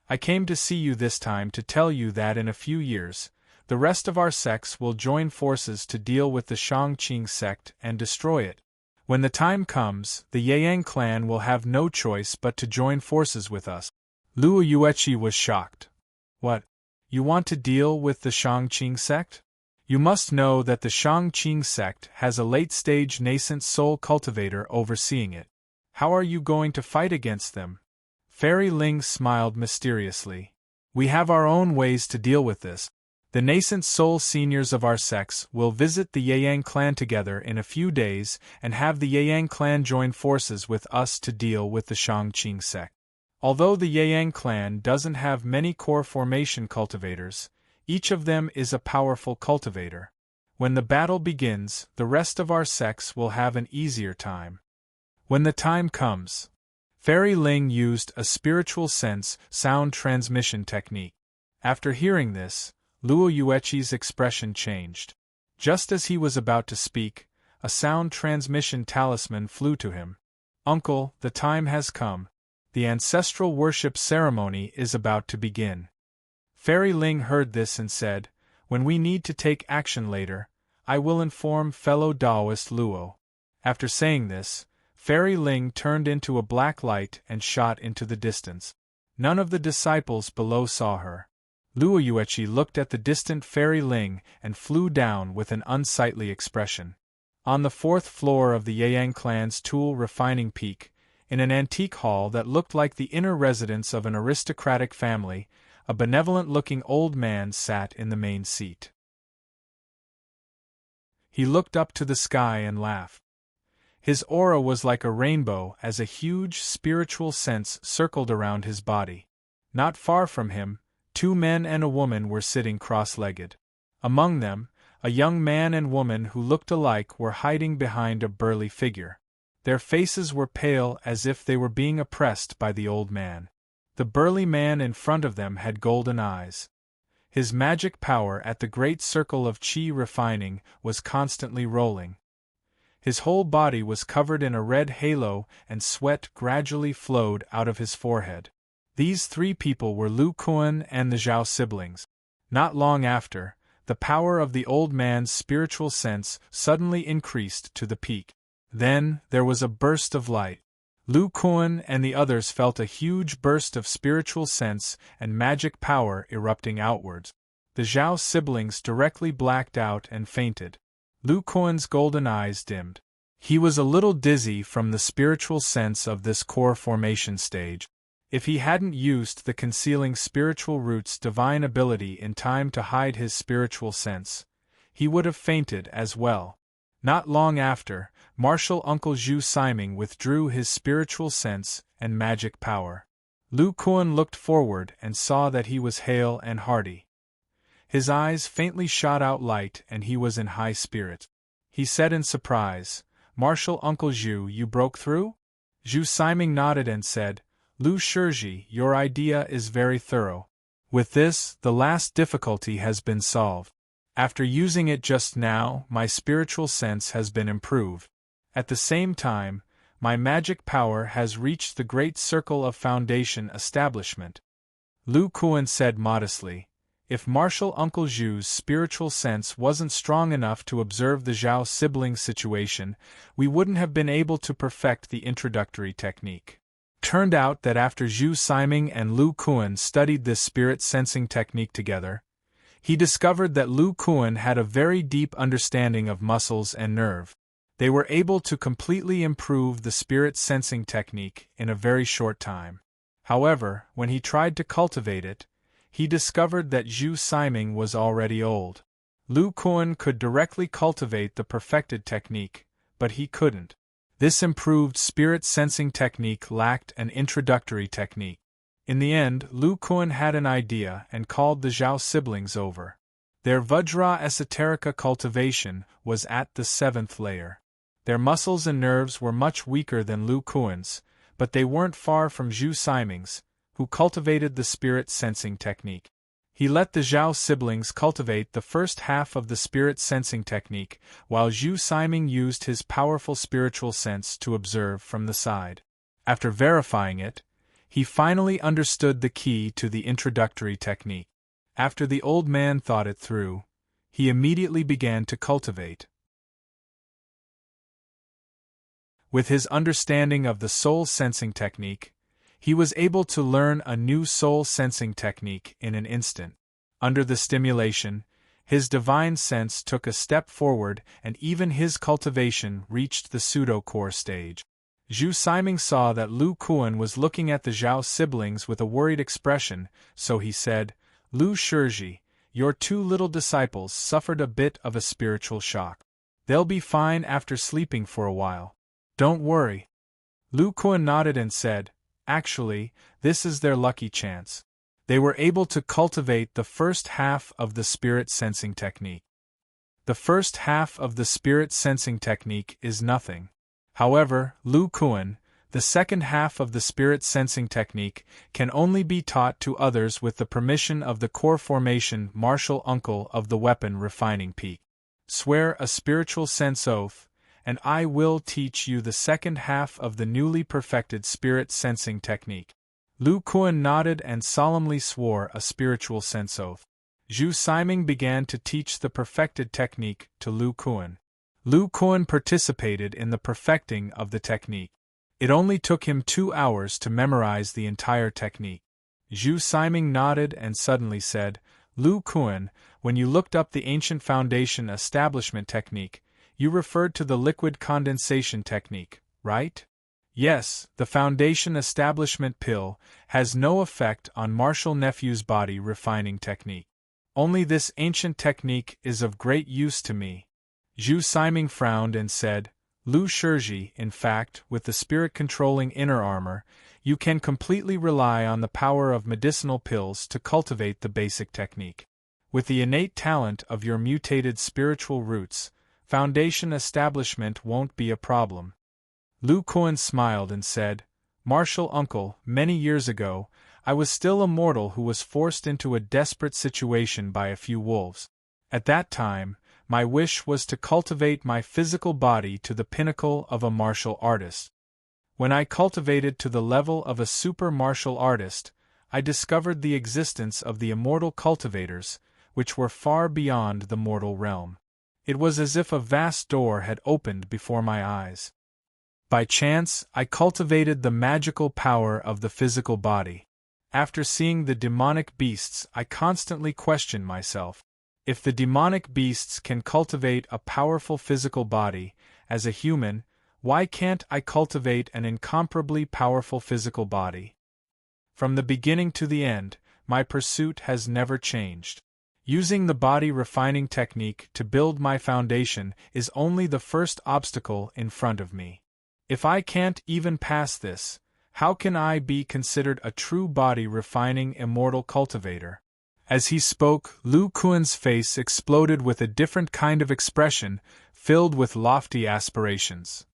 I came to see you this time to tell you that in a few years, the rest of our sects will join forces to deal with the Shangqing sect and destroy it. When the time comes, the Yeyang clan will have no choice but to join forces with us. Luo Yueqi was shocked. What? You want to deal with the Shangqing sect? You must know that the Shangqing sect has a late-stage nascent soul cultivator overseeing it. How are you going to fight against them? Fairy Ling smiled mysteriously. We have our own ways to deal with this. The nascent soul seniors of our sects will visit the Yeyang clan together in a few days and have the Yeyang clan join forces with us to deal with the Shangqing sect. Although the Yeyang clan doesn't have many core formation cultivators, each of them is a powerful cultivator. When the battle begins, the rest of our sects will have an easier time. When the time comes. Fairy Ling used a spiritual sense sound transmission technique. After hearing this, Luo Yueqi's expression changed. Just as he was about to speak, a sound transmission talisman flew to him. Uncle, the time has come. The ancestral worship ceremony is about to begin. Fairy Ling heard this and said, When we need to take action later, I will inform fellow Taoist Luo. After saying this, Fairy Ling turned into a black light and shot into the distance. None of the disciples below saw her. Luo Yueqi looked at the distant Fairy Ling and flew down with an unsightly expression. On the 4th floor of the Yeyang clan's tool refining peak, in an antique hall that looked like the inner residence of an aristocratic family, a benevolent-looking old man sat in the main seat. He looked up to the sky and laughed. His aura was like a rainbow as a huge spiritual sense circled around his body. Not far from him, 2 men and a woman were sitting cross-legged. Among them, a young man and woman who looked alike were hiding behind a burly figure. Their faces were pale as if they were being oppressed by the old man. The burly man in front of them had golden eyes. His magic power at the great circle of qi refining was constantly rolling. His whole body was covered in a red halo and sweat gradually flowed out of his forehead. These 3 people were Lu Kuan and the Zhao siblings. Not long after, the power of the old man's spiritual sense suddenly increased to the peak. Then, there was a burst of light. Lu Kuan and the others felt a huge burst of spiritual sense and magic power erupting outwards. The Zhao siblings directly blacked out and fainted. Lu Kuan's golden eyes dimmed. He was a little dizzy from the spiritual sense of this core formation stage. If he hadn't used the concealing spiritual root's divine ability in time to hide his spiritual sense, he would have fainted as well. Not long after, Martial Uncle Zhu Siming withdrew his spiritual sense and magic power. Lu Kuan looked forward and saw that he was hale and hearty. His eyes faintly shot out light and he was in high spirits. He said in surprise, Martial Uncle Zhu, you broke through? Zhu Siming nodded and said, Lu Shizhi, your idea is very thorough. With this, the last difficulty has been solved. After using it just now, my spiritual sense has been improved. At the same time, my magic power has reached the great circle of foundation establishment. Lu Kuan said modestly, if Martial Uncle Zhu's spiritual sense wasn't strong enough to observe the Zhao siblings' situation, we wouldn't have been able to perfect the introductory technique. Turned out that after Zhu Siming and Lu Kuan studied this spirit sensing technique together, he discovered that Lu Kuan had a very deep understanding of muscles and nerve. They were able to completely improve the spirit sensing technique in a very short time. However, when he tried to cultivate it, he discovered that Zhu Siming was already old. Lu Kuan could directly cultivate the perfected technique, but he couldn't. This improved spirit sensing technique lacked an introductory technique. In the end, Lu Kuan had an idea and called the Zhao siblings over. Their Vajra esoterica cultivation was at the 7th layer. Their muscles and nerves were much weaker than Lu Kuan's, but they weren't far from Zhu Siming's, who cultivated the spirit sensing technique. He let the Zhao siblings cultivate the first half of the spirit sensing technique, while Zhu Siming used his powerful spiritual sense to observe from the side. After verifying it, he finally understood the key to the introductory technique. After the old man thought it through, he immediately began to cultivate. With his understanding of the soul sensing technique, he was able to learn a new soul sensing technique in an instant. Under the stimulation, his divine sense took a step forward and even his cultivation reached the pseudo-core stage. Zhu Siming saw that Lu Kuan was looking at the Zhao siblings with a worried expression, so he said, "Lu Shizhi, your 2 little disciples suffered a bit of a spiritual shock. They'll be fine after sleeping for a while. Don't worry." Lu Kuan nodded and said, "Actually, this is their lucky chance. They were able to cultivate the first half of the spirit sensing technique. The first half of the spirit sensing technique is nothing. However, Lu Kuan, the second half of the spirit sensing technique, can only be taught to others with the permission of the core formation martial uncle of the weapon refining peak. Swear a spiritual sense oath, and I will teach you the second half of the newly perfected spirit sensing technique." Lu Kuan nodded and solemnly swore a spiritual sense oath. Zhu Siming began to teach the perfected technique to Lu Kuan. Lu Kuan participated in the perfecting of the technique. It only took him 2 hours to memorize the entire technique. Zhu Siming nodded and suddenly said, "Lu Kuan, when you looked up the ancient foundation establishment technique, you referred to the liquid condensation technique, right?" "Yes, the foundation establishment pill has no effect on Marshal Nephew's body refining technique. Only this ancient technique is of great use to me." Zhu Siming frowned and said, "Lu Shizhi, in fact, with the spirit-controlling inner armor, you can completely rely on the power of medicinal pills to cultivate the basic technique. With the innate talent of your mutated spiritual roots, foundation establishment won't be a problem." Lu Kuan smiled and said, "Martial uncle, many years ago, I was still a mortal who was forced into a desperate situation by a few wolves. At that time, my wish was to cultivate my physical body to the pinnacle of a martial artist. When I cultivated to the level of a super martial artist, I discovered the existence of the immortal cultivators, which were far beyond the mortal realm. It was as if a vast door had opened before my eyes. By chance, I cultivated the magical power of the physical body. After seeing the demonic beasts, I constantly questioned myself. If the demonic beasts can cultivate a powerful physical body, as a human, why can't I cultivate an incomparably powerful physical body? From the beginning to the end, my pursuit has never changed. Using the body refining technique to build my foundation is only the first obstacle in front of me. If I can't even pass this, how can I be considered a true body refining immortal cultivator?" As he spoke, Lu Kuan's face exploded with a different kind of expression, filled with lofty aspirations.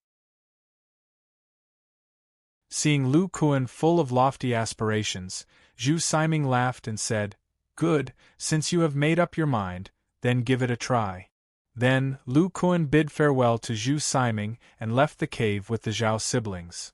Seeing Lu Kuan full of lofty aspirations, Zhu Siming laughed and said, "Good, since you have made up your mind, then give it a try." Then, Lu Kuan bid farewell to Zhu Siming and left the cave with the Zhao siblings.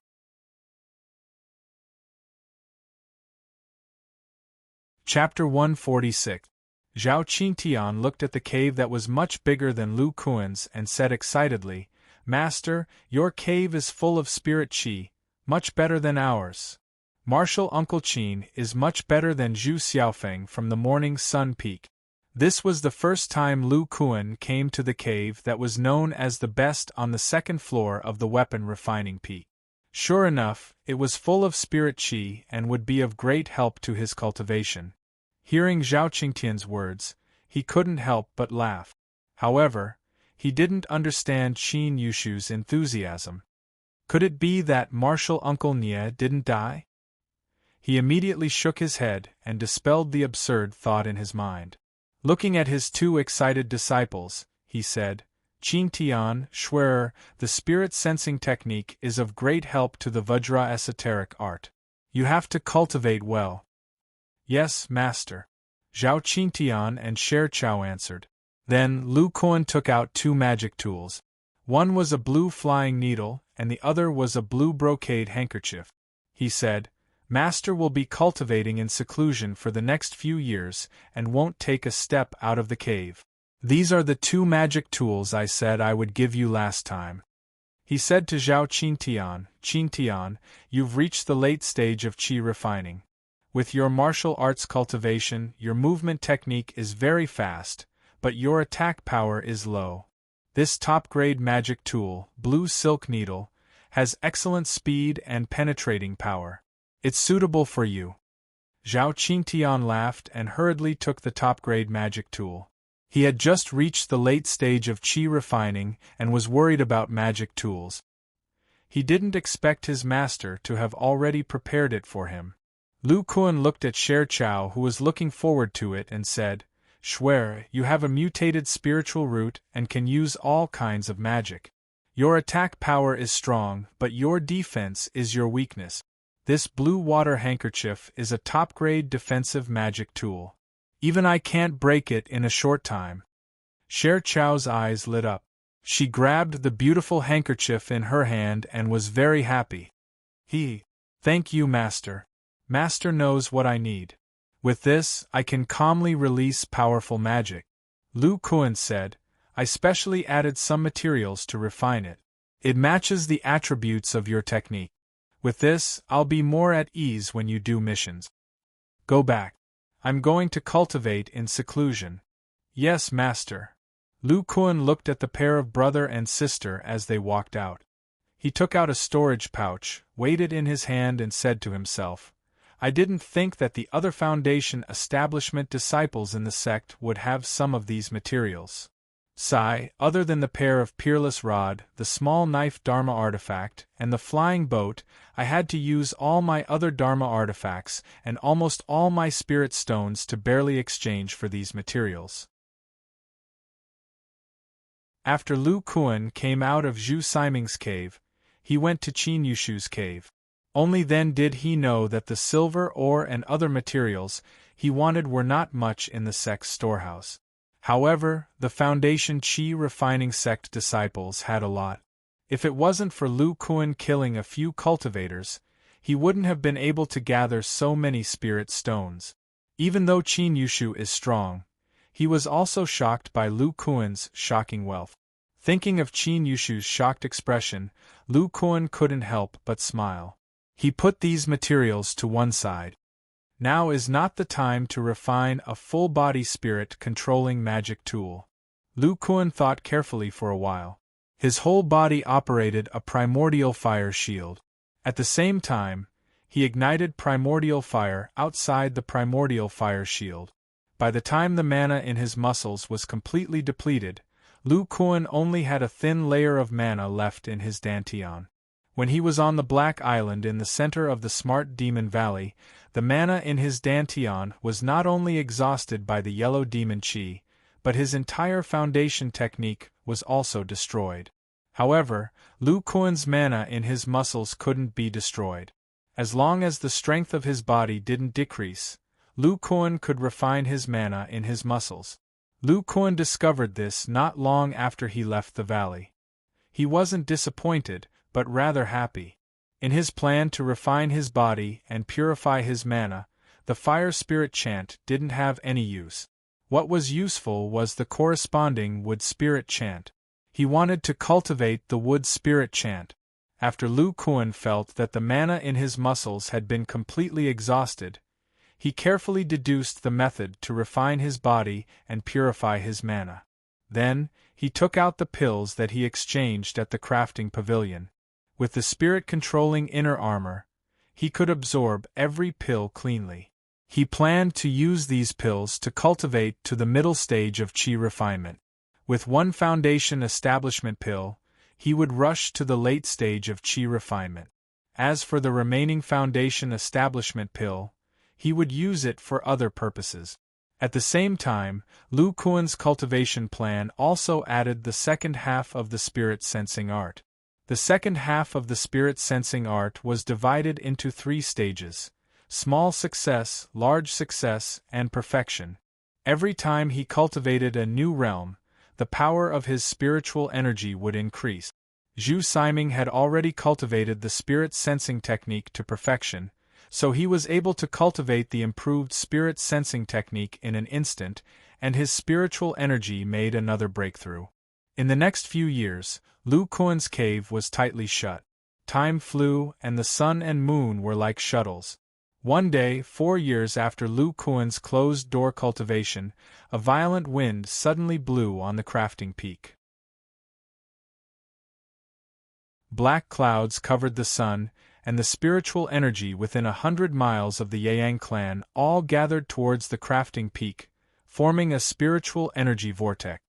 Chapter 146. Zhao Qingtian looked at the cave that was much bigger than Lu Kuan's and said excitedly, "Master, your cave is full of spirit qi, much better than ours. Martial Uncle Qin is much better than Zhu Xiaofeng from the Morning Sun Peak." This was the first time Lu Kuan came to the cave that was known as the best on the 2nd floor of the weapon refining peak. Sure enough, it was full of spirit qi and would be of great help to his cultivation. Hearing Zhao Qingtian's words, he couldn't help but laugh. However, he didn't understand Qin Yushu's enthusiasm. Could it be that martial Uncle Nie didn't die? He immediately shook his head and dispelled the absurd thought in his mind. Looking at his two excited disciples, he said, Qin Tian, Schwerer, the spirit-sensing technique is of great help to the Vajra esoteric art. You have to cultivate well. Yes, master. Zhao Qintian and Sher Chao answered. Then Lu Kuan took out two magic tools. One was a blue flying needle, and the other was a blue brocade handkerchief. He said, Master will be cultivating in seclusion for the next few years and won't take a step out of the cave. These are the two magic tools I said I would give you last time. He said to Zhao Qintian, you've reached the late stage of qi refining. With your martial arts cultivation, your movement technique is very fast, but your attack power is low. This top-grade magic tool, Blue Silk Needle, has excellent speed and penetrating power. It's suitable for you. Zhao Qintian laughed and hurriedly took the top-grade magic tool. He had just reached the late stage of qi refining and was worried about magic tools. He didn't expect his master to have already prepared it for him. Lu Kuan looked at Sher Chao, who was looking forward to it, and said, Schwer, you have a mutated spiritual root and can use all kinds of magic. Your attack power is strong, but your defense is your weakness. This blue water handkerchief is a top-grade defensive magic tool. Even I can't break it in a short time. Sher Chao's eyes lit up. She grabbed the beautiful handkerchief in her hand and was very happy. Thank you, Master. Master knows what I need. With this, I can calmly release powerful magic. Lu Kuan said, I specially added some materials to refine it. It matches the attributes of your technique. With this, I'll be more at ease when you do missions. Go back. I'm going to cultivate in seclusion. Yes, Master. Lu Kuan looked at the pair of brother and sister as they walked out. He took out a storage pouch, weighed it in his hand and said to himself, I didn't think that the other Foundation establishment disciples in the sect would have some of these materials. Other than the pair of peerless rod, the small knife Dharma artifact, and the flying boat, I had to use all my other Dharma artifacts and almost all my spirit stones to barely exchange for these materials. After Lu Kuan came out of Zhu Siming's cave, he went to Qin Yushu's cave. Only then did he know that the silver ore and other materials he wanted were not much in the sect's storehouse. However, the Foundation Qi refining sect disciples had a lot. If it wasn't for Lu Kuan killing a few cultivators, he wouldn't have been able to gather so many spirit stones. Even though Qin Yushu is strong, he was also shocked by Lu Kuan's shocking wealth. Thinking of Qin Yushu's shocked expression, Lu Kuan couldn't help but smile. He put these materials to one side. Now is not the time to refine a full-body spirit-controlling magic tool. Lu Kuan thought carefully for a while. His whole body operated a primordial fire shield. At the same time, he ignited primordial fire outside the primordial fire shield. By the time the mana in his muscles was completely depleted, Lu Kuan only had a thin layer of mana left in his dantian. When he was on the Black Island in the center of the Smart Demon Valley, the mana in his dantian was not only exhausted by the yellow demon chi, but his entire foundation technique was also destroyed. However, Lu Kuan's mana in his muscles couldn't be destroyed. As long as the strength of his body didn't decrease, Lu Kuan could refine his mana in his muscles. Lu Kuan discovered this not long after he left the valley. He wasn't disappointed, but rather happy. In his plan to refine his body and purify his mana, the fire spirit chant didn't have any use. What was useful was the corresponding wood spirit chant. He wanted to cultivate the wood spirit chant. After Lu Kuan felt that the mana in his muscles had been completely exhausted, he carefully deduced the method to refine his body and purify his mana. Then, he took out the pills that he exchanged at the crafting pavilion. With the spirit-controlling inner armor, he could absorb every pill cleanly. He planned to use these pills to cultivate to the middle stage of qi refinement. With one foundation establishment pill, he would rush to the late stage of qi refinement. As for the remaining foundation establishment pill, he would use it for other purposes. At the same time, Lu Kuan's cultivation plan also added the second half of the spirit sensing art. The second half of the spirit sensing art was divided into 3 stages: small success, large success, and perfection. Every time he cultivated a new realm, the power of his spiritual energy would increase. Zhu Siming had already cultivated the spirit sensing technique to perfection, so he was able to cultivate the improved spirit sensing technique in an instant, and his spiritual energy made another breakthrough. In the next few years, Lu Kuan's cave was tightly shut. Time flew, and the sun and moon were like shuttles. One day, 4 years after Lu Kuan's closed-door cultivation, a violent wind suddenly blew on the crafting peak. Black clouds covered the sun, and the spiritual energy within 100 miles of the Yang clan all gathered towards the crafting peak, forming a spiritual energy vortex.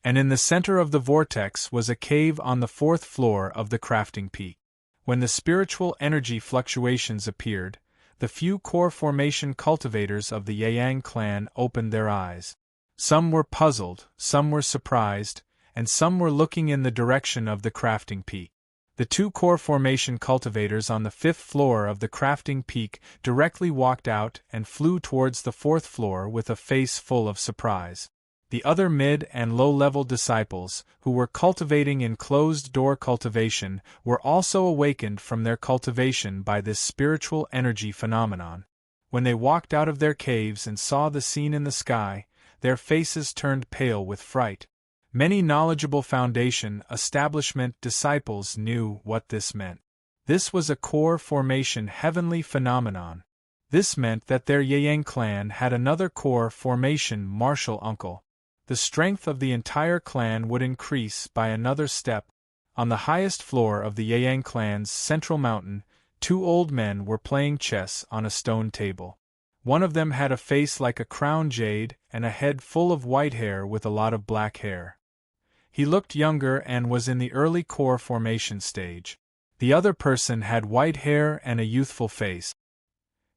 And in the center of the vortex was a cave on the 4th floor of the crafting peak. When the spiritual energy fluctuations appeared, the few core formation cultivators of the Yang clan opened their eyes. Some were puzzled, some were surprised, and some were looking in the direction of the crafting peak. The 2 core formation cultivators on the 5th floor of the crafting peak directly walked out and flew towards the 4th floor with a face full of surprise. The other mid- and low-level disciples, who were cultivating in closed-door cultivation, were also awakened from their cultivation by this spiritual energy phenomenon. When they walked out of their caves and saw the scene in the sky, their faces turned pale with fright. Many knowledgeable foundation establishment disciples knew what this meant. This was a core formation heavenly phenomenon. This meant that their Yang clan had another core formation martial uncle. The strength of the entire clan would increase by another step. On the highest floor of the Yang clan's central mountain, 2 old men were playing chess on a stone table. One of them had a face like a crown jade and a head full of white hair with a lot of black hair. He looked younger and was in the early core formation stage. The other person had white hair and a youthful face.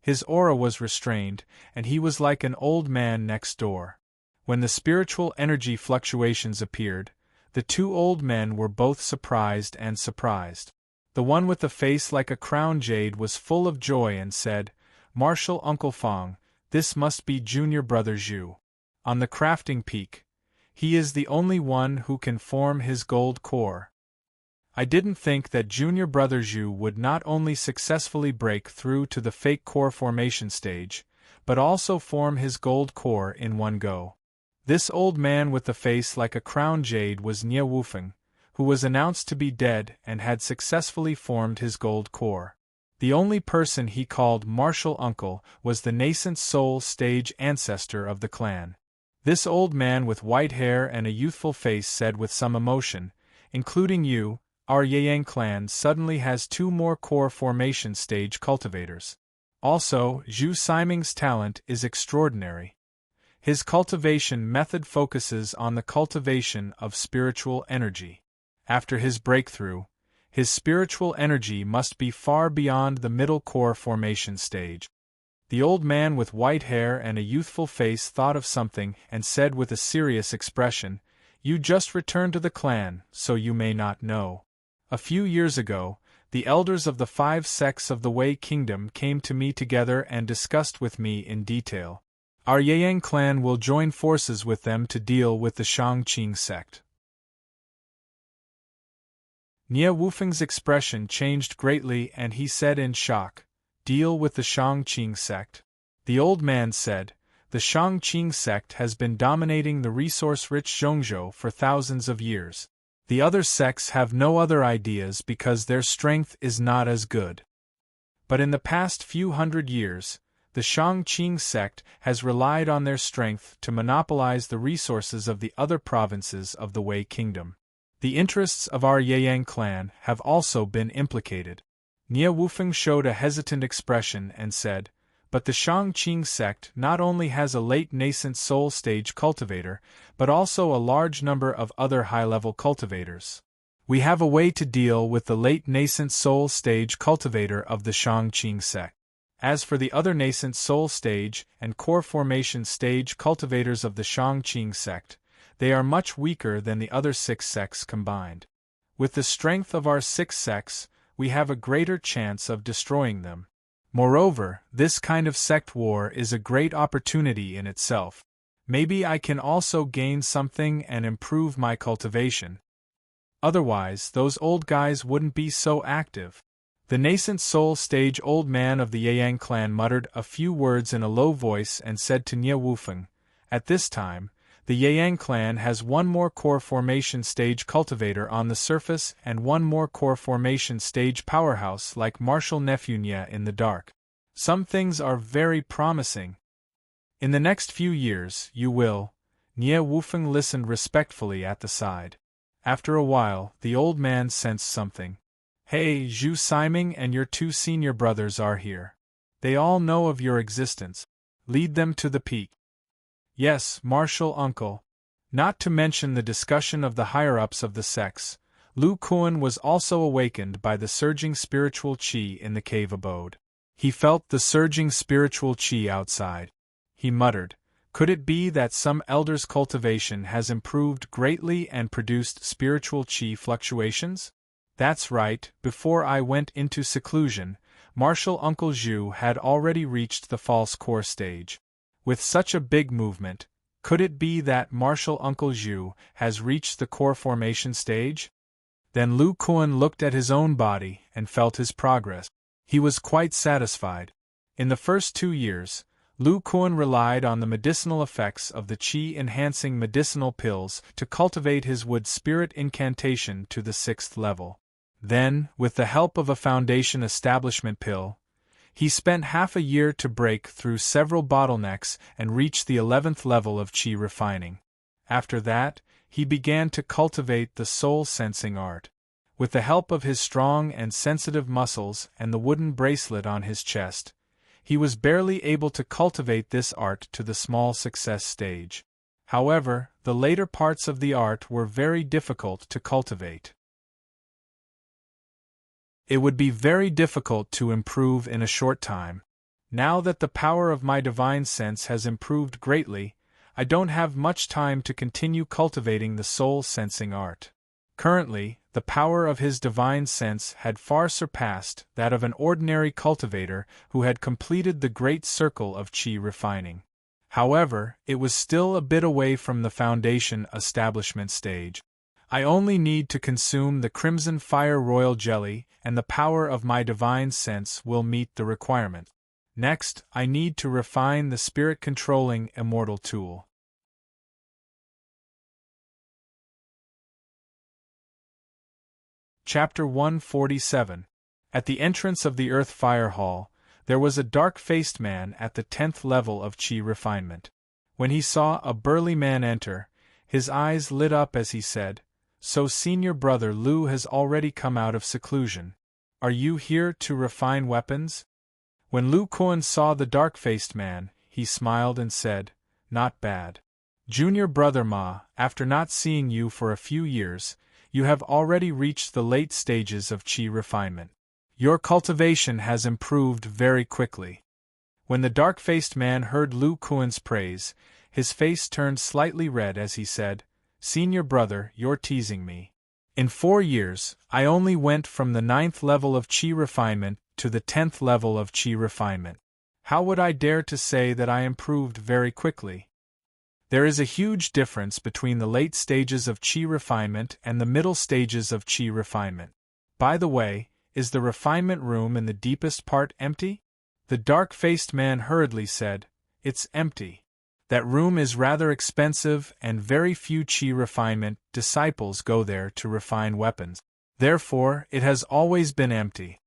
His aura was restrained, and he was like an old man next door. When the spiritual energy fluctuations appeared, the 2 old men were both surprised and surprised. The one with the face like a crown jade was full of joy and said, "Martial Uncle Fong, this must be junior brother Zhu. On the crafting peak, he is the only one who can form his gold core. I didn't think that junior brother Zhu would not only successfully break through to the fake core formation stage, but also form his gold core in one go." This old man with the face like a crown jade was Nie Wufeng, who was announced to be dead and had successfully formed his gold core. The only person he called martial uncle was the nascent soul stage ancestor of the clan. This old man with white hair and a youthful face said with some emotion, "Including you, our Yang clan suddenly has 2 more core formation stage cultivators. Also, Zhu Siming's talent is extraordinary. His cultivation method focuses on the cultivation of spiritual energy. After his breakthrough, his spiritual energy must be far beyond the middle core formation stage." The old man with white hair and a youthful face thought of something and said with a serious expression, "You just returned to the clan, so you may not know. A few years ago, the elders of the 5 sects of the Wei Kingdom came to me together and discussed with me in detail. Our Yang clan will join forces with them to deal with the Shangqing sect." Nie Wufeng's expression changed greatly and he said in shock, "Deal with the Shangqing sect?" The old man said, "The Shangqing sect has been dominating the resource-rich Zhongzhou for thousands of years. The other sects have no other ideas because their strength is not as good. But in the past few hundred years, the Shangqing sect has relied on their strength to monopolize the resources of the other provinces of the Wei Kingdom. The interests of our Yang clan have also been implicated." Nie Wufeng showed a hesitant expression and said, but the Shangqing sect not only has a late nascent soul stage cultivator, but also a large number of other high-level cultivators. We have a way to deal with the late nascent soul stage cultivator of the Shangqing sect. As for the other nascent soul stage and core formation stage cultivators of the Shangqing sect, they are much weaker than the other 6 sects combined. With the strength of our 6 sects, we have a greater chance of destroying them. Moreover, this kind of sect war is a great opportunity in itself. Maybe I can also gain something and improve my cultivation. Otherwise, those old guys wouldn't be so active. The nascent soul stage old man of the Yang clan muttered a few words in a low voice and said to Nie Wufeng, "At this time, the Yang clan has one more core formation stage cultivator on the surface and one more core formation stage powerhouse like Martial Nephew Nie in the dark. Some things are very promising. In the next few years, you will." Nie Wufeng listened respectfully at the side. After a while, the old man sensed something. "Hey, Zhu Siming and your 2 senior brothers are here. They all know of your existence. Lead them to the peak." "Yes, martial uncle." Not to mention the discussion of the higher-ups of the sects, Lu Kuan was also awakened by the surging spiritual qi in the cave abode. He felt the surging spiritual qi outside. He muttered, "Could it be that some elder's cultivation has improved greatly and produced spiritual qi fluctuations? That's right, before I went into seclusion, Martial Uncle Zhu had already reached the false core stage. With such a big movement, could it be that Martial Uncle Zhu has reached the core formation stage?" Then Lu Kuan looked at his own body and felt his progress. He was quite satisfied. In the first 2 years, Lu Kuan relied on the medicinal effects of the qi-enhancing medicinal pills to cultivate his wood spirit incantation to the 6th level. Then, with the help of a foundation establishment pill, he spent half a year to break through several bottlenecks and reach the 11th level of qi refining. After that, he began to cultivate the soul-sensing art. With the help of his strong and sensitive muscles and the wooden bracelet on his chest, he was barely able to cultivate this art to the small success stage. However, the later parts of the art were very difficult to cultivate. It would be very difficult to improve in a short time. Now that the power of my divine sense has improved greatly, I don't have much time to continue cultivating the soul-sensing art. Currently, the power of his divine sense had far surpassed that of an ordinary cultivator who had completed the great circle of qi refining. However, it was still a bit away from the foundation establishment stage. I only need to consume the Crimson Fire Royal Jelly, and the power of my divine sense will meet the requirement. Next, I need to refine the spirit-controlling immortal tool. Chapter 147. At the entrance of the Earth Fire Hall, there was a dark-faced man at the 10th level of qi refinement. When he saw a burly man enter, his eyes lit up as he said, "So senior brother Lu has already come out of seclusion. Are you here to refine weapons?" When Lu Kuan saw the dark-faced man, he smiled and said, "Not bad. Junior brother Ma, after not seeing you for a few years, you have already reached the late stages of qi refinement. Your cultivation has improved very quickly." When the dark-faced man heard Lu Kuan's praise, his face turned slightly red as he said, "Senior brother, you're teasing me. In 4 years, I only went from the 9th level of qi refinement to the 10th level of qi refinement. How would I dare to say that I improved very quickly? There is a huge difference between the late stages of qi refinement and the middle stages of qi refinement. By the way, is the refinement room in the deepest part empty?" The dark-faced man hurriedly said, "It's empty. That room is rather expensive and very few qi refinement disciples go there to refine weapons. Therefore, it has always been empty."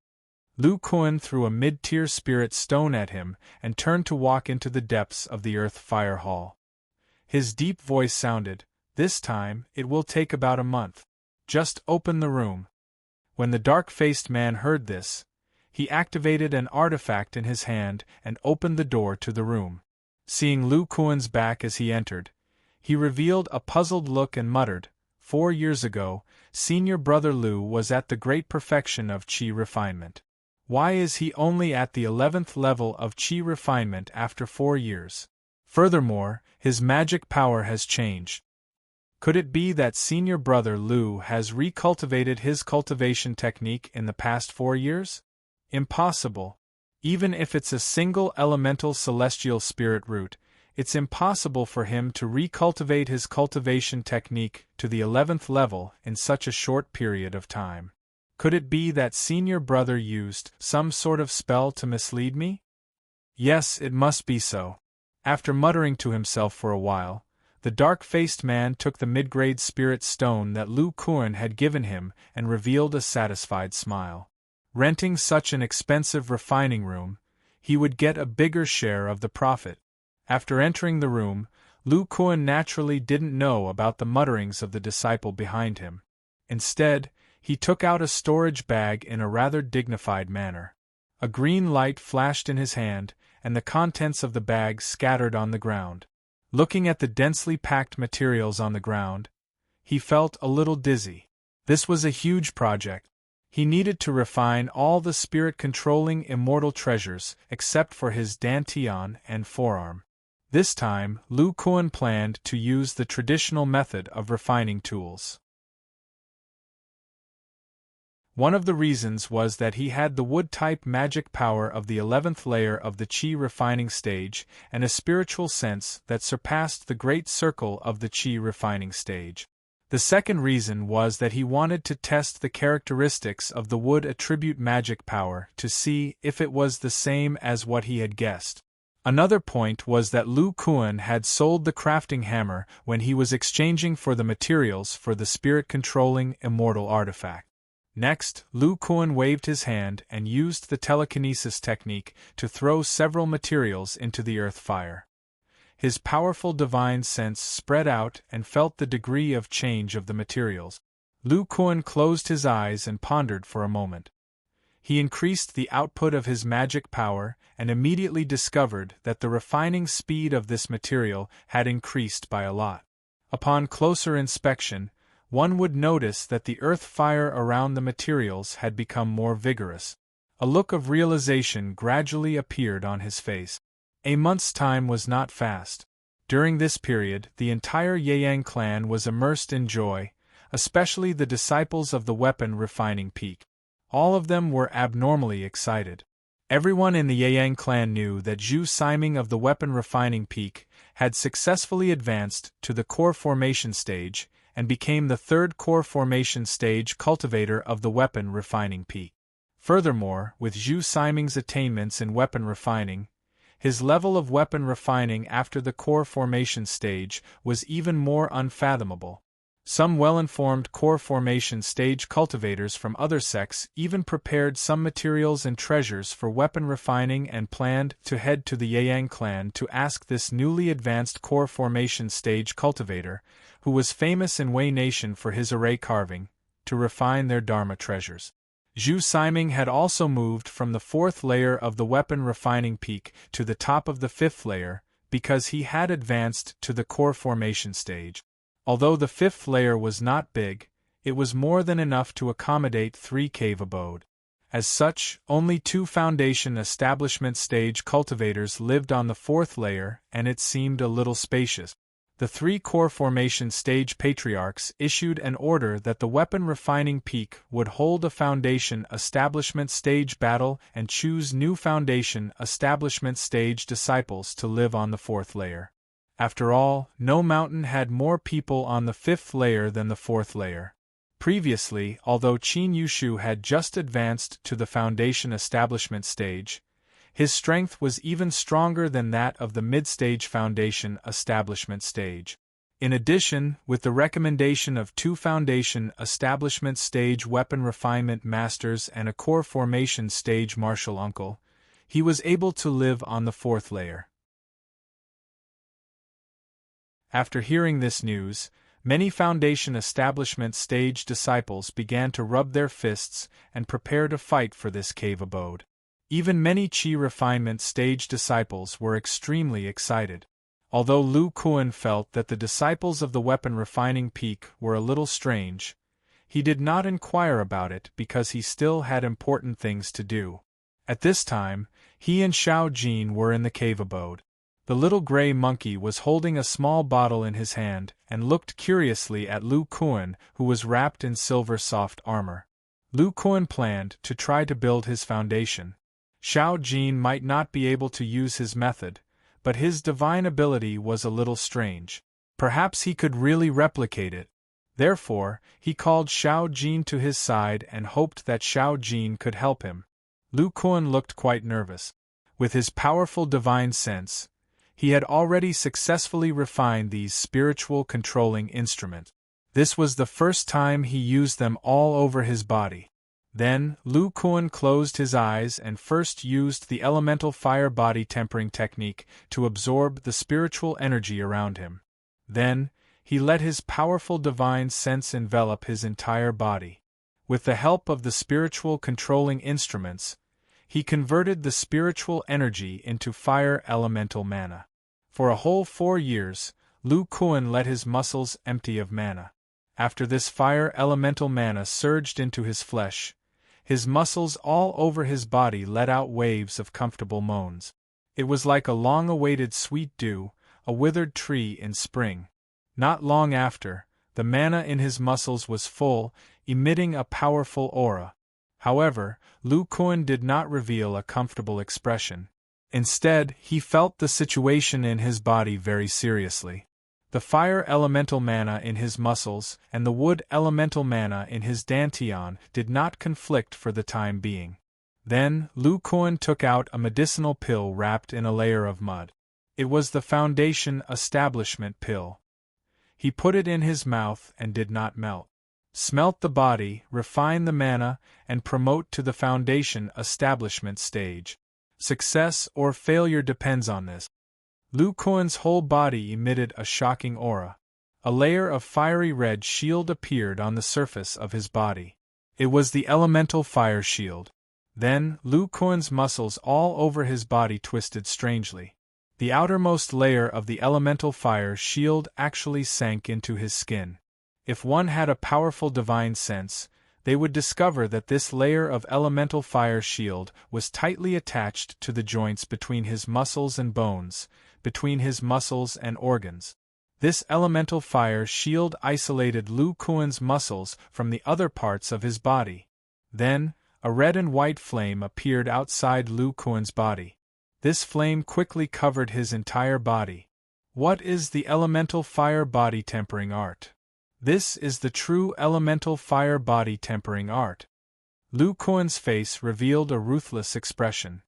Lu Kuan threw a mid-tier spirit stone at him and turned to walk into the depths of the Earth Fire Hall. His deep voice sounded, "This time, it will take about a month. Just open the room." When the dark-faced man heard this, he activated an artifact in his hand and opened the door to the room. Seeing Lu Kuan's back as he entered, he revealed a puzzled look and muttered, 4 years ago, senior brother Lu was at the great perfection of qi refinement. Why is he only at the 11th level of qi refinement after 4 years? Furthermore, his magic power has changed. Could it be that senior brother Lu has recultivated his cultivation technique in the past 4 years? Impossible. Even if it's a single elemental celestial spirit root, it's impossible for him to recultivate his cultivation technique to the 11th level in such a short period of time. Could it be that senior brother used some sort of spell to mislead me? Yes, it must be so. After muttering to himself for a while, the dark-faced man took the mid-grade spirit stone that Lu Kuan had given him and revealed a satisfied smile. Renting such an expensive refining room, he would get a bigger share of the profit. After entering the room, Lu Kuan naturally didn't know about the mutterings of the disciple behind him. Instead, he took out a storage bag in a rather dignified manner. A green light flashed in his hand, and the contents of the bag scattered on the ground. Looking at the densely packed materials on the ground, he felt a little dizzy. This was a huge project. He needed to refine all the spirit-controlling immortal treasures except for his dantian and forearm. This time, Lu Kuan planned to use the traditional method of refining tools. One of the reasons was that he had the wood-type magic power of the 11th layer of the qi refining stage and a spiritual sense that surpassed the great circle of the qi refining stage. The second reason was that he wanted to test the characteristics of the wood attribute magic power to see if it was the same as what he had guessed. Another point was that Lu Kuan had sold the crafting hammer when he was exchanging for the materials for the spirit-controlling immortal artifact. Next, Lu Kuan waved his hand and used the telekinesis technique to throw several materials into the earth fire. His powerful divine sense spread out and felt the degree of change of the materials. Lu Kuan closed his eyes and pondered for a moment. He increased the output of his magic power and immediately discovered that the refining speed of this material had increased by a lot. Upon closer inspection, one would notice that the earth fire around the materials had become more vigorous. A look of realization gradually appeared on his face. A month's time was not fast. During this period, the entire Yang clan was immersed in joy, especially the disciples of the weapon refining peak. All of them were abnormally excited. Everyone in the Yang clan knew that Zhu Siming of the weapon refining peak had successfully advanced to the core formation stage and became the third core formation stage cultivator of the weapon refining peak. Furthermore, with Zhu Siming's attainments in weapon refining, his level of weapon refining after the core formation stage was even more unfathomable. Some well-informed core formation stage cultivators from other sects even prepared some materials and treasures for weapon refining and planned to head to the Yang clan to ask this newly advanced core formation stage cultivator, who was famous in Wei Nation for his array carving, to refine their Dharma treasures. Zhu Siming had also moved from the 4th layer of the weapon refining peak to the top of the 5th layer, because he had advanced to the core formation stage. Although the 5th layer was not big, it was more than enough to accommodate 3 cave abode. As such, only 2 foundation establishment stage cultivators lived on the 4th layer, and it seemed a little spacious. The 3 core formation stage patriarchs issued an order that the weapon refining peak would hold a foundation establishment stage battle and choose new foundation establishment stage disciples to live on the 4th layer. After all, no mountain had more people on the 5th layer than the 4th layer. Previously, although Qin Yushu had just advanced to the foundation establishment stage, his strength was even stronger than that of the mid-stage foundation establishment stage. In addition, with the recommendation of 2 foundation establishment stage weapon refinement masters and a core formation stage martial uncle, he was able to live on the 4th layer. After hearing this news, Many Foundation establishment stage disciples began to rub their fists and prepare to fight for this cave abode. Even many Qi refinement stage disciples were extremely excited. Although Lu Kuan felt that the disciples of the weapon refining peak were a little strange, he did not inquire about it because he still had important things to do. At this time, he and Xiao Jin were in the cave abode. The little gray monkey was holding a small bottle in his hand and looked curiously at Lu Kuan, who was wrapped in silver soft armor. Lu Kuan planned to try to build his foundation. Xiao Jin might not be able to use his method, but his divine ability was a little strange. Perhaps he could really replicate it. Therefore, he called Xiao Jin to his side and hoped that Xiao Jin could help him. Lu Kuan looked quite nervous. With his powerful divine sense, he had already successfully refined these spiritual controlling instruments. This was the first time he used them all over his body. Then, Lu Kuan closed his eyes and first used the elemental fire body tempering technique to absorb the spiritual energy around him. Then, he let his powerful divine sense envelop his entire body. With the help of the spiritual controlling instruments, he converted the spiritual energy into fire elemental mana. For a whole 4 years, Lu Kuan let his muscles empty of mana. After this fire elemental mana surged into his flesh, his muscles all over his body let out waves of comfortable moans. It was like a long-awaited sweet dew, a withered tree in spring. Not long after, the mana in his muscles was full, emitting a powerful aura. However, Lu Kuan did not reveal a comfortable expression. Instead, he felt the situation in his body very seriously. The fire elemental mana in his muscles and the wood elemental mana in his dantian did not conflict for the time being. Then, Lu Kuan took out a medicinal pill wrapped in a layer of mud. It was the Foundation Establishment pill. He put it in his mouth and did not melt. Smelt the body, refine the mana, and promote to the Foundation Establishment stage. Success or failure depends on this. Lu Kuan's whole body emitted a shocking aura. A layer of fiery red shield appeared on the surface of his body. It was the elemental fire shield. Then, Lu Kuan's muscles all over his body twisted strangely. The outermost layer of the elemental fire shield actually sank into his skin. If one had a powerful divine sense, they would discover that this layer of elemental fire shield was tightly attached to the joints between his muscles and bones, between his muscles and organs. This elemental fire shield isolated Lu Kuan's muscles from the other parts of his body. Then, a red and white flame appeared outside Lu Kuan's body. This flame quickly covered his entire body. What is the elemental fire body tempering art? This is the true elemental fire body tempering art. Lu Kuan's face revealed a ruthless expression.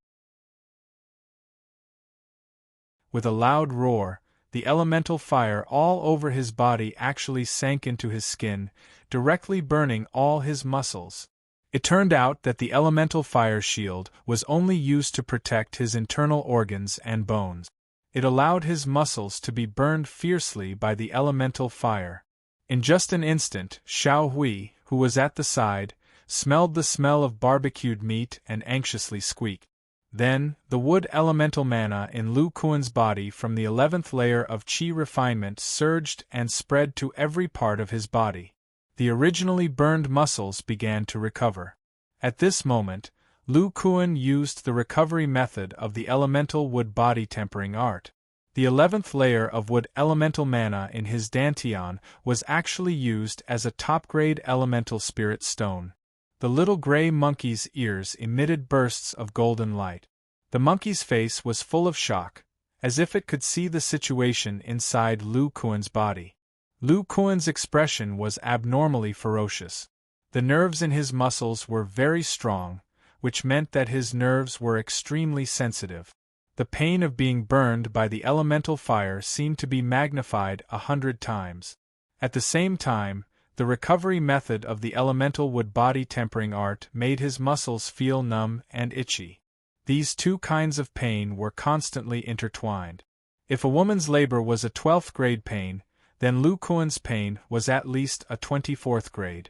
With a loud roar, the elemental fire all over his body actually sank into his skin, directly burning all his muscles. It turned out that the elemental fire shield was only used to protect his internal organs and bones. It allowed his muscles to be burned fiercely by the elemental fire. In just an instant, Xiao Hui, who was at the side, smelled the smell of barbecued meat and anxiously squeaked. Then, the wood elemental mana in Lu Kuan's body from the 11th layer of Qi refinement surged and spread to every part of his body. The originally burned muscles began to recover. At this moment, Lu Kuan used the recovery method of the elemental wood body tempering art. The 11th layer of wood elemental mana in his dantian was actually used as a top-grade elemental spirit stone. The little gray monkey's ears emitted bursts of golden light. The monkey's face was full of shock, as if it could see the situation inside Lu Kuan's body. Lu Kuan's expression was abnormally ferocious. The nerves in his muscles were very strong, which meant that his nerves were extremely sensitive. The pain of being burned by the elemental fire seemed to be magnified 100 times. At the same time, the recovery method of the elemental wood body tempering art made his muscles feel numb and itchy. These two kinds of pain were constantly intertwined. If a woman's labor was a 12th grade pain, Then Lu Kuan's pain was at least a 24th grade.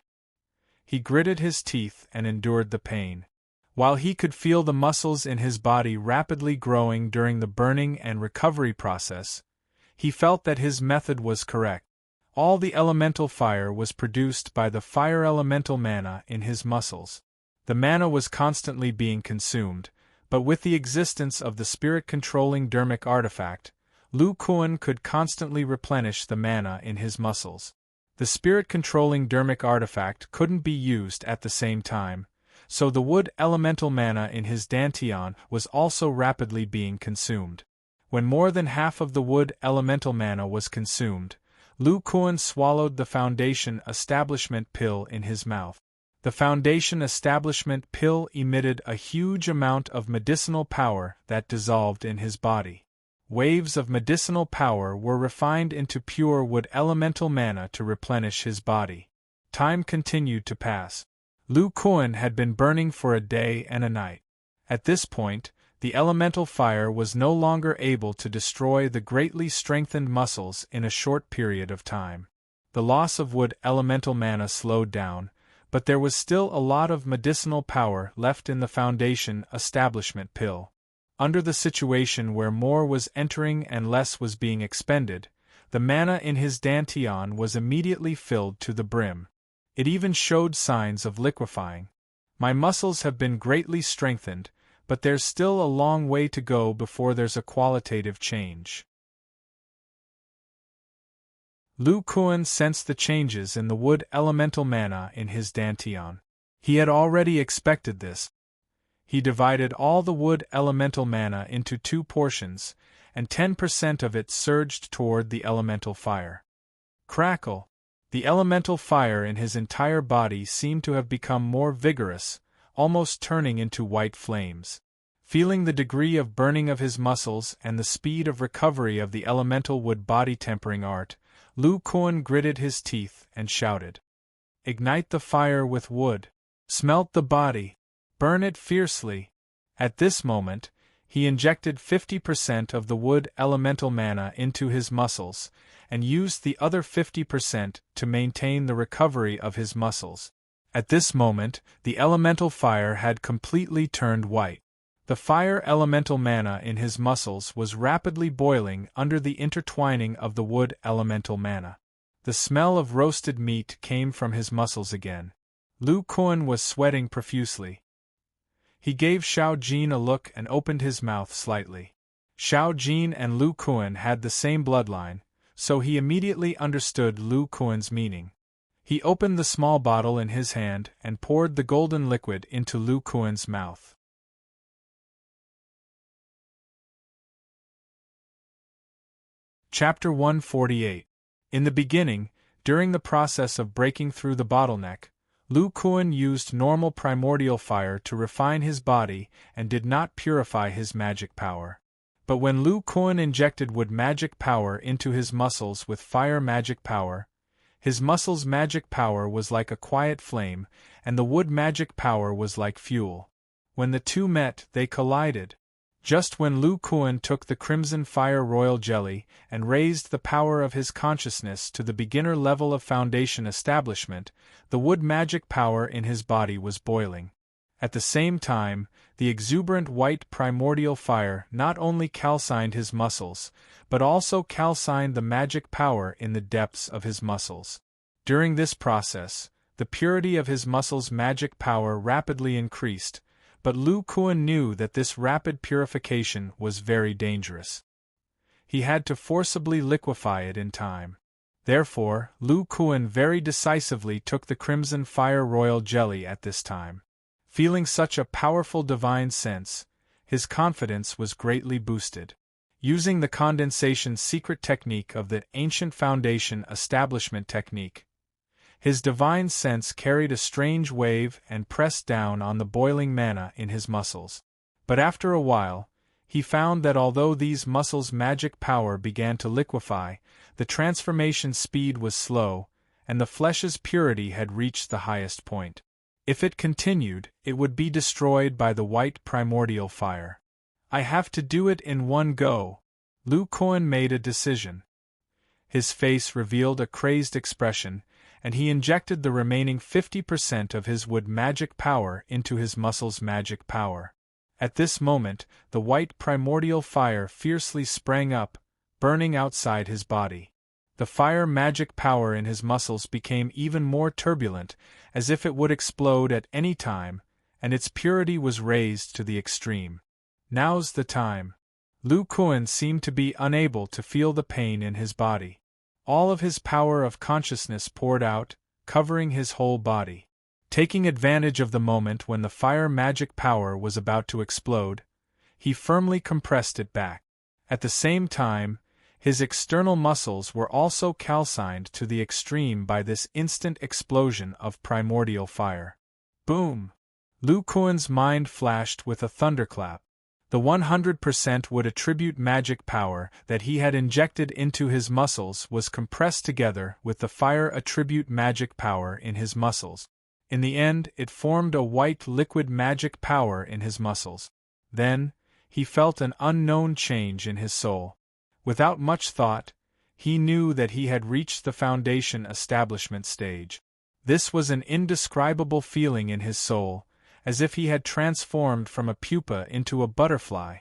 He gritted his teeth and endured the pain. While he could feel the muscles in his body rapidly growing during the burning and recovery process, he felt that his method was correct. All the elemental fire was produced by the fire elemental mana in his muscles. The mana was constantly being consumed, but with the existence of the spirit-controlling dermic artifact, Lu Kuan could constantly replenish the mana in his muscles. The spirit-controlling dermic artifact couldn't be used at the same time, so the wood elemental mana in his dantian was also rapidly being consumed. When more than half of the wood elemental mana was consumed, Lu Kuan swallowed the Foundation Establishment pill in his mouth. The Foundation Establishment pill emitted a huge amount of medicinal power that dissolved in his body. Waves of medicinal power were refined into pure wood elemental mana to replenish his body. Time continued to pass. Lu Kuan had been burning for a day and a night. At this point, the elemental fire was no longer able to destroy the greatly strengthened muscles in a short period of time. The loss of wood elemental mana slowed down, but there was still a lot of medicinal power left in the Foundation Establishment pill. Under the situation where more was entering and less was being expended, the mana in his dantian was immediately filled to the brim. It even showed signs of liquefying. My muscles have been greatly strengthened, but there's still a long way to go before there's a qualitative change. Lu Kuan sensed the changes in the wood elemental mana in his dantian. He had already expected this. He divided all the wood elemental mana into 2 portions, and 10% of it surged toward the elemental fire. Crackle! The elemental fire in his entire body seemed to have become more vigorous, almost turning into white flames. Feeling the degree of burning of his muscles and the speed of recovery of the elemental wood body tempering art, Lu Kuan gritted his teeth and shouted, "Ignite the fire with wood! Smelt the body! Burn it fiercely!" At this moment, he injected 50% of the wood elemental mana into his muscles, and used the other 50% to maintain the recovery of his muscles. At this moment, the elemental fire had completely turned white. The fire elemental mana in his muscles was rapidly boiling under the intertwining of the wood elemental mana. The smell of roasted meat came from his muscles again. Lu Kuan was sweating profusely. He gave Xiao Jin a look and opened his mouth slightly. Xiao Jin and Lu Kuan had the same bloodline, so he immediately understood Lu Kuan's meaning. He opened the small bottle in his hand and poured the golden liquid into Lu Kuan's mouth. Chapter 148. In the beginning, during the process of breaking through the bottleneck, Lu Kuan used normal primordial fire to refine his body and did not purify his magic power. But when Lu Kuan injected wood magic power into his muscles with fire magic power, his muscles' magic power was like a quiet flame, and the wood magic power was like fuel. When the two met, they collided. Just when Lu Kuan took the crimson fire royal jelly and raised the power of his consciousness to the beginner level of Foundation Establishment, the wood magic power in his body was boiling. At the same time, the exuberant white primordial fire not only calcined his muscles, but also calcined the magic power in the depths of his muscles. During this process, the purity of his muscles' magic power rapidly increased, but Lu Kuan knew that this rapid purification was very dangerous. He had to forcibly liquefy it in time. Therefore, Lu Kuan very decisively took the crimson fire royal jelly at this time. Feeling such a powerful divine sense, his confidence was greatly boosted. Using the condensation secret technique of the ancient Foundation Establishment technique, his divine sense carried a strange wave and pressed down on the boiling mana in his muscles. But after a while, he found that although these muscles' magic power began to liquefy, the transformation speed was slow, and the flesh's purity had reached the highest point. If it continued, it would be destroyed by the white primordial fire. "I have to do it in one go." Lu Kuan made a decision. His face revealed a crazed expression, and he injected the remaining 50% of his wood magic power into his muscles' magic power. At this moment, the white primordial fire fiercely sprang up, burning outside his body. The fire magic power in his muscles became even more turbulent, as if it would explode at any time, and its purity was raised to the extreme. Now's the time. Lu Kuan seemed to be unable to feel the pain in his body. All of his power of consciousness poured out, covering his whole body. Taking advantage of the moment when the fire magic power was about to explode, he firmly compressed it back. At the same time, his external muscles were also calcined to the extreme by this instant explosion of primordial fire. Boom! Lu Kuan's mind flashed with a thunderclap. The 100% would attribute magic power that he had injected into his muscles was compressed together with the fire attribute magic power in his muscles. In the end, it formed a white liquid magic power in his muscles. Then, he felt an unknown change in his soul. Without much thought, he knew that he had reached the foundation establishment stage. This was an indescribable feeling in his soul, as if he had transformed from a pupa into a butterfly.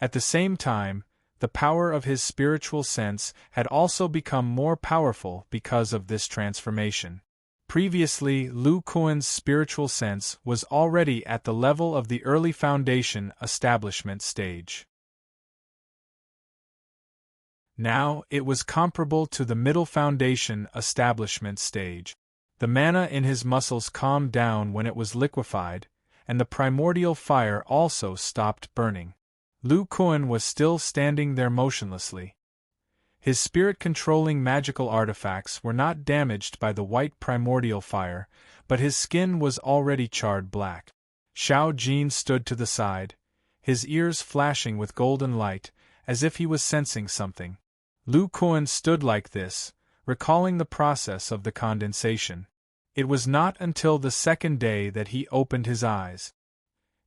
At the same time, the power of his spiritual sense had also become more powerful because of this transformation. Previously, Lu Kuan's spiritual sense was already at the level of the early foundation establishment stage. Now, it was comparable to the middle foundation establishment stage. The mana in his muscles calmed down when it was liquefied, and the primordial fire also stopped burning. Lu Kuan was still standing there motionlessly. His spirit-controlling magical artifacts were not damaged by the white primordial fire, but his skin was already charred black. Xiao Jin stood to the side, his ears flashing with golden light, as if he was sensing something. Lu Kuan stood like this, recalling the process of the condensation. It was not until the second day that he opened his eyes.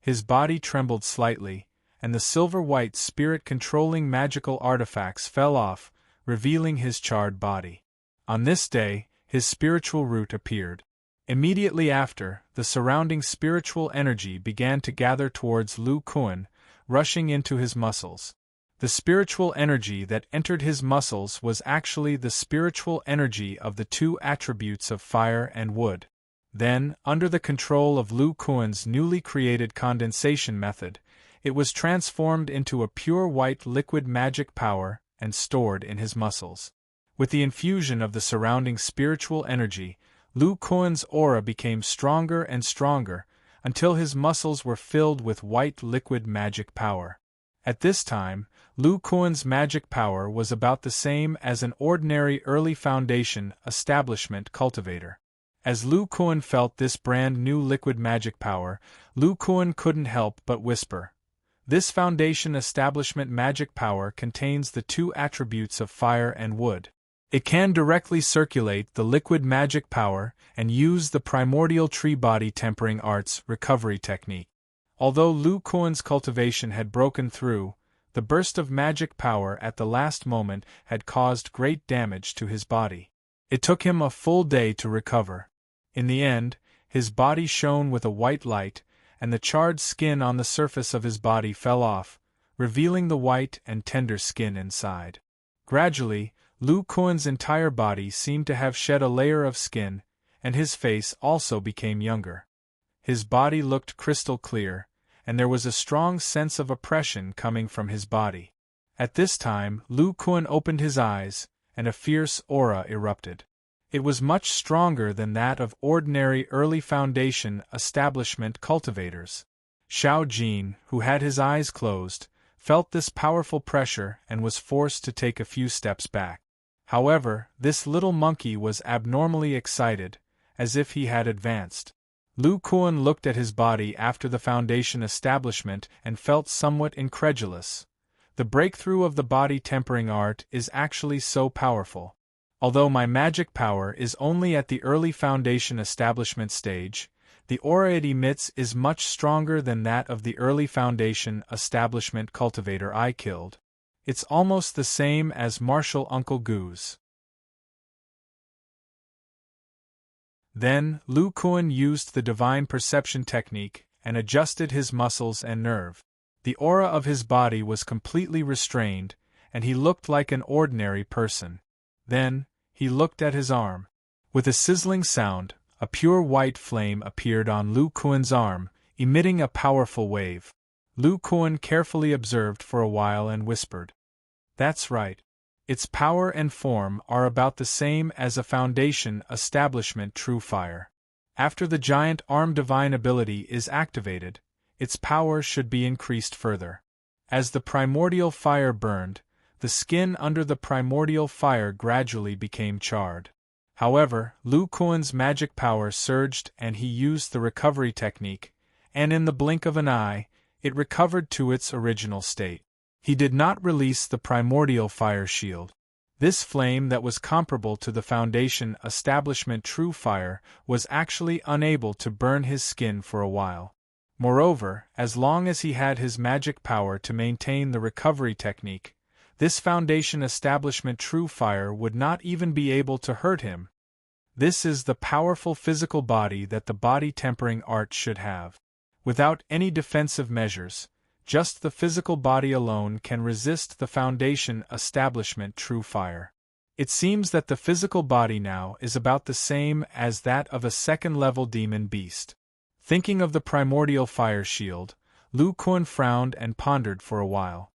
His body trembled slightly, and the silver-white spirit-controlling magical artifacts fell off, revealing his charred body. On this day, his spiritual root appeared. Immediately after, the surrounding spiritual energy began to gather towards Lu Kuan, rushing into his muscles. The spiritual energy that entered his muscles was actually the spiritual energy of the two attributes of fire and wood. Then, under the control of Lu Kuan's newly created condensation method, it was transformed into a pure white liquid magic power and stored in his muscles. With the infusion of the surrounding spiritual energy, Lu Kuan's aura became stronger and stronger, until his muscles were filled with white liquid magic power. At this time, Lu Kuan's magic power was about the same as an ordinary early foundation establishment cultivator. As Lu Kuan felt this brand new liquid magic power, Lu Kuan couldn't help but whisper, "This foundation establishment magic power contains the two attributes of fire and wood. It can directly circulate the liquid magic power and use the primordial tree body tempering arts recovery technique." Although Lu Kuan's cultivation had broken through, the burst of magic power at the last moment had caused great damage to his body. It took him a full day to recover. In the end, his body shone with a white light, and the charred skin on the surface of his body fell off, revealing the white and tender skin inside. Gradually, Lu Kuan's entire body seemed to have shed a layer of skin, and his face also became younger. His body looked crystal clear, and there was a strong sense of oppression coming from his body. At this time, Lu Kuan opened his eyes, and a fierce aura erupted. It was much stronger than that of ordinary early foundation establishment cultivators. Xiao Jin, who had his eyes closed, felt this powerful pressure and was forced to take a few steps back. However, this little monkey was abnormally excited, as if he had advanced. Lu Kuan looked at his body after the foundation establishment and felt somewhat incredulous. The breakthrough of the body tempering art is actually so powerful. Although my magic power is only at the early foundation establishment stage, the aura it emits is much stronger than that of the early foundation establishment cultivator I killed. It's almost the same as Martial Uncle Goose. Then, Lu Kuan used the divine perception technique and adjusted his muscles and nerve. The aura of his body was completely restrained, and he looked like an ordinary person. Then, he looked at his arm. With a sizzling sound, a pure white flame appeared on Lu Kuan's arm, emitting a powerful wave. Lu Kuan carefully observed for a while and whispered, "That's right. Its power and form are about the same as a foundation establishment true fire. After the giant arm divine ability is activated, its power should be increased further." As the primordial fire burned, the skin under the primordial fire gradually became charred. However, Lu Kuan's magic power surged and he used the recovery technique, and in the blink of an eye, it recovered to its original state. He did not release the primordial fire shield. This flame that was comparable to the foundation establishment true fire was actually unable to burn his skin for a while. Moreover, as long as he had his magic power to maintain the recovery technique, this foundation establishment true fire would not even be able to hurt him. This is the powerful physical body that the body tempering art should have. Without any defensive measures, just the physical body alone can resist the foundation establishment true fire. It seems that the physical body now is about the same as that of a second-level demon beast. Thinking of the primordial fire shield, Lu Kuan frowned and pondered for a while.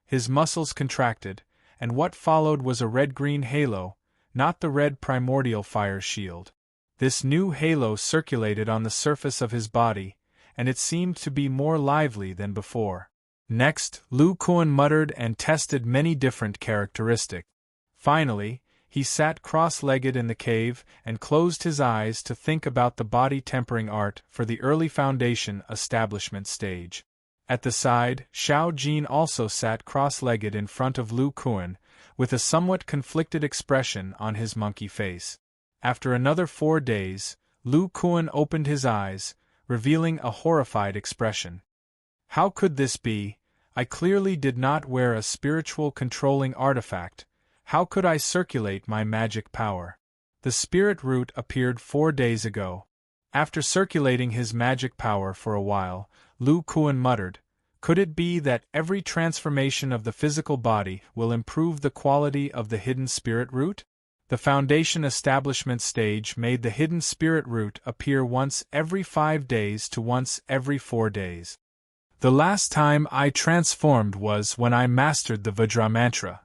His muscles contracted, and what followed was a red-green halo, not the red primordial fire shield. This new halo circulated on the surface of his body, and it seemed to be more lively than before. Next, Lu Kuan muttered and tested many different characteristics. Finally, he sat cross-legged in the cave and closed his eyes to think about the body tempering art for the early foundation establishment stage. At the side, Xiao Jin also sat cross-legged in front of Lu Kuan, with a somewhat conflicted expression on his monkey face. After another 4 days, Lu Kuan opened his eyes, revealing a horrified expression. How could this be? I clearly did not wear a spiritual controlling artifact. How could I circulate my magic power? The spirit root appeared 4 days ago. After circulating his magic power for a while, Lu Kuan muttered, "Could it be that every transformation of the physical body will improve the quality of the hidden spirit root?" The foundation establishment stage made the hidden spirit root appear once every 5 days to once every 4 days. The last time I transformed was when I mastered the Vajra mantra.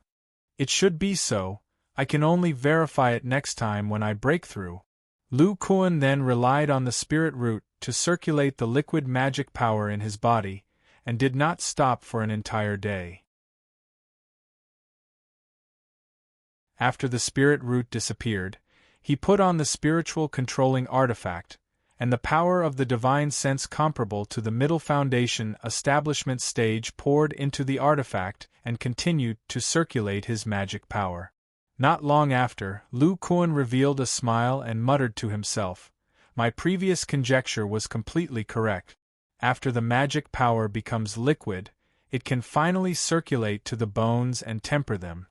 It should be so. I can only verify it next time when I break through. Lu Kuan then relied on the spirit root to circulate the liquid magic power in his body, and did not stop for an entire day. After the spirit root disappeared, he put on the spiritual controlling artifact, and the power of the divine sense comparable to the middle foundation establishment stage poured into the artifact and continued to circulate his magic power. Not long after, Lu Kuan revealed a smile and muttered to himself, "My previous conjecture was completely correct. After the magic power becomes liquid, it can finally circulate to the bones and temper them.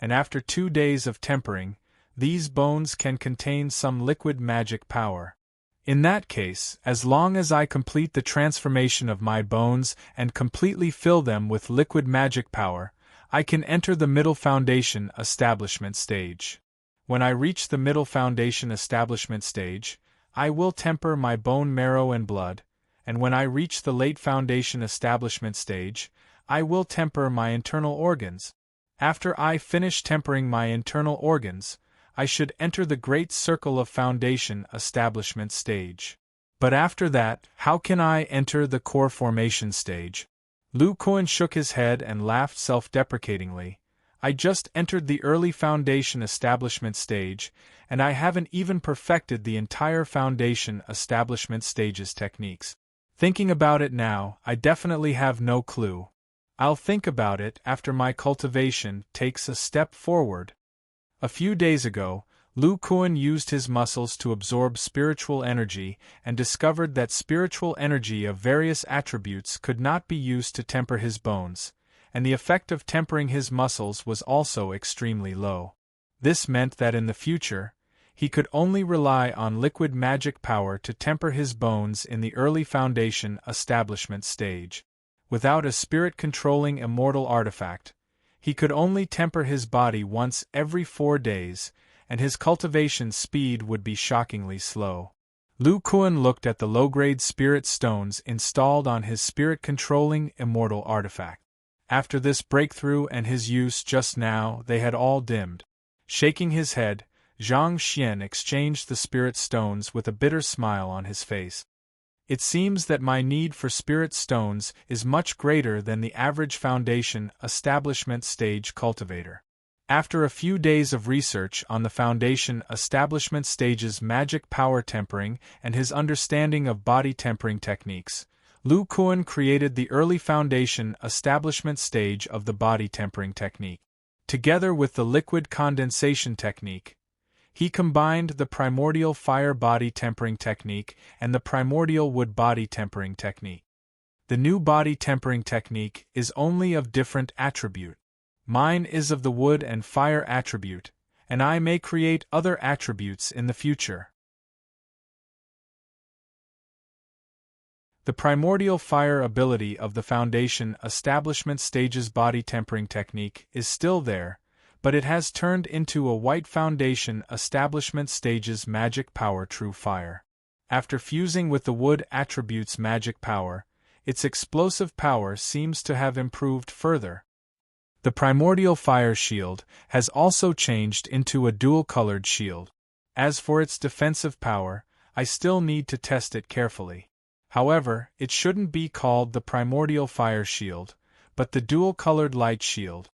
And after 2 days of tempering, these bones can contain some liquid magic power. In that case, as long as I complete the transformation of my bones and completely fill them with liquid magic power, I can enter the middle foundation establishment stage. When I reach the middle foundation establishment stage, I will temper my bone marrow and blood, and when I reach the late foundation establishment stage, I will temper my internal organs. After I finish tempering my internal organs, I should enter the great circle of foundation establishment stage. But after that, how can I enter the core formation stage?" Lu Kuan shook his head and laughed self-deprecatingly. "I just entered the early foundation establishment stage, and I haven't even perfected the entire foundation establishment stage's techniques. Thinking about it now, I definitely have no clue. I'll think about it after my cultivation takes a step forward." A few days ago, Lu Kuan used his muscles to absorb spiritual energy and discovered that spiritual energy of various attributes could not be used to temper his bones, and the effect of tempering his muscles was also extremely low. This meant that in the future, He could only rely on liquid magic power to temper his bones in the early foundation establishment stage. Without a spirit-controlling immortal artifact, he could only temper his body once every 4 days, and his cultivation speed would be shockingly slow. Lu Kuan looked at the low-grade spirit stones installed on his spirit-controlling immortal artifact. After this breakthrough and his use just now, they had all dimmed. Shaking his head, Zhang Xian exchanged the spirit stones with a bitter smile on his face. It seems that my need for spirit stones is much greater than the average foundation establishment stage cultivator. After a few days of research on the foundation establishment stage's magic power tempering and his understanding of body tempering techniques, Lu Kuan created the early foundation establishment stage of the body tempering technique. Together with the liquid condensation technique, he combined the primordial fire body tempering technique and the primordial wood body tempering technique. The new body tempering technique is only of different attribute. Mine is of the wood and fire attribute, and I may create other attributes in the future. The primordial fire ability of the foundation establishment stage's body tempering technique is still there, but it has turned into a white foundation establishment stage's magic power true fire. After fusing with the wood attribute's magic power, its explosive power seems to have improved further. The primordial fire shield has also changed into a dual-colored shield. As for its defensive power, I still need to test it carefully. However, it shouldn't be called the primordial fire shield, but the dual-colored light shield.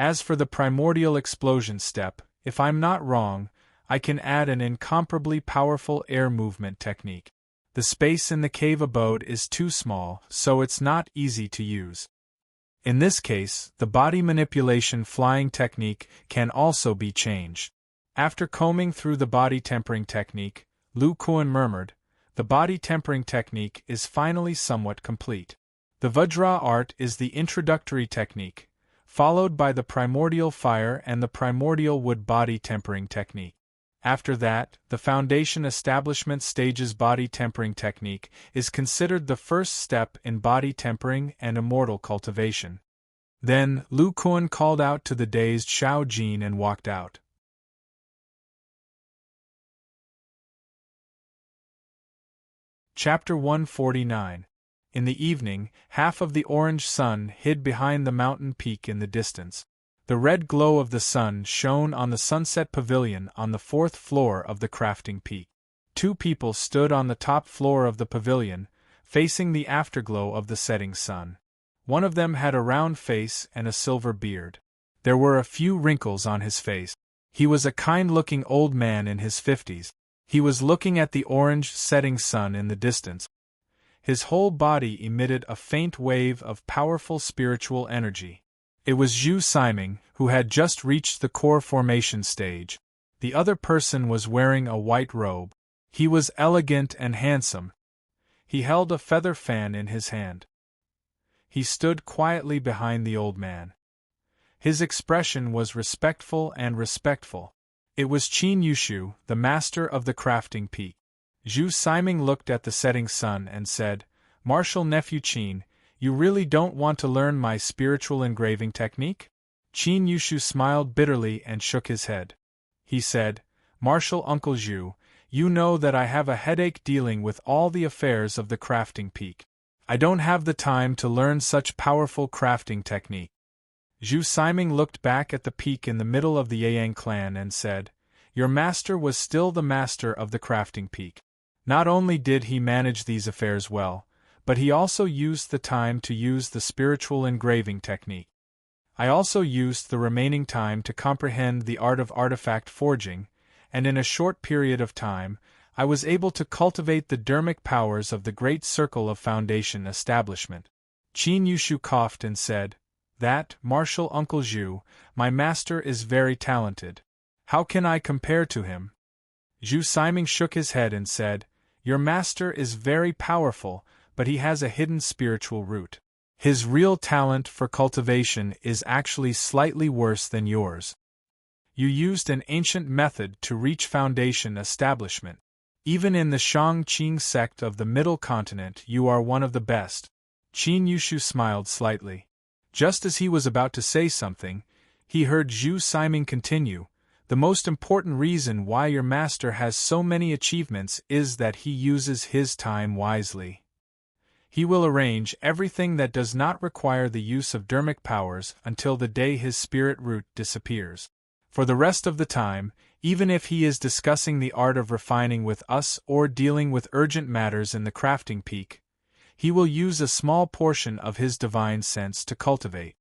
As for the primordial explosion step, if I'm not wrong, I can add an incomparably powerful air movement technique. The space in the cave abode is too small, so it's not easy to use. In this case, the body manipulation flying technique can also be changed. After combing through the body tempering technique, Lu Kuan murmured, "The body tempering technique is finally somewhat complete. The Vajra art is the introductory technique, followed by the primordial fire and the primordial wood body tempering technique. After that, the foundation establishment stage's body tempering technique is considered the first step in body tempering and immortal cultivation." Then, Lu Kuan called out to the dazed Xiao Jin and walked out. Chapter 149. In the evening, half of the orange sun hid behind the mountain peak in the distance. The red glow of the sun shone on the sunset pavilion on the 4th floor of the crafting peak. 2 people stood on the top floor of the pavilion, facing the afterglow of the setting sun. One of them had a round face and a silver beard. There were a few wrinkles on his face. He was a kind-looking old man in his 50s. He was looking at the orange setting sun in the distance. His whole body emitted a faint wave of powerful spiritual energy. It was Zhu Siming, who had just reached the core formation stage. The other person was wearing a white robe. He was elegant and handsome. He held a feather fan in his hand. He stood quietly behind the old man. His expression was respectful. It was Qin Yushu, the master of the crafting peak. Zhu Siming looked at the setting sun and said, "Martial nephew Qin, you really don't want to learn my spiritual engraving technique?" Qin Yushu smiled bitterly and shook his head. He said, "Martial Uncle Zhu, you know that I have a headache dealing with all the affairs of the crafting peak. I don't have the time to learn such powerful crafting technique." Zhu Siming looked back at the peak in the middle of the Yang clan and said, "Your master was still the master of the crafting peak. Not only did he manage these affairs well, but he also used the time to use the spiritual engraving technique. I also used the remaining time to comprehend the art of artifact forging, and in a short period of time, I was able to cultivate the dermic powers of the great circle of foundation establishment." Qin Yushu coughed and said, "That, martial Uncle Zhu, my master is very talented. How can I compare to him?" Zhu Siming shook his head and said, "Your master is very powerful, but he has a hidden spiritual root. His real talent for cultivation is actually slightly worse than yours. You used an ancient method to reach foundation establishment. Even in the Shang-Qing sect of the Middle Continent you are one of the best. Qin Yushu smiled slightly. Just as he was about to say something, he heard Zhu Siming continue, "The most important reason why your master has so many achievements is that he uses his time wisely. He will arrange everything that does not require the use of dermic powers until the day his spirit root disappears. For the rest of the time, even if he is discussing the art of refining with us or dealing with urgent matters in the crafting peak, he will use a small portion of his divine sense to cultivate.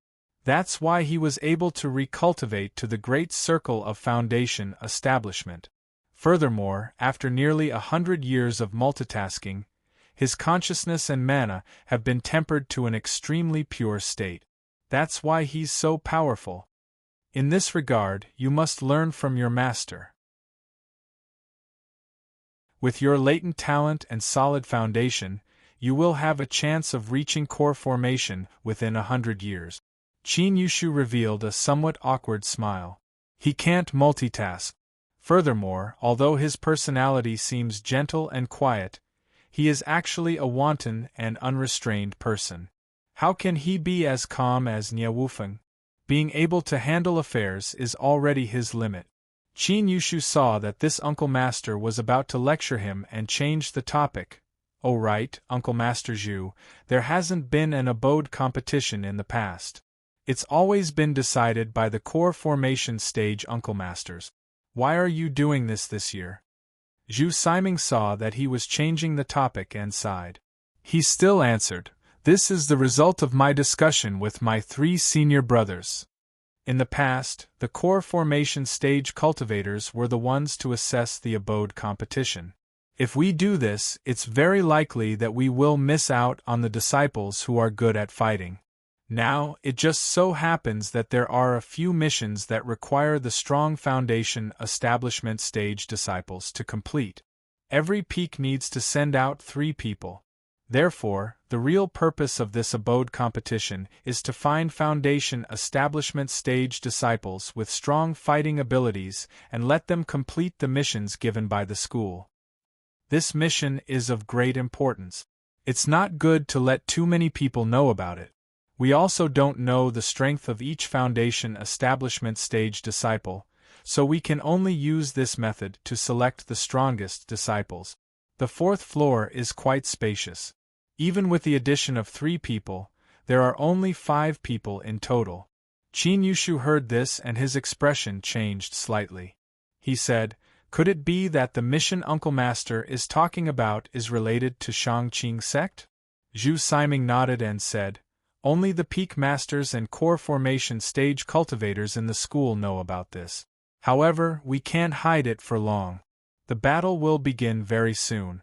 That's why he was able to recultivate to the great circle of foundation establishment. Furthermore, after nearly 100 years of multitasking, his consciousness and mana have been tempered to an extremely pure state. That's why he's so powerful. In this regard, you must learn from your master. With your latent talent and solid foundation, you will have a chance of reaching core formation within 100 years. Qin Yushu revealed a somewhat awkward smile. He can't multitask. Furthermore, although his personality seems gentle and quiet, he is actually a wanton and unrestrained person. How can he be as calm as Nie Wufeng? Being able to handle affairs is already his limit. Qin Yushu saw that this Uncle Master was about to lecture him and changed the topic. "Oh right, Uncle Master Zhu, there hasn't been an abode competition in the past. It's always been decided by the core formation stage Uncle Masters. Why are you doing this year?" Zhu Siming saw that he was changing the topic and sighed. He still answered, "This is the result of my discussion with my 3 senior brothers. In the past, the core formation stage cultivators were the ones to assess the abode competition. If we do this, it's very likely that we will miss out on the disciples who are good at fighting. Now, it just so happens that there are a few missions that require the strong foundation establishment stage disciples to complete. Every peak needs to send out 3 people. Therefore, the real purpose of this abode competition is to find foundation establishment stage disciples with strong fighting abilities and let them complete the missions given by the school. This mission is of great importance. It's not good to let too many people know about it. We also don't know the strength of each foundation establishment stage disciple, so we can only use this method to select the strongest disciples. The 4th floor is quite spacious. Even with the addition of 3 people, there are only 5 people in total." Qin Yushu heard this and his expression changed slightly. He said, "Could it be that the mission Uncle Master is talking about is related to Shang-Qing sect?" Zhu Siming nodded and said, "Only the peak masters and core formation stage cultivators in the school know about this. However, we can't hide it for long. The battle will begin very soon."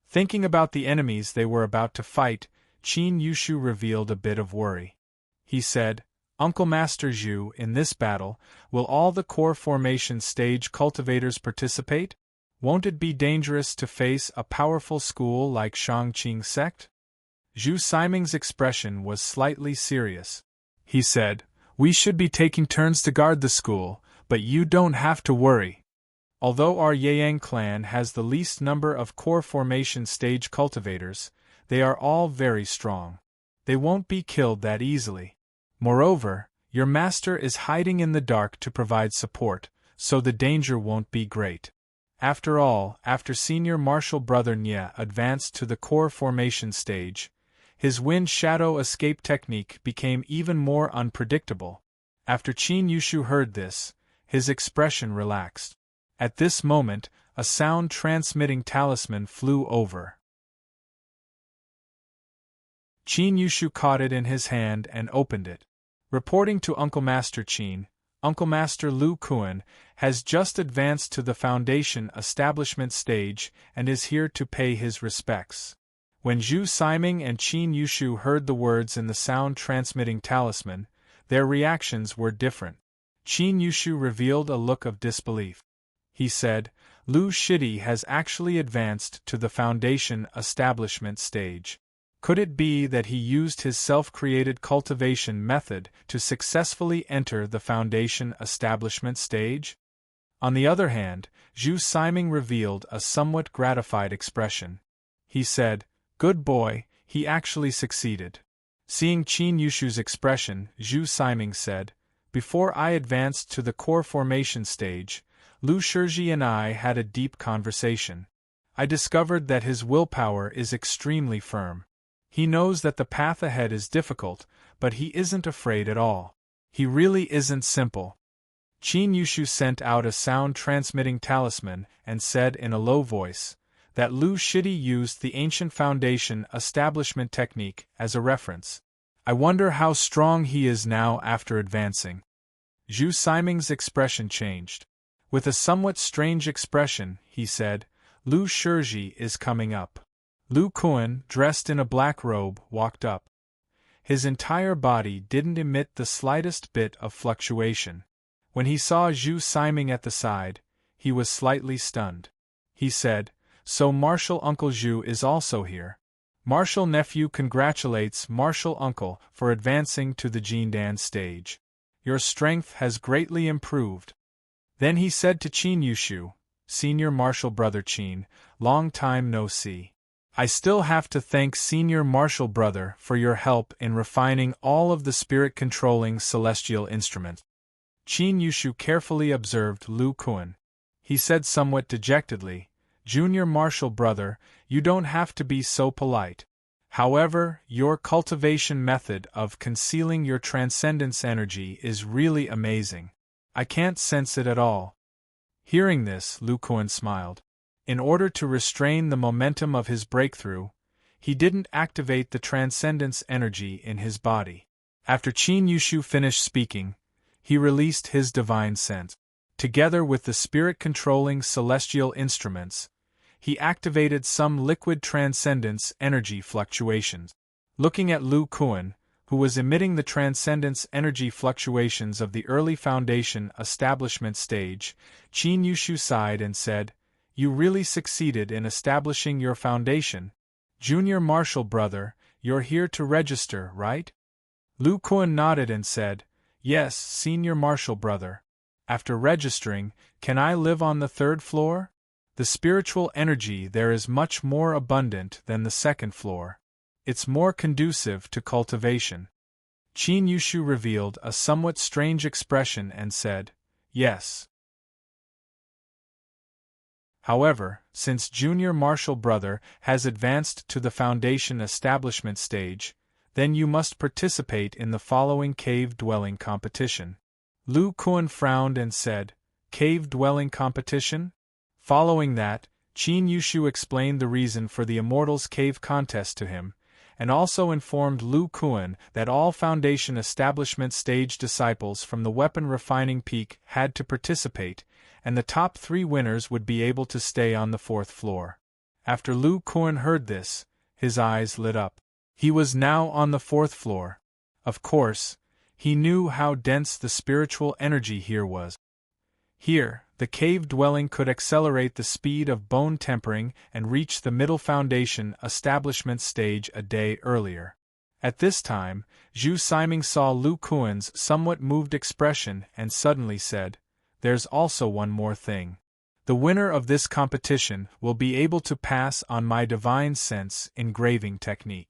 Thinking about the enemies they were about to fight, Qin Yushu revealed a bit of worry. He said, "Uncle Master Zhu, in this battle, will all the core formation stage cultivators participate? Won't it be dangerous to face a powerful school like Shang-Qing sect?" Zhu Siming's expression was slightly serious. He said, "We should be taking turns to guard the school, but you don't have to worry. Although our Yang clan has the least number of core formation stage cultivators, they are all very strong. They won't be killed that easily. Moreover, your master is hiding in the dark to provide support, so the danger won't be great. After all, after senior martial brother Nye advanced to the core formation stage, his wind shadow escape technique became even more unpredictable." After Qin Yushu heard this, his expression relaxed. At this moment, a sound-transmitting talisman flew over. Qin Yushu caught it in his hand and opened it. Reporting to Uncle Master Qin, Uncle Master Lu Kuan has just advanced to the foundation establishment stage and is here to pay his respects. When Zhu Siming and Qin Yushu heard the words in the sound-transmitting talisman, their reactions were different. Qin Yushu revealed a look of disbelief. He said, "Lu Shidi has actually advanced to the foundation establishment stage. Could it be that he used his self-created cultivation method to successfully enter the foundation establishment stage? On the other hand, Zhu Siming revealed a somewhat gratified expression. He said, "Good boy, he actually succeeded." Seeing Qin Yushu's expression, Zhu Siming said, "Before I advanced to the core formation stage, Lu Shizhi and I had a deep conversation. I discovered that his willpower is extremely firm. He knows that the path ahead is difficult, but he isn't afraid at all. He really isn't simple." Qin Yushu sent out a sound-transmitting talisman and said in a low voice that Lu Shidi used the ancient foundation establishment technique as a reference. "I wonder how strong he is now after advancing." Zhu Siming's expression changed. With a somewhat strange expression, he said, "Lu Shizhi is coming up." Lu Kuan, dressed in a black robe, walked up. His entire body didn't emit the slightest bit of fluctuation. When he saw Zhu Siming at the side, he was slightly stunned. He said, "So Martial Uncle Zhu is also here. Martial Nephew congratulates Martial Uncle for advancing to the Jindan stage. Your strength has greatly improved." Then he said to Qin Yushu, "Senior Martial Brother Qin, long time no see. I still have to thank Senior Martial Brother for your help in refining all of the spirit-controlling celestial instruments." Qin Yushu carefully observed Lu Kuan. He said somewhat dejectedly, "Junior Martial Brother, you don't have to be so polite. However, your cultivation method of concealing your transcendence energy is really amazing. I can't sense it at all." Hearing this, Lu Kuan smiled. In order to restrain the momentum of his breakthrough, he didn't activate the transcendence energy in his body. After Qin Yushu finished speaking, he released his divine sense. Together with the spirit-controlling celestial instruments, he activated some liquid transcendence energy fluctuations. Looking at Lu Kuan, who was emitting the transcendence energy fluctuations of the early foundation establishment stage, Qin Yushu sighed and said, "You really succeeded in establishing your foundation. Junior Martial Brother, you're here to register, right?" Lu Kuan nodded and said, "Yes, Senior Martial Brother. After registering, can I live on the third floor? The spiritual energy there is much more abundant than the second floor. It's more conducive to cultivation." Qin Yushu revealed a somewhat strange expression and said, "Yes." However, since Junior Martial Brother has advanced to the foundation establishment stage, then you must participate in the following cave-dwelling competition. Lu Kuan frowned and said, "Cave-dwelling competition?" Following that, Qin Yushu explained the reason for the Immortals Cave contest to him, and also informed Lu Kuan that all Foundation Establishment Stage disciples from the Weapon Refining Peak had to participate, and the top 3 winners would be able to stay on the 4th floor. After Lu Kuan heard this, his eyes lit up. He was now on the 4th floor. Of course, he knew how dense the spiritual energy here was. Here, the cave dwelling could accelerate the speed of bone tempering and reach the middle foundation establishment stage a day earlier. At this time, Zhu Siming saw Lu Kuan's somewhat moved expression and suddenly said, "There's also one more thing. The winner of this competition will be able to pass on my divine sense engraving technique."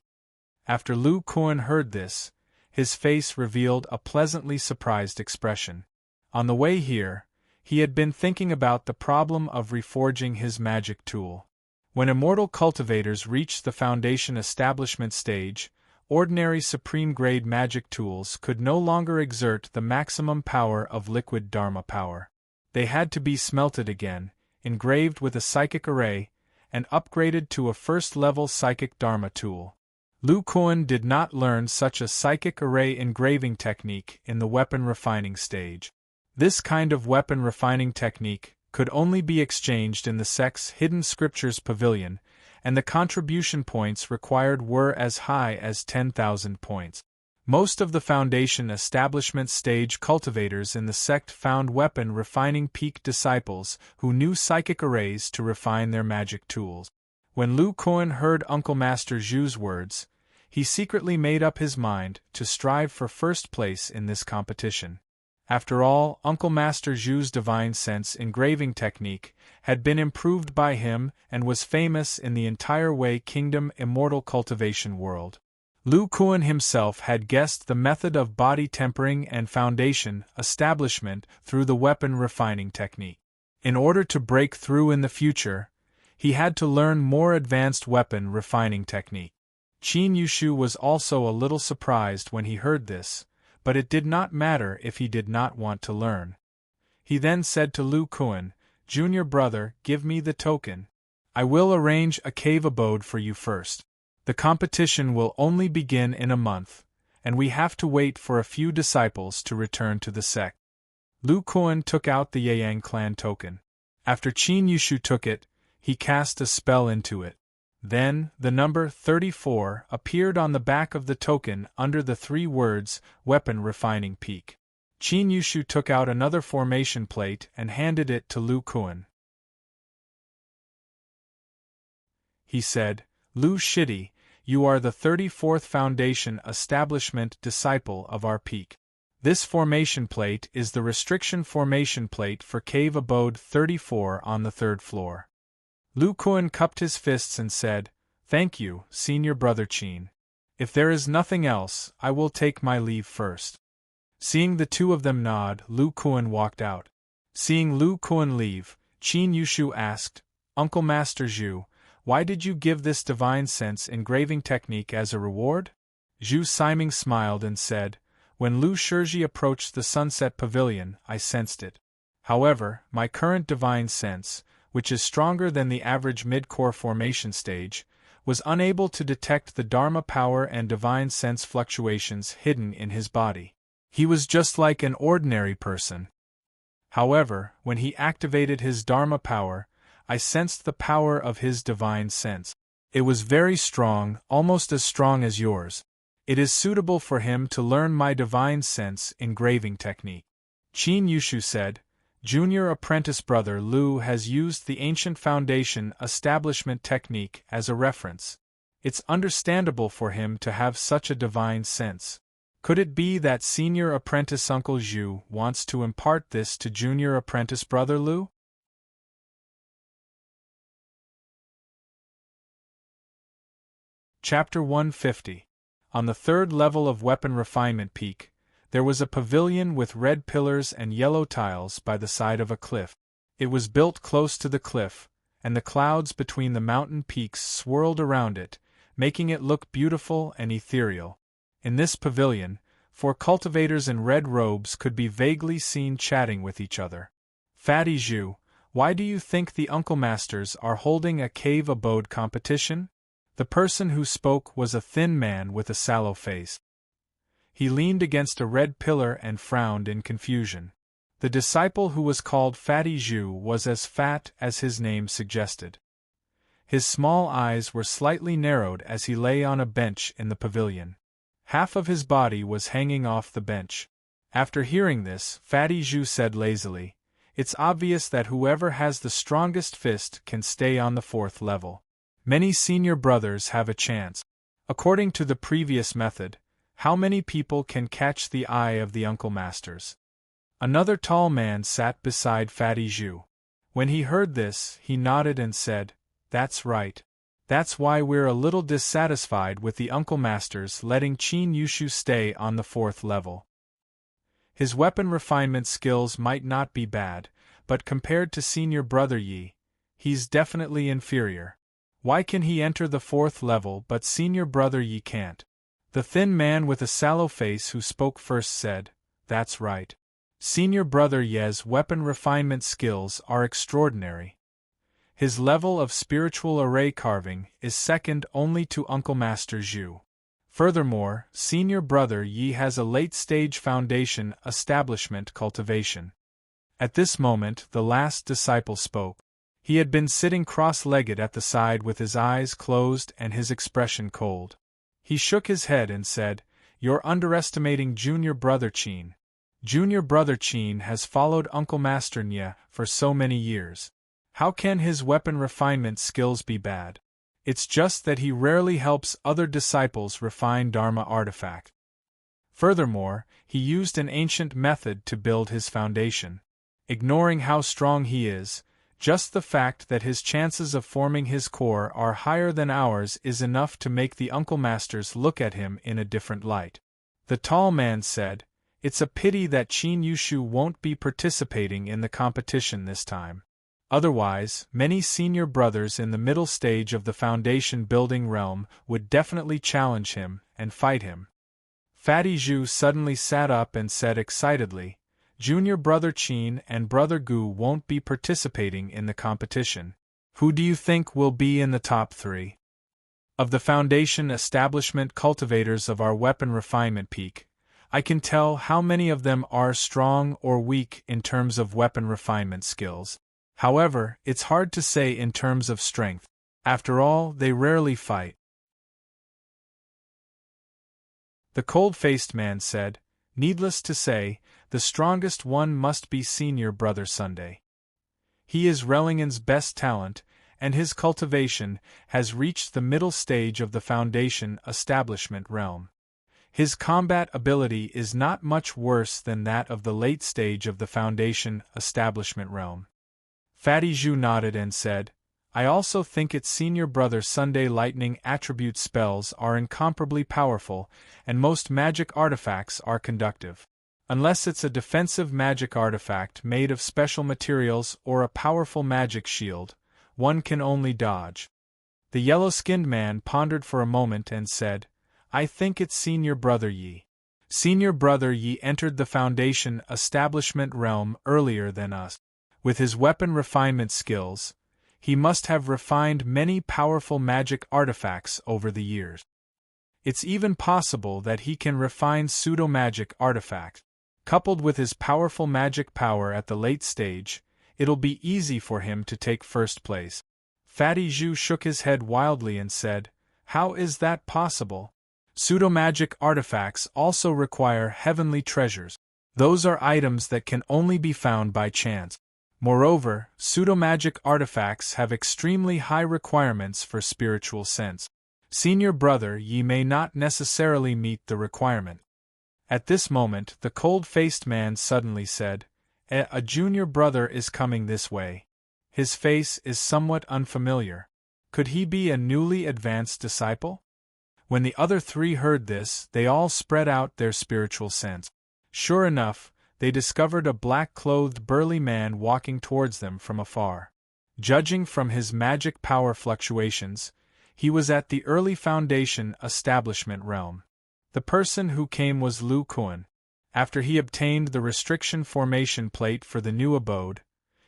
After Lu Kuan heard this, his face revealed a pleasantly surprised expression. On the way here, he had been thinking about the problem of reforging his magic tool. When immortal cultivators reach the foundation establishment stage, ordinary supreme-grade magic tools could no longer exert the maximum power of liquid Dharma power. They had to be smelted again, engraved with a psychic array, and upgraded to a first-level psychic Dharma tool. Lu Kuan did not learn such a psychic array engraving technique in the weapon refining stage. This kind of weapon refining technique could only be exchanged in the sect's Hidden Scriptures Pavilion, and the contribution points required were as high as 10,000 points. Most of the Foundation Establishment Stage cultivators in the sect found weapon refining peak disciples who knew psychic arrays to refine their magic tools. When Lu Kuan heard Uncle Master Zhu's words, He secretly made up his mind to strive for first place in this competition. After all, Uncle Master Zhu's divine sense engraving technique had been improved by him and was famous in the entire Wei Kingdom immortal cultivation world. Lu Kuan himself had guessed the method of body tempering and foundation establishment through the weapon refining technique. In order to break through in the future, he had to learn more advanced weapon refining technique. Qin Yushu was also a little surprised when he heard this, but it did not matter if he did not want to learn. He then said to Lu Kuan, "Junior brother, give me the token. I will arrange a cave abode for you first. The competition will only begin in a month, and we have to wait for a few disciples to return to the sect." Lu Kuan took out the Yang clan token. After Qin Yushu took it, he cast a spell into it. Then, the number 34 appeared on the back of the token under the 3 words, Weapon Refining Peak. Qin Yushu took out another formation plate and handed it to Lu Kuan. He said, "Lu Shidi, you are the 34th Foundation Establishment disciple of our peak. This formation plate is the restriction formation plate for Cave Abode 34 on the 3rd floor." Lu Kuan cupped his fists and said, "Thank you, Senior Brother Qin. If there is nothing else, I will take my leave first." Seeing the two of them nod, Lu Kuan walked out. Seeing Lu Kuan leave, Qin Yushu asked, "Uncle Master Zhu, why did you give this divine sense engraving technique as a reward?" Zhu Siming smiled and said, "When Lu Shizhi approached the Sunset Pavilion, I sensed it. However, my current divine sense, which is stronger than the average mid-core formation stage, was unable to detect the Dharma power and divine sense fluctuations hidden in his body. He was just like an ordinary person. However, when he activated his Dharma power, I sensed the power of his divine sense. It was very strong, almost as strong as yours. It is suitable for him to learn my divine sense engraving technique." Qin Yushu said, "Junior apprentice brother Lu has used the ancient foundation establishment technique as a reference. It's understandable for him to have such a divine sense. Could it be that senior apprentice Uncle Zhu wants to impart this to junior apprentice brother Lu?" Chapter 150. On the 3rd level of Weapon Refinement Peak, there was a pavilion with red pillars and yellow tiles by the side of a cliff. It was built close to the cliff, and the clouds between the mountain peaks swirled around it, making it look beautiful and ethereal. In this pavilion, 4 cultivators in red robes could be vaguely seen chatting with each other. "Fatty Zhu, why do you think the Uncle Masters are holding a cave abode competition?" The person who spoke was a thin man with a sallow face. He leaned against a red pillar and frowned in confusion. The disciple who was called Fatty Zhu was as fat as his name suggested. His small eyes were slightly narrowed as he lay on a bench in the pavilion. Half of his body was hanging off the bench. After hearing this, Fatty Zhu said lazily, "It's obvious that whoever has the strongest fist can stay on the 4th level. Many senior brothers have a chance. According to the previous method, how many people can catch the eye of the Uncle Masters?" Another tall man sat beside Fatty Zhu. When he heard this, he nodded and said, "That's right. That's why we're a little dissatisfied with the Uncle Masters letting Qin Yushu stay on the 4th level. His weapon refinement skills might not be bad, but compared to senior brother Yi, he's definitely inferior. Why can he enter the 4th level but senior brother Yi can't?" The thin man with a sallow face who spoke first said, "That's right. Senior brother Ye's weapon refinement skills are extraordinary. His level of spiritual array carving is second only to Uncle Master Zhu. Furthermore, senior brother Yi has a late-stage foundation establishment cultivation." At this moment, the last disciple spoke. He had been sitting cross-legged at the side with his eyes closed and his expression cold. He shook his head and said, "You're underestimating junior brother Qin. Junior brother Qin has followed Uncle Master Nye for so many years. How can his weapon refinement skills be bad? It's just that he rarely helps other disciples refine Dharma artifact. Furthermore, he used an ancient method to build his foundation. Ignoring how strong he is, just the fact that his chances of forming his core are higher than ours is enough to make the Uncle Masters look at him in a different light. The tall man said, "It's a pity that Qin Yushu won't be participating in the competition this time. Otherwise, many senior brothers in the middle stage of the foundation building realm would definitely challenge him and fight him." Fatty Zhu suddenly sat up and said excitedly, "Junior brother Qin and brother Gu won't be participating in the competition. Who do you think will be in the top 3? Of the foundation establishment cultivators of our weapon refinement peak, I can tell how many of them are strong or weak in terms of weapon refinement skills. However, it's hard to say in terms of strength. After all, they rarely fight." The cold-faced man said, "Needless to say, the strongest one must be Senior Brother Sunday. He is Rellingan's best talent, and his cultivation has reached the middle stage of the Foundation establishment realm. His combat ability is not much worse than that of the late stage of the Foundation establishment realm." Fatty Zhu nodded and said, "I also think its Senior Brother Sunday lightning attribute spells are incomparably powerful, and most magic artifacts are conductive. Unless it's a defensive magic artifact made of special materials or a powerful magic shield, one can only dodge." The yellow-skinned man pondered for a moment and said, "I think it's Senior Brother Yi. Senior Brother Yi entered the Foundation establishment realm earlier than us. With his weapon refinement skills, he must have refined many powerful magic artifacts over the years. It's even possible that he can refine pseudo-magic artifacts. Coupled with his powerful magic power at the late stage, it'll be easy for him to take first place." Fatty Zhu shook his head wildly and said, "How is that possible? Pseudo-magic artifacts also require heavenly treasures. Those are items that can only be found by chance. Moreover, pseudo-magic artifacts have extremely high requirements for spiritual sense. Senior Brother Yi may not necessarily meet the requirement." At this moment, the cold-faced man suddenly said, A junior brother is coming this way. His face is somewhat unfamiliar. Could he be a newly advanced disciple?" When the other 3 heard this, they all spread out their spiritual sense. Sure enough, they discovered a black-clothed burly man walking towards them from afar. Judging from his magic power fluctuations, he was at the early Foundation establishment realm. The person who came was Lu Kuan. After he obtained the restriction formation plate for the new abode,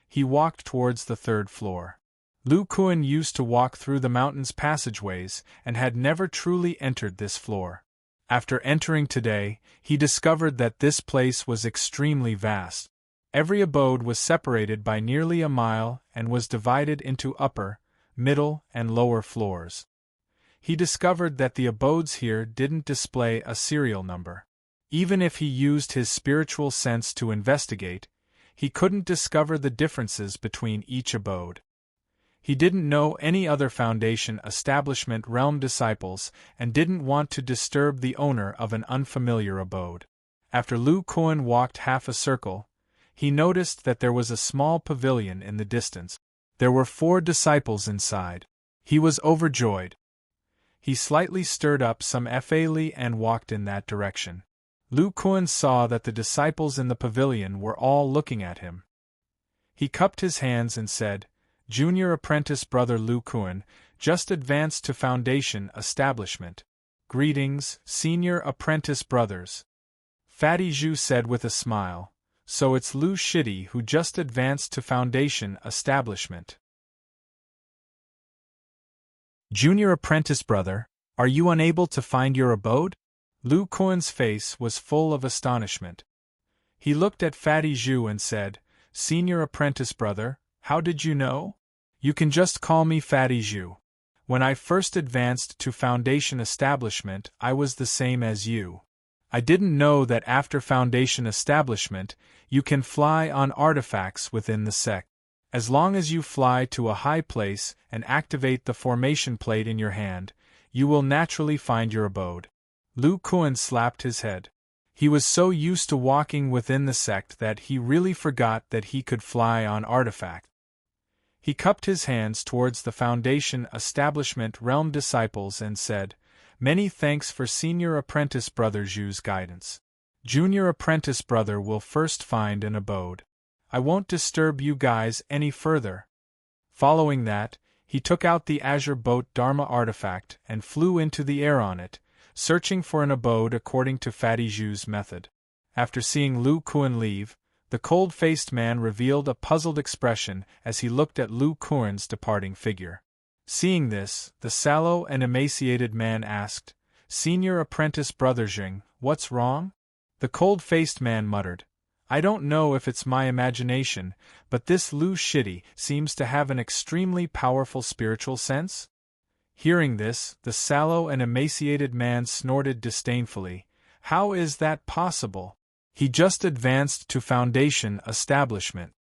he walked towards the 3rd floor. Lu Kuan used to walk through the mountain's passageways and had never truly entered this floor. After entering today, he discovered that this place was extremely vast. Every abode was separated by nearly a mile and was divided into upper, middle, and lower floors. He discovered that the abodes here didn't display a serial number. Even if he used his spiritual sense to investigate, he couldn't discover the differences between each abode. He didn't know any other Foundation establishment realm disciples and didn't want to disturb the owner of an unfamiliar abode. After Lu Kuan walked half a circle, he noticed that there was a small pavilion in the distance. There were 4 disciples inside. He was overjoyed. He slightly stirred up some effali and walked in that direction. Lu Kuan saw that the disciples in the pavilion were all looking at him. He cupped his hands and said, "Junior apprentice brother Lu Kuan, just advanced to Foundation establishment. Greetings, senior apprentice brothers." Fatty Zhu said with a smile, "So it's Lu Shidi who just advanced to Foundation establishment." "Junior apprentice brother, are you unable to find your abode?" Lu Kuan's face was full of astonishment. He looked at Fatty Zhu and said, "Senior apprentice brother, how did you know? You can just call me Fatty Zhu. When I first advanced to Foundation establishment, I was the same as you. I didn't know that after Foundation establishment, you can fly on artifacts within the sect. As long as you fly to a high place and activate the formation plate in your hand, you will naturally find your abode. Lu Kuan slapped his head. He was so used to walking within the sect that he really forgot that he could fly on artifact. He cupped his hands towards the Foundation Establishment Realm disciples and said, "Many thanks for Senior Apprentice Brother Zhu's guidance. Junior Apprentice Brother will first find an abode. I won't disturb you guys any further." Following that, he took out the Azure Boat Dharma artifact and flew into the air on it, searching for an abode according to Fatty Zhu's method. After seeing Lu Kuan leave, the cold-faced man revealed a puzzled expression as he looked at Lu Kuan's departing figure. Seeing this, the sallow and emaciated man asked, "Senior Apprentice Brother Zheng, what's wrong?" The cold-faced man muttered, "I don't know if it's my imagination, but this Lu Shitty seems to have an extremely powerful spiritual sense." Hearing this, the sallow and emaciated man snorted disdainfully. "How is that possible? He just advanced to Foundation Establishment.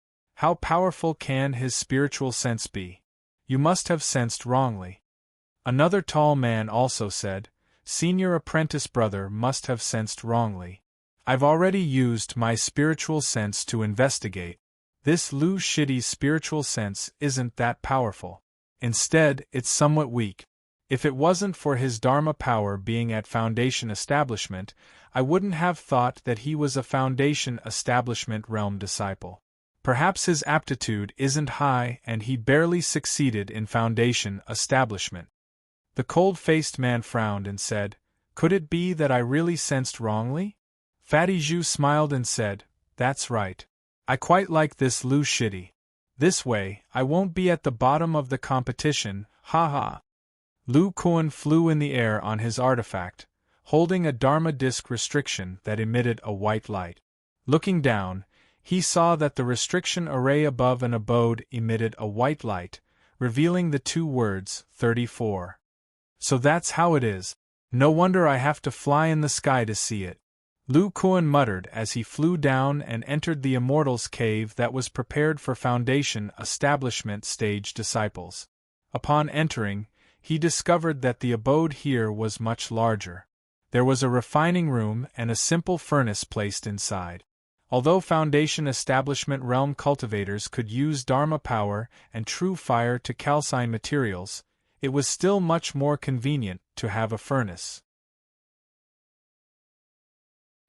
How powerful can his spiritual sense be? You must have sensed wrongly." Another tall man also said, "Senior Apprentice Brother must have sensed wrongly. I've already used my spiritual sense to investigate. This Lu Shitty's spiritual sense isn't that powerful. Instead, it's somewhat weak. If it wasn't for his Dharma power being at Foundation Establishment, I wouldn't have thought that he was a Foundation Establishment Realm disciple. Perhaps his aptitude isn't high and he barely succeeded in Foundation Establishment." The cold-faced man frowned and said, "Could it be that I really sensed wrongly?" Fatty Zhu smiled and said, "That's right. I quite like this Lu Shitty. This way, I won't be at the bottom of the competition, ha ha." Lu Kuan flew in the air on his artifact, holding a Dharma disc restriction that emitted a white light. Looking down, he saw that the restriction array above an abode emitted a white light, revealing the two words, 34. "So that's how it is. No wonder I have to fly in the sky to see it." Lu Kuan muttered as he flew down and entered the Immortals' Cave that was prepared for Foundation Establishment stage disciples. Upon entering, he discovered that the abode here was much larger. There was a refining room and a simple furnace placed inside. Although Foundation Establishment Realm cultivators could use Dharma power and true fire to calcine materials, it was still much more convenient to have a furnace.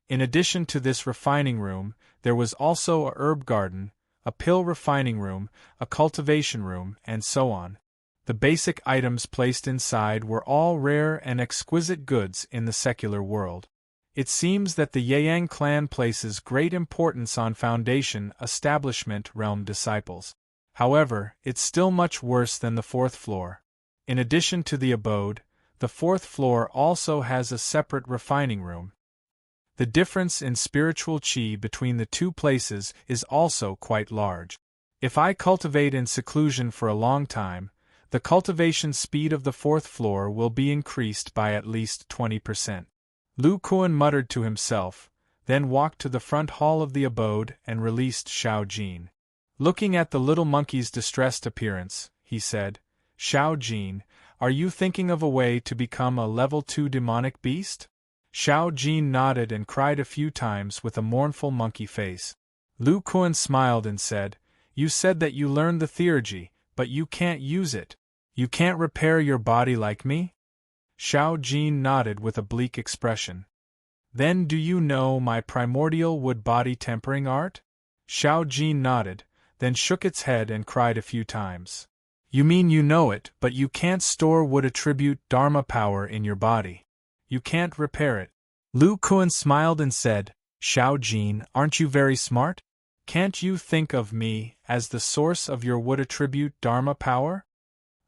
In addition to this refining room, there was also a herb garden, a pill refining room, a cultivation room, and so on. The basic items placed inside were all rare and exquisite goods in the secular world. It seems that the Yang clan places great importance on Foundation Establishment Realm disciples. However, it's still much worse than the fourth floor. In addition to the abode, the fourth floor also has a separate refining room. The difference in spiritual chi between the two places is also quite large. If I cultivate in seclusion for a long time, the cultivation speed of the fourth floor will be increased by at least 20%. Lu Kuan muttered to himself, then walked to the front hall of the abode and released Xiao Jin. Looking at the little monkey's distressed appearance, he said, "Xiao Jin, are you thinking of a way to become a level 2 demonic beast?" Xiao Jin nodded and cried a few times with a mournful monkey face. Lu Kuan smiled and said, "You said that you learned the theurgy, but you can't use it. You can't repair your body like me?" Xiao Jin nodded with a bleak expression. "Then do you know my primordial wood body tempering art?" Xiao Jin nodded, then shook its head and cried a few times. "You mean you know it, but you can't store wood attribute Dharma power in your body. You can't repair it." Lu Kuan smiled and said, "Xiao Jin, aren't you very smart? Can't you think of me as the source of your wood attribute Dharma power?"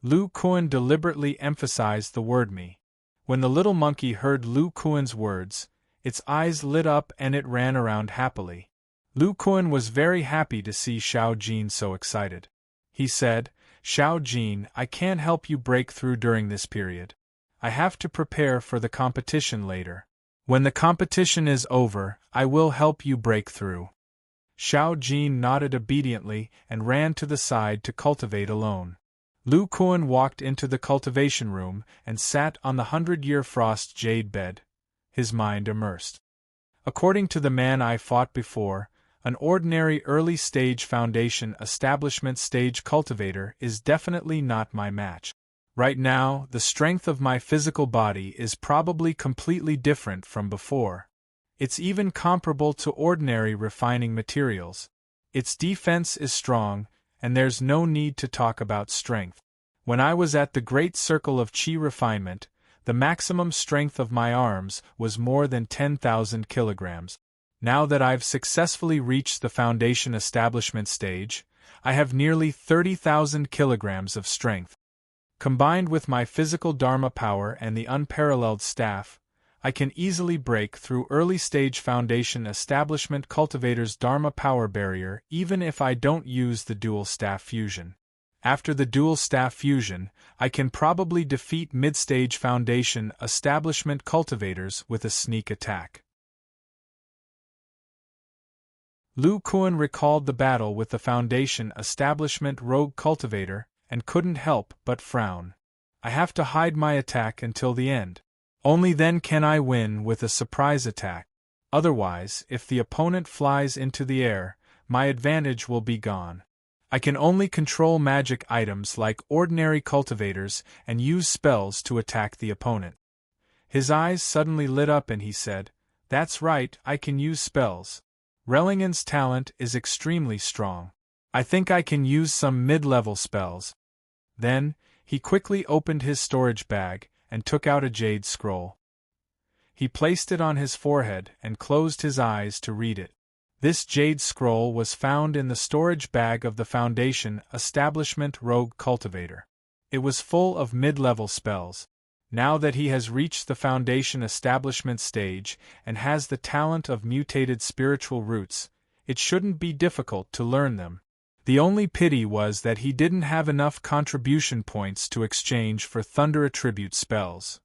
Lu Kuan deliberately emphasized the word me. When the little monkey heard Lu Kuan's words, its eyes lit up and it ran around happily. Lu Kuan was very happy to see Xiao Jin so excited. He said, "Xiao Jin, I can't help you break through during this period. I have to prepare for the competition later. When the competition is over, I will help you break through." Xiao Jin nodded obediently and ran to the side to cultivate alone. Lu Kuan walked into the cultivation room and sat on the 100-year frost jade bed, his mind immersed. According to the man I fought before, an ordinary early-stage foundation establishment stage cultivator is definitely not my match. Right now, the strength of my physical body is probably completely different from before. It's even comparable to ordinary refining materials. Its defense is strong, and there's no need to talk about strength. When I was at the Great Circle of Qi refinement, the maximum strength of my arms was more than 10,000 kilograms. Now that I've successfully reached the foundation establishment stage, I have nearly 30,000 kilograms of strength. Combined with my physical Dharma power and the unparalleled staff, I can easily break through early-stage foundation establishment cultivator's Dharma power barrier even if I don't use the dual staff fusion. After the dual staff fusion, I can probably defeat mid-stage foundation establishment cultivators with a sneak attack. Lu Kuan recalled the battle with the foundation establishment rogue cultivator and couldn't help but frown. I have to hide my attack until the end. Only then can I win with a surprise attack. Otherwise, if the opponent flies into the air, my advantage will be gone. I can only control magic items like ordinary cultivators and use spells to attack the opponent. His eyes suddenly lit up and he said, "That's right, I can use spells. Rellingan's talent is extremely strong. I think I can use some mid-level spells." Then, he quickly opened his storage bag and took out a jade scroll. He placed it on his forehead and closed his eyes to read it. This jade scroll was found in the storage bag of the Foundation Establishment Rogue Cultivator. It was full of mid-level spells. Now that he has reached the Foundation Establishment stage and has the talent of mutated spiritual roots, it shouldn't be difficult to learn them. The only pity was that he didn't have enough contribution points to exchange for Thunder Attribute spells.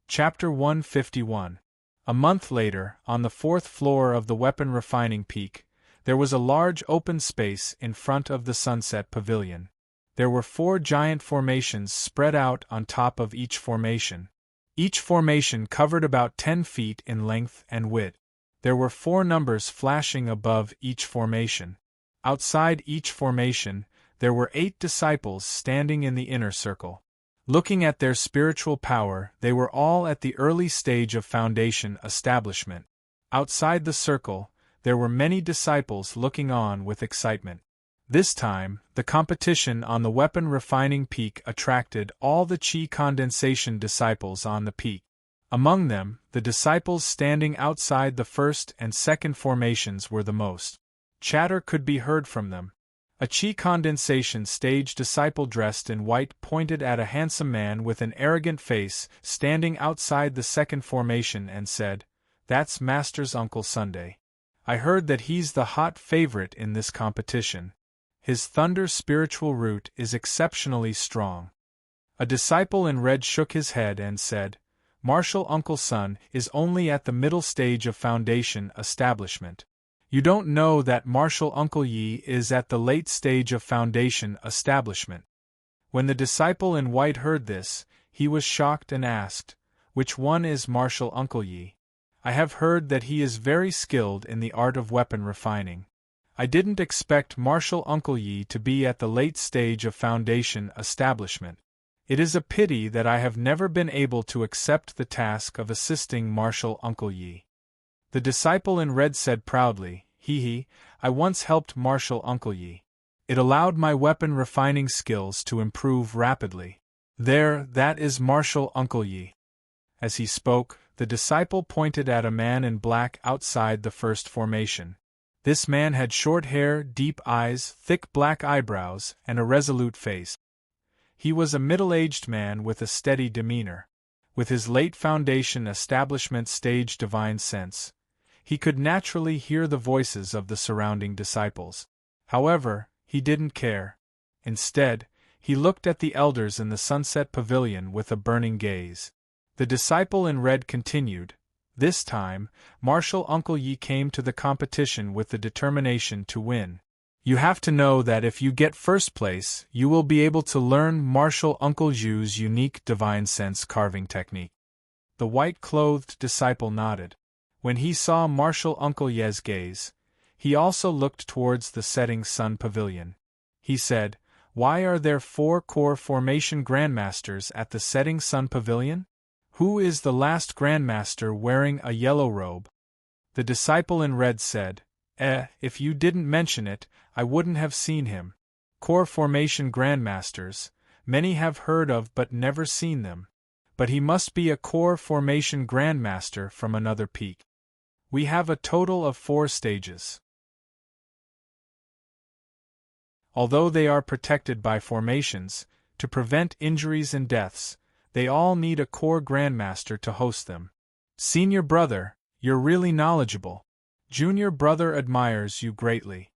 Chapter 151. A month later, on the 4th floor of the weapon refining peak, there was a large open space in front of the Sunset Pavilion. There were 4 giant formations spread out on top of each formation. Each formation covered about 10 feet in length and width. There were 4 numbers flashing above each formation. Outside each formation, there were 8 disciples standing in the inner circle. Looking at their spiritual power, they were all at the early stage of foundation establishment. Outside the circle, there were many disciples looking on with excitement. This time, the competition on the weapon refining peak attracted all the Qi condensation disciples on the peak. Among them, the disciples standing outside the first and second formations were the most. Chatter could be heard from them. A Qi condensation stage disciple dressed in white pointed at a handsome man with an arrogant face standing outside the second formation and said, "That's Master's Uncle Sunday. I heard that he's the hot favorite in this competition. His thunder spiritual root is exceptionally strong." A disciple in red shook his head and said, "Martial Uncle Sun is only at the middle stage of foundation establishment. You don't know that Martial Uncle Yi is at the late stage of foundation establishment." When the disciple in white heard this, he was shocked and asked, "Which one is Martial Uncle Yi? I have heard that he is very skilled in the art of weapon refining. I didn't expect Martial Uncle Yi to be at the late stage of foundation establishment. It is a pity that I have never been able to accept the task of assisting Martial Uncle Yi." The disciple in red said proudly, "Hee, I once helped Martial Uncle Yi. It allowed my weapon refining skills to improve rapidly. That is Martial Uncle Yi." As he spoke, the disciple pointed at a man in black outside the first formation. This man had short hair, deep eyes, thick black eyebrows, and a resolute face. He was a middle-aged man with a steady demeanor. With his late foundation establishment stage divine sense, he could naturally hear the voices of the surrounding disciples. However, He didn't care. Instead, he looked at the elders in the sunset pavilion with a burning gaze. The disciple in red continued. This time, Martial Uncle Yi came to the competition with the determination to win. You have to know that if you get first place, you will be able to learn Martial Uncle Yu's unique divine sense carving technique. The white-clothed disciple nodded. When he saw Martial Uncle Ye's gaze, he also looked towards the setting sun pavilion. He said, "Why are there 4 core formation grandmasters at the setting sun pavilion? Who is the last grandmaster wearing a yellow robe?" The disciple in red said, If you didn't mention it, I wouldn't have seen him. Core formation grandmasters, many have heard of but never seen them. But he must be a core formation grandmaster from another peak. We have a total of 4 stages. Although they are protected by formations, to prevent injuries and deaths, they all need a core grandmaster to host them. Senior brother, you're really knowledgeable. Junior brother admires you greatly.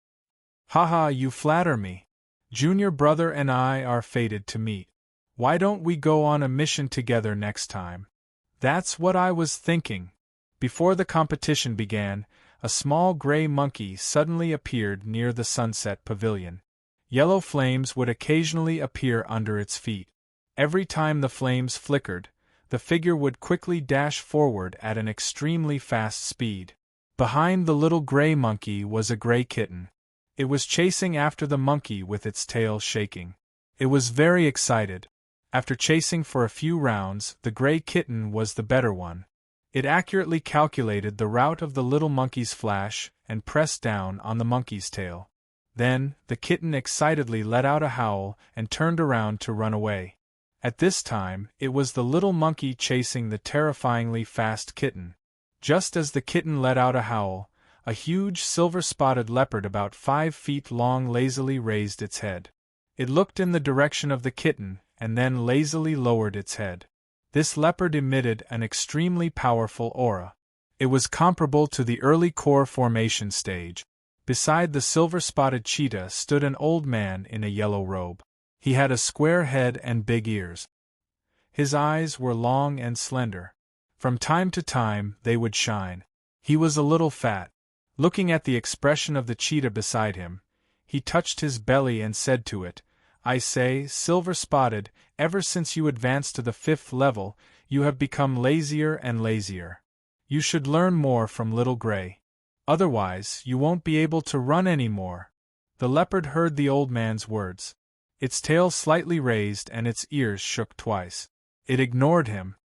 Haha, you flatter me. Junior brother and I are fated to meet. Why don't we go on a mission together next time? That's what I was thinking. Before the competition began, a small gray monkey suddenly appeared near the sunset pavilion. Yellow flames would occasionally appear under its feet. Every time the flames flickered, the figure would quickly dash forward at an extremely fast speed. Behind the little gray monkey was a gray kitten. It was chasing after the monkey with its tail shaking. It was very excited. After chasing for a few rounds, the gray kitten was the better one. It accurately calculated the route of the little monkey's flash and pressed down on the monkey's tail. Then, the kitten excitedly let out a howl and turned around to run away. At this time, it was the little monkey chasing the terrifyingly fast kitten. Just as the kitten let out a howl, a huge silver-spotted leopard about 5 feet long lazily raised its head. It looked in the direction of the kitten and then lazily lowered its head. This leopard emitted an extremely powerful aura. It was comparable to the early core formation stage. Beside the silver-spotted cheetah stood an old man in a yellow robe. He had a square head and big ears. His eyes were long and slender. From time to time they would shine. He was a little fat. Looking at the expression of the cheetah beside him, he touched his belly and said to it, "I say, silver-spotted, ever since you advanced to the 5th level, you have become lazier and lazier. You should learn more from Little Gray. Otherwise, you won't be able to run any more." The leopard heard the old man's words. Its tail slightly raised and its ears shook twice. It ignored him.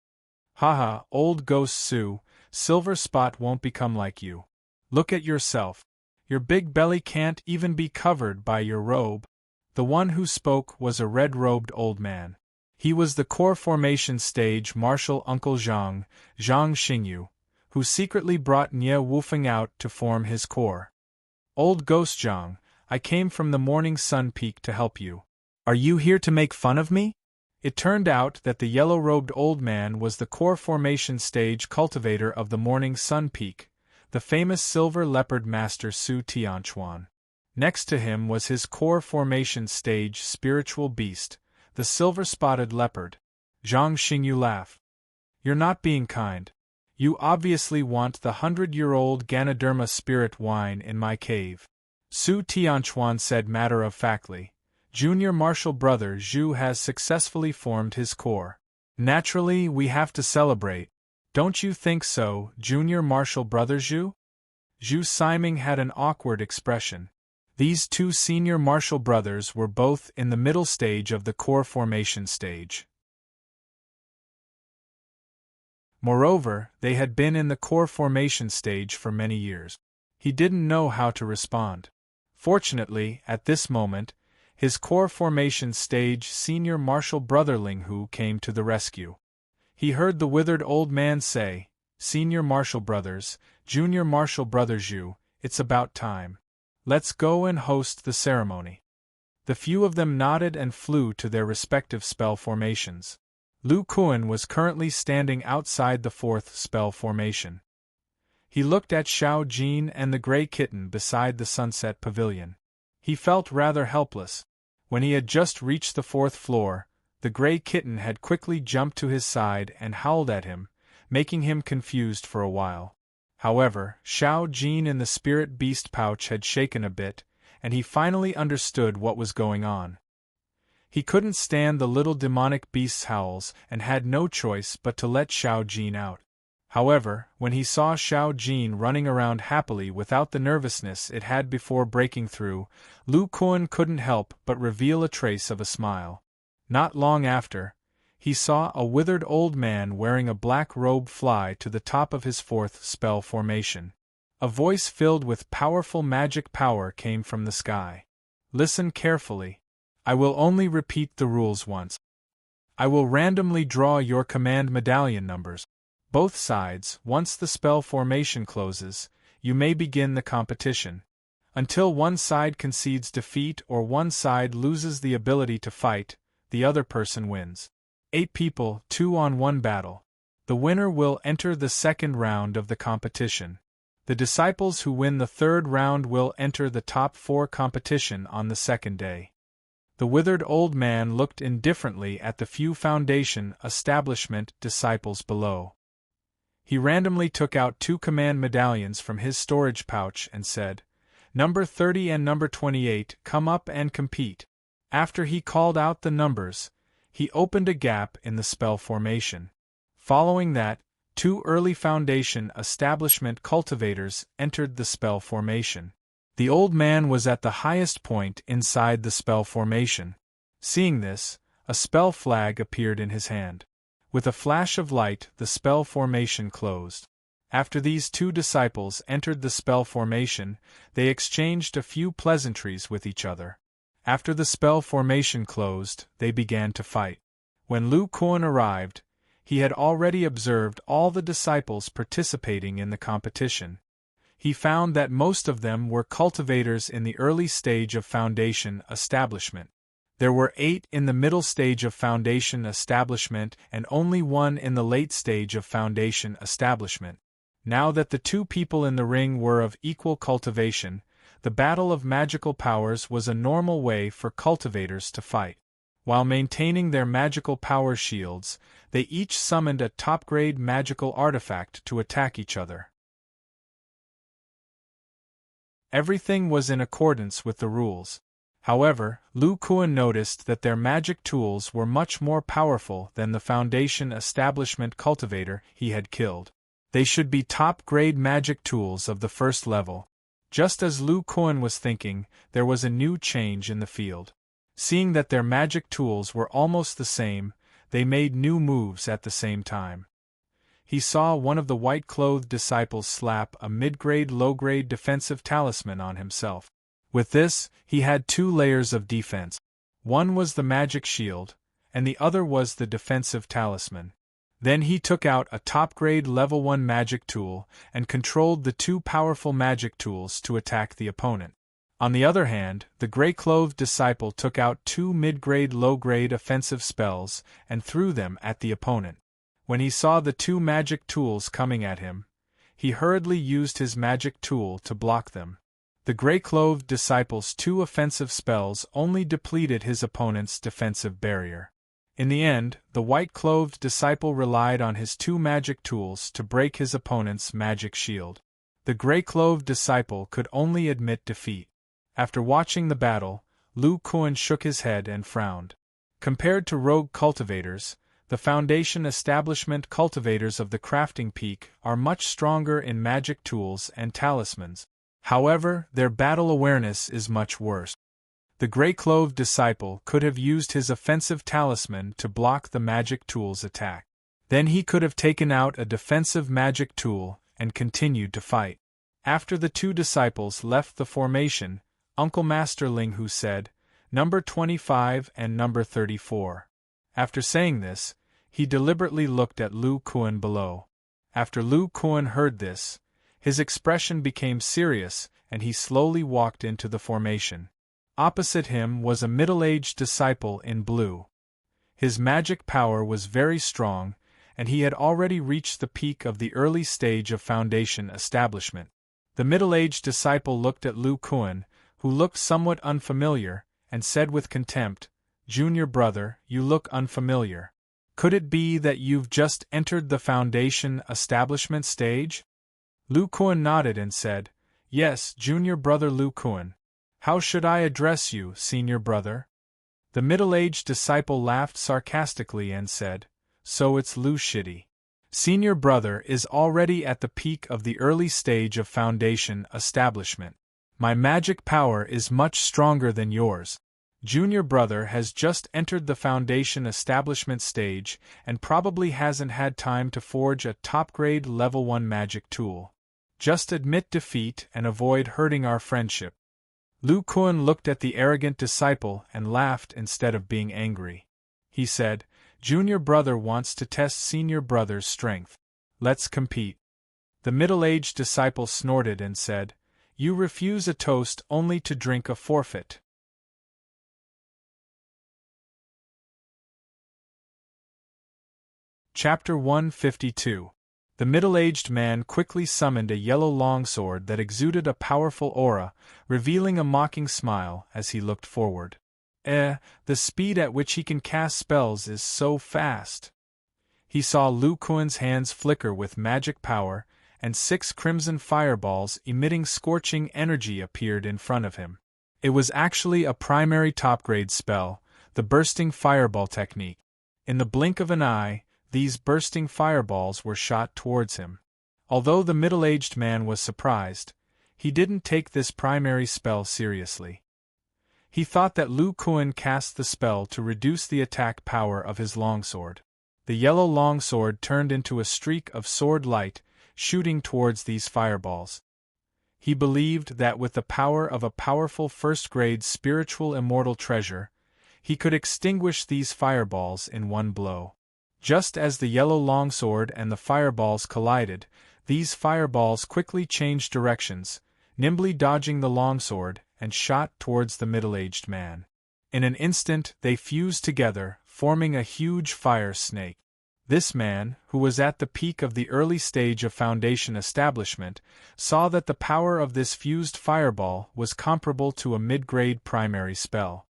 "Haha, old ghost Sue, Silver Spot won't become like you. Look at yourself. Your big belly can't even be covered by your robe." The one who spoke was a red-robed old man. He was the core formation stage Martial Uncle Zhang Xingyu, who secretly brought Nie Wufeng out to form his core. "Old Ghost Zhang, I came from the Morning Sun Peak to help you. Are you here to make fun of me?" It turned out that the yellow-robed old man was the core formation stage cultivator of the Morning Sun Peak, the famous silver leopard master Su Tianchuan. Next to him was his core formation stage spiritual beast, the silver-spotted leopard. Zhang Xingyu laughed. "You're not being kind. You obviously want the 100-year-old Ganoderma spirit wine in my cave." Su Tianchuan said matter-of-factly, "Junior martial brother Zhu has successfully formed his core. Naturally, we have to celebrate. Don't you think so, junior martial brother Zhu?" Zhu Siming had an awkward expression. These 2 senior martial brothers were both in the middle stage of the core formation stage. Moreover, they had been in the core formation stage for many years. He didn't know how to respond. Fortunately, at this moment, his core formation stage senior martial brother Ling Hu came to the rescue. He heard the withered old man say, "Senior martial brothers, junior martial brother Zhu, it's about time. Let's go and host the ceremony." The few of them nodded and flew to their respective spell formations. Lu Kuan was currently standing outside the 4th spell formation. He looked at Xiao Jin and the gray kitten beside the sunset pavilion. He felt rather helpless. When he had just reached the 4th floor, the gray kitten had quickly jumped to his side and howled at him, making him confused for a while. However, Xiao Jin in the spirit beast pouch had shaken a bit, and he finally understood what was going on. He couldn't stand the little demonic beast's howls and had no choice but to let Xiao Jin out. However, when he saw Xiao Jin running around happily without the nervousness it had before breaking through, Lu Kuan couldn't help but reveal a trace of a smile. Not long after, he saw a withered old man wearing a black robe fly to the top of his 4th spell formation. A voice filled with powerful magic power came from the sky. Listen carefully. I will only repeat the rules once. I will randomly draw your command medallion numbers. Both sides, once the spell formation closes, you may begin the competition. Until one side concedes defeat or one side loses the ability to fight, the other person wins. 8 people, 2-on-1 battle. The winner will enter the 2nd round of the competition. The disciples who win the 3rd round will enter the top 4 competition on the 2nd day. The withered old man looked indifferently at the few foundation establishment disciples below. He randomly took out 2 command medallions from his storage pouch and said, "Number 30 and number 28, come up and compete." After he called out the numbers, he opened a gap in the spell formation. Following that, 2 early foundation establishment cultivators entered the spell formation. The old man was at the highest point inside the spell formation. Seeing this, a spell flag appeared in his hand. With a flash of light, the spell formation closed. After these 2 disciples entered the spell formation, they exchanged a few pleasantries with each other. After the spell formation closed, they began to fight. When Lu Kuan arrived, he had already observed all the disciples participating in the competition. He found that most of them were cultivators in the early stage of foundation establishment. There were 8 in the middle stage of foundation establishment and only 1 in the late stage of foundation establishment. Now that the 2 people in the ring were of equal cultivation, the battle of magical powers was a normal way for cultivators to fight. While maintaining their magical power shields, they each summoned a top-grade magical artifact to attack each other. Everything was in accordance with the rules. However, Lu Kuan noticed that their magic tools were much more powerful than the foundation establishment cultivator he had killed. They should be top-grade magic tools of the 1st level. Just as Lu Kuan was thinking, there was a new change in the field. Seeing that their magic tools were almost the same, they made new moves at the same time. He saw one of the white-clothed disciples slap a mid-grade low-grade defensive talisman on himself. With this, he had 2 layers of defense. One was the magic shield, and the other was the defensive talisman. Then he took out a top-grade level 1 magic tool and controlled the 2 powerful magic tools to attack the opponent. On the other hand, the gray-clothed disciple took out 2 mid-grade low-grade offensive spells and threw them at the opponent. When he saw the 2 magic tools coming at him, he hurriedly used his magic tool to block them. The gray-clothed disciple's 2 offensive spells only depleted his opponent's defensive barrier. In the end, the white-clothed disciple relied on his 2 magic tools to break his opponent's magic shield. The gray-clothed disciple could only admit defeat. After watching the battle, Lu Kuan shook his head and frowned. Compared to rogue cultivators, the foundation establishment cultivators of the crafting peak are much stronger in magic tools and talismans. However, their battle awareness is much worse. The gray-clothed disciple could have used his offensive talisman to block the magic tool's attack. Then he could have taken out a defensive magic tool and continued to fight. After the 2 disciples left the formation, Uncle Master Ling Hu said, "Number 25 and number 34. After saying this, he deliberately looked at Lu Kuan below. After Lu Kuan heard this, his expression became serious and he slowly walked into the formation. Opposite him was a middle-aged disciple in blue. His magic power was very strong, and he had already reached the peak of the early stage of foundation establishment. The middle-aged disciple looked at Lu Kuan, who looked somewhat unfamiliar, and said with contempt, "Junior brother, you look unfamiliar. Could it be that you've just entered the foundation establishment stage?" Lu Kuan nodded and said, "Yes, junior brother Lu Kuan. How should I address you, senior brother?" The middle-aged disciple laughed sarcastically and said, "So it's Lu Shitty. Senior brother is already at the peak of the early stage of foundation establishment. My magic power is much stronger than yours. Junior brother has just entered the foundation establishment stage and probably hasn't had time to forge a top-grade level 1 magic tool. Just admit defeat and avoid hurting our friendship." Lu Kuan looked at the arrogant disciple and laughed instead of being angry. He said, "Junior brother wants to test senior brother's strength. Let's compete." The middle-aged disciple snorted and said, "You refuse a toast only to drink a forfeit." Chapter 152. The middle-aged man quickly summoned a yellow longsword that exuded a powerful aura, revealing a mocking smile as he looked forward. The speed at which he can cast spells is so fast." He saw Lu Kuan's hands flicker with magic power, and 6 crimson fireballs emitting scorching energy appeared in front of him. It was actually a primary top-grade spell, the bursting fireball technique. In the blink of an eye, these bursting fireballs were shot towards him. Although the middle-aged man was surprised, he didn't take this primary spell seriously. He thought that Lu Kuan cast the spell to reduce the attack power of his longsword. The yellow longsword turned into a streak of sword light, shooting towards these fireballs. He believed that with the power of a powerful first-grade spiritual immortal treasure, he could extinguish these fireballs in one blow. Just as the yellow longsword and the fireballs collided, these fireballs quickly changed directions, nimbly dodging the longsword, and shot towards the middle-aged man. In an instant they fused together, forming a huge fire snake. This man, who was at the peak of the early stage of foundation establishment, saw that the power of this fused fireball was comparable to a mid-grade primary spell.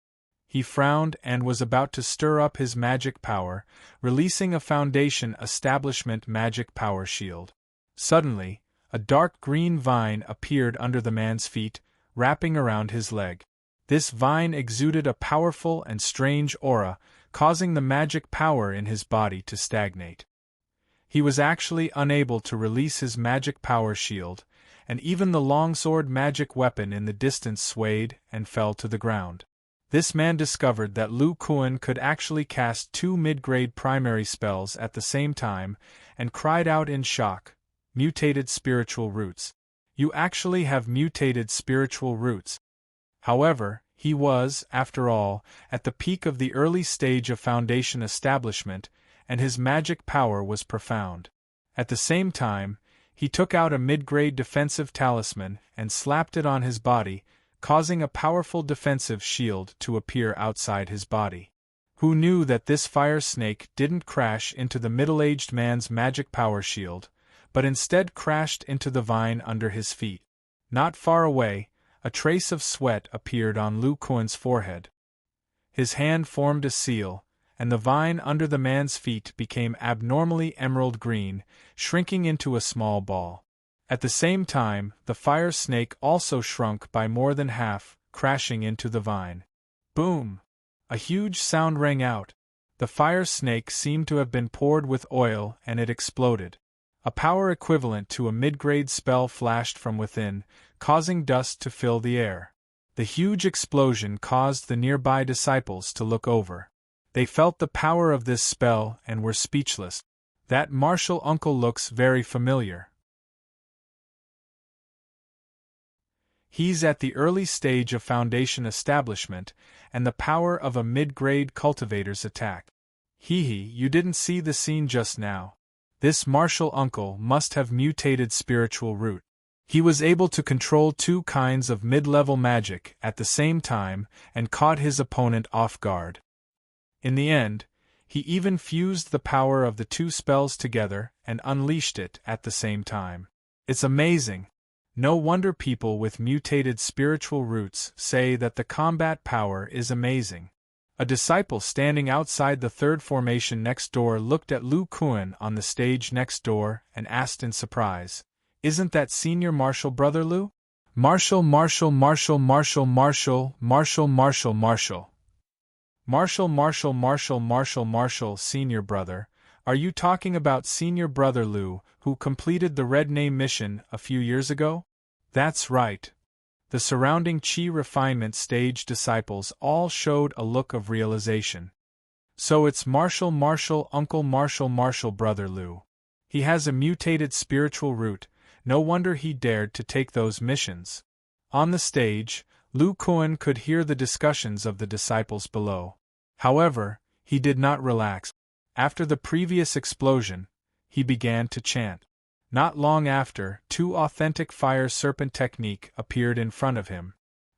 He frowned and was about to stir up his magic power, releasing a foundation establishment magic power shield. Suddenly, a dark green vine appeared under the man's feet, wrapping around his leg. This vine exuded a powerful and strange aura, causing the magic power in his body to stagnate. He was actually unable to release his magic power shield, and even the longsword magic weapon in the distance swayed and fell to the ground. This man discovered that Lu Kuan could actually cast 2 mid-grade primary spells at the same time, and cried out in shock, "Mutated spiritual roots. You actually have mutated spiritual roots." However, he was, after all, at the peak of the early stage of foundation establishment, and his magic power was profound. At the same time, he took out a mid-grade defensive talisman and slapped it on his body, causing a powerful defensive shield to appear outside his body. Who knew that this fire snake didn't crash into the middle-aged man's magic power shield, but instead crashed into the vine under his feet? Not far away, a trace of sweat appeared on Lu Kuan's forehead. His hand formed a seal, and the vine under the man's feet became abnormally emerald green, shrinking into a small ball. At the same time, the fire snake also shrunk by more than half, crashing into the vine. Boom! A huge sound rang out. The fire snake seemed to have been poured with oil and it exploded. A power equivalent to a mid-grade spell flashed from within, causing dust to fill the air. The huge explosion caused the nearby disciples to look over. They felt the power of this spell and were speechless. That martial uncle looks very familiar. He's at the early stage of foundation establishment, and the power of a mid-grade cultivator's attack. You didn't see the scene just now. This martial uncle must have mutated spiritual root. He was able to control 2 kinds of mid-level magic at the same time and caught his opponent off guard. In the end, he even fused the power of the 2 spells together and unleashed it at the same time. It's amazing. No wonder people with mutated spiritual roots say that the combat power is amazing. A disciple standing outside the third formation next door looked at Lu Kuan on the stage next door and asked in surprise, "Isn't that Senior Marshal Brother Lu?" Marshal, Marshal, Marshal, Marshal, Marshal, Marshal, Marshal, Marshal. Marshal, Marshal, Marshal, Marshal, Marshal, Senior Brother. Are you talking about Senior Brother Lu, who completed the Red Name mission a few years ago? That's right. The surrounding Qi refinement stage disciples all showed a look of realization. So it's Marshal, Marshal, Uncle Marshal, Marshal Brother Lu. He has a mutated spiritual root, no wonder he dared to take those missions. On the stage, Lu Kuan could hear the discussions of the disciples below. However, he did not relax. After the previous explosion, he began to chant. Not long after, 2 authentic fire serpent technique appeared in front of him.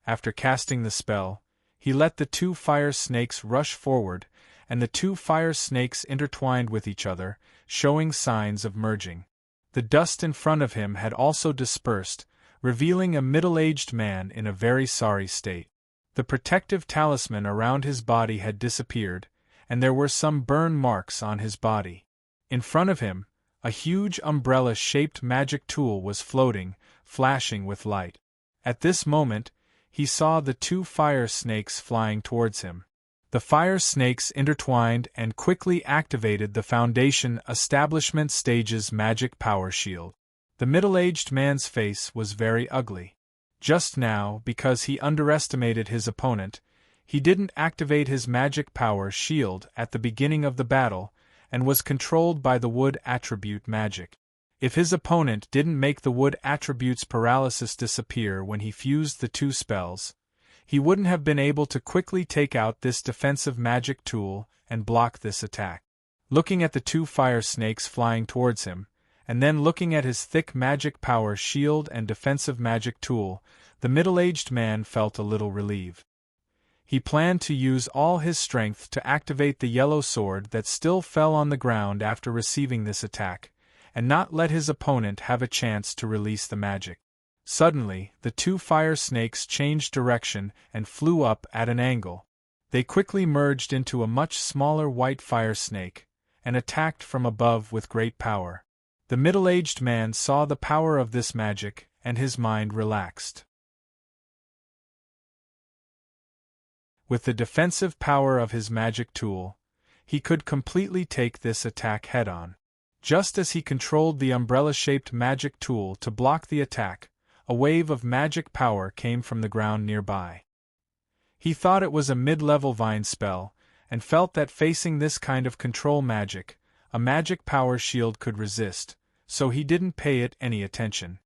After casting the spell, he let the 2 fire snakes rush forward, and the 2 fire snakes intertwined with each other, showing signs of merging. The dust in front of him had also dispersed, revealing a middle-aged man in a very sorry state. The protective talisman around his body had disappeared, and there were some burn marks on his body. In front of him, a huge umbrella-shaped magic tool was floating, flashing with light. At this moment, he saw the 2 fire snakes flying towards him. The fire snakes intertwined and quickly activated the Foundation Establishment Stage's magic power shield. The middle-aged man's face was very ugly. Just now, because he underestimated his opponent, he didn't activate his magic power shield at the beginning of the battle, and was controlled by the wood attribute magic. If his opponent didn't make the wood attribute's paralysis disappear when he fused the 2 spells, he wouldn't have been able to quickly take out this defensive magic tool and block this attack. Looking at the 2 fire snakes flying towards him, and then looking at his thick magic power shield and defensive magic tool, the middle-aged man felt a little relieved. He planned to use all his strength to activate the yellow sword that still fell on the ground after receiving this attack, and not let his opponent have a chance to release the magic. Suddenly, the 2 fire snakes changed direction and flew up at an angle. They quickly merged into a much smaller white fire snake, and attacked from above with great power. The middle-aged man saw the power of this magic, and his mind relaxed. With the defensive power of his magic tool, he could completely take this attack head-on. Just as he controlled the umbrella-shaped magic tool to block the attack, a wave of magic power came from the ground nearby. He thought it was a mid-level vine spell, and felt that facing this kind of control magic, a magic power shield could resist, so he didn't pay it any attention.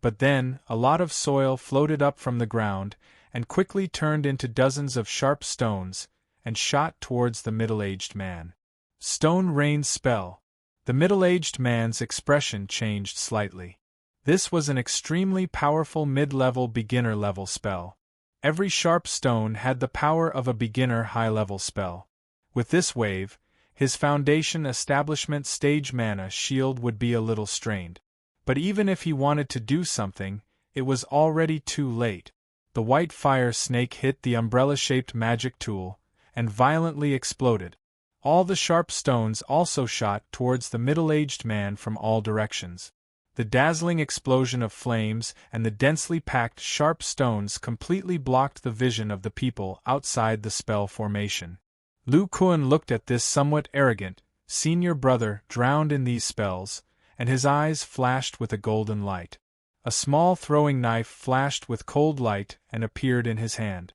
But then, a lot of soil floated up from the ground, and quickly turned into dozens of sharp stones, and shot towards the middle-aged man. Stone Rain Spell. The middle-aged man's expression changed slightly. This was an extremely powerful mid-level beginner-level spell. Every sharp stone had the power of a beginner high-level spell. With this wave, his Foundation Establishment Stage mana shield would be a little strained. But even if he wanted to do something, it was already too late. The white fire snake hit the umbrella-shaped magic tool, and violently exploded. All the sharp stones also shot towards the middle-aged man from all directions. The dazzling explosion of flames and the densely packed sharp stones completely blocked the vision of the people outside the spell formation. Lu Kuan looked at this somewhat arrogant, senior brother drowned in these spells, and his eyes flashed with a golden light. A small throwing knife flashed with cold light and appeared in his hand.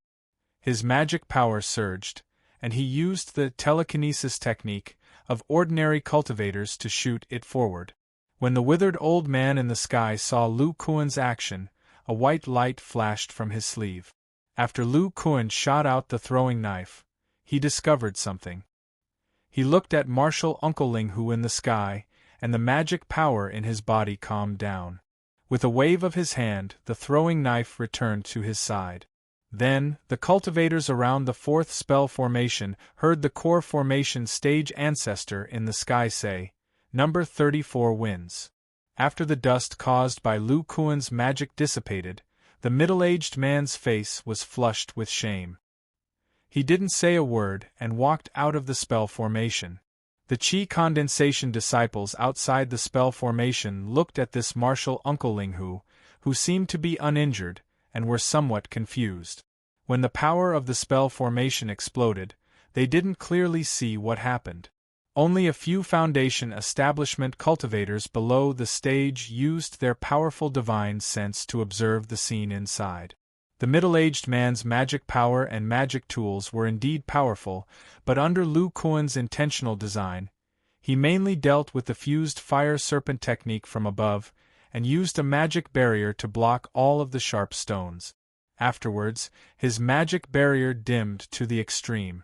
His magic power surged, and he used the telekinesis technique of ordinary cultivators to shoot it forward. When the withered old man in the sky saw Lu Kuan's action, a white light flashed from his sleeve. After Lu Kuan shot out the throwing knife, he discovered something. He looked at Marshal Uncle Ling Hu in the sky, and the magic power in his body calmed down. With a wave of his hand, the throwing knife returned to his side. Then, the cultivators around the 4th spell formation heard the core formation stage Ancestor in the sky say, "Number 34 wins." After the dust caused by Lu Kuan's magic dissipated, the middle-aged man's face was flushed with shame. He didn't say a word and walked out of the spell formation. The Qi condensation disciples outside the spell formation looked at this martial Uncle Linghu, who seemed to be uninjured, and were somewhat confused. When the power of the spell formation exploded, they didn't clearly see what happened. Only a few Foundation establishment cultivators below the stage used their powerful divine sense to observe the scene inside. The middle-aged man's magic power and magic tools were indeed powerful, but under Lu Kuan's intentional design, he mainly dealt with the fused fire serpent technique from above, and used a magic barrier to block all of the sharp stones. Afterwards, his magic barrier dimmed to the extreme.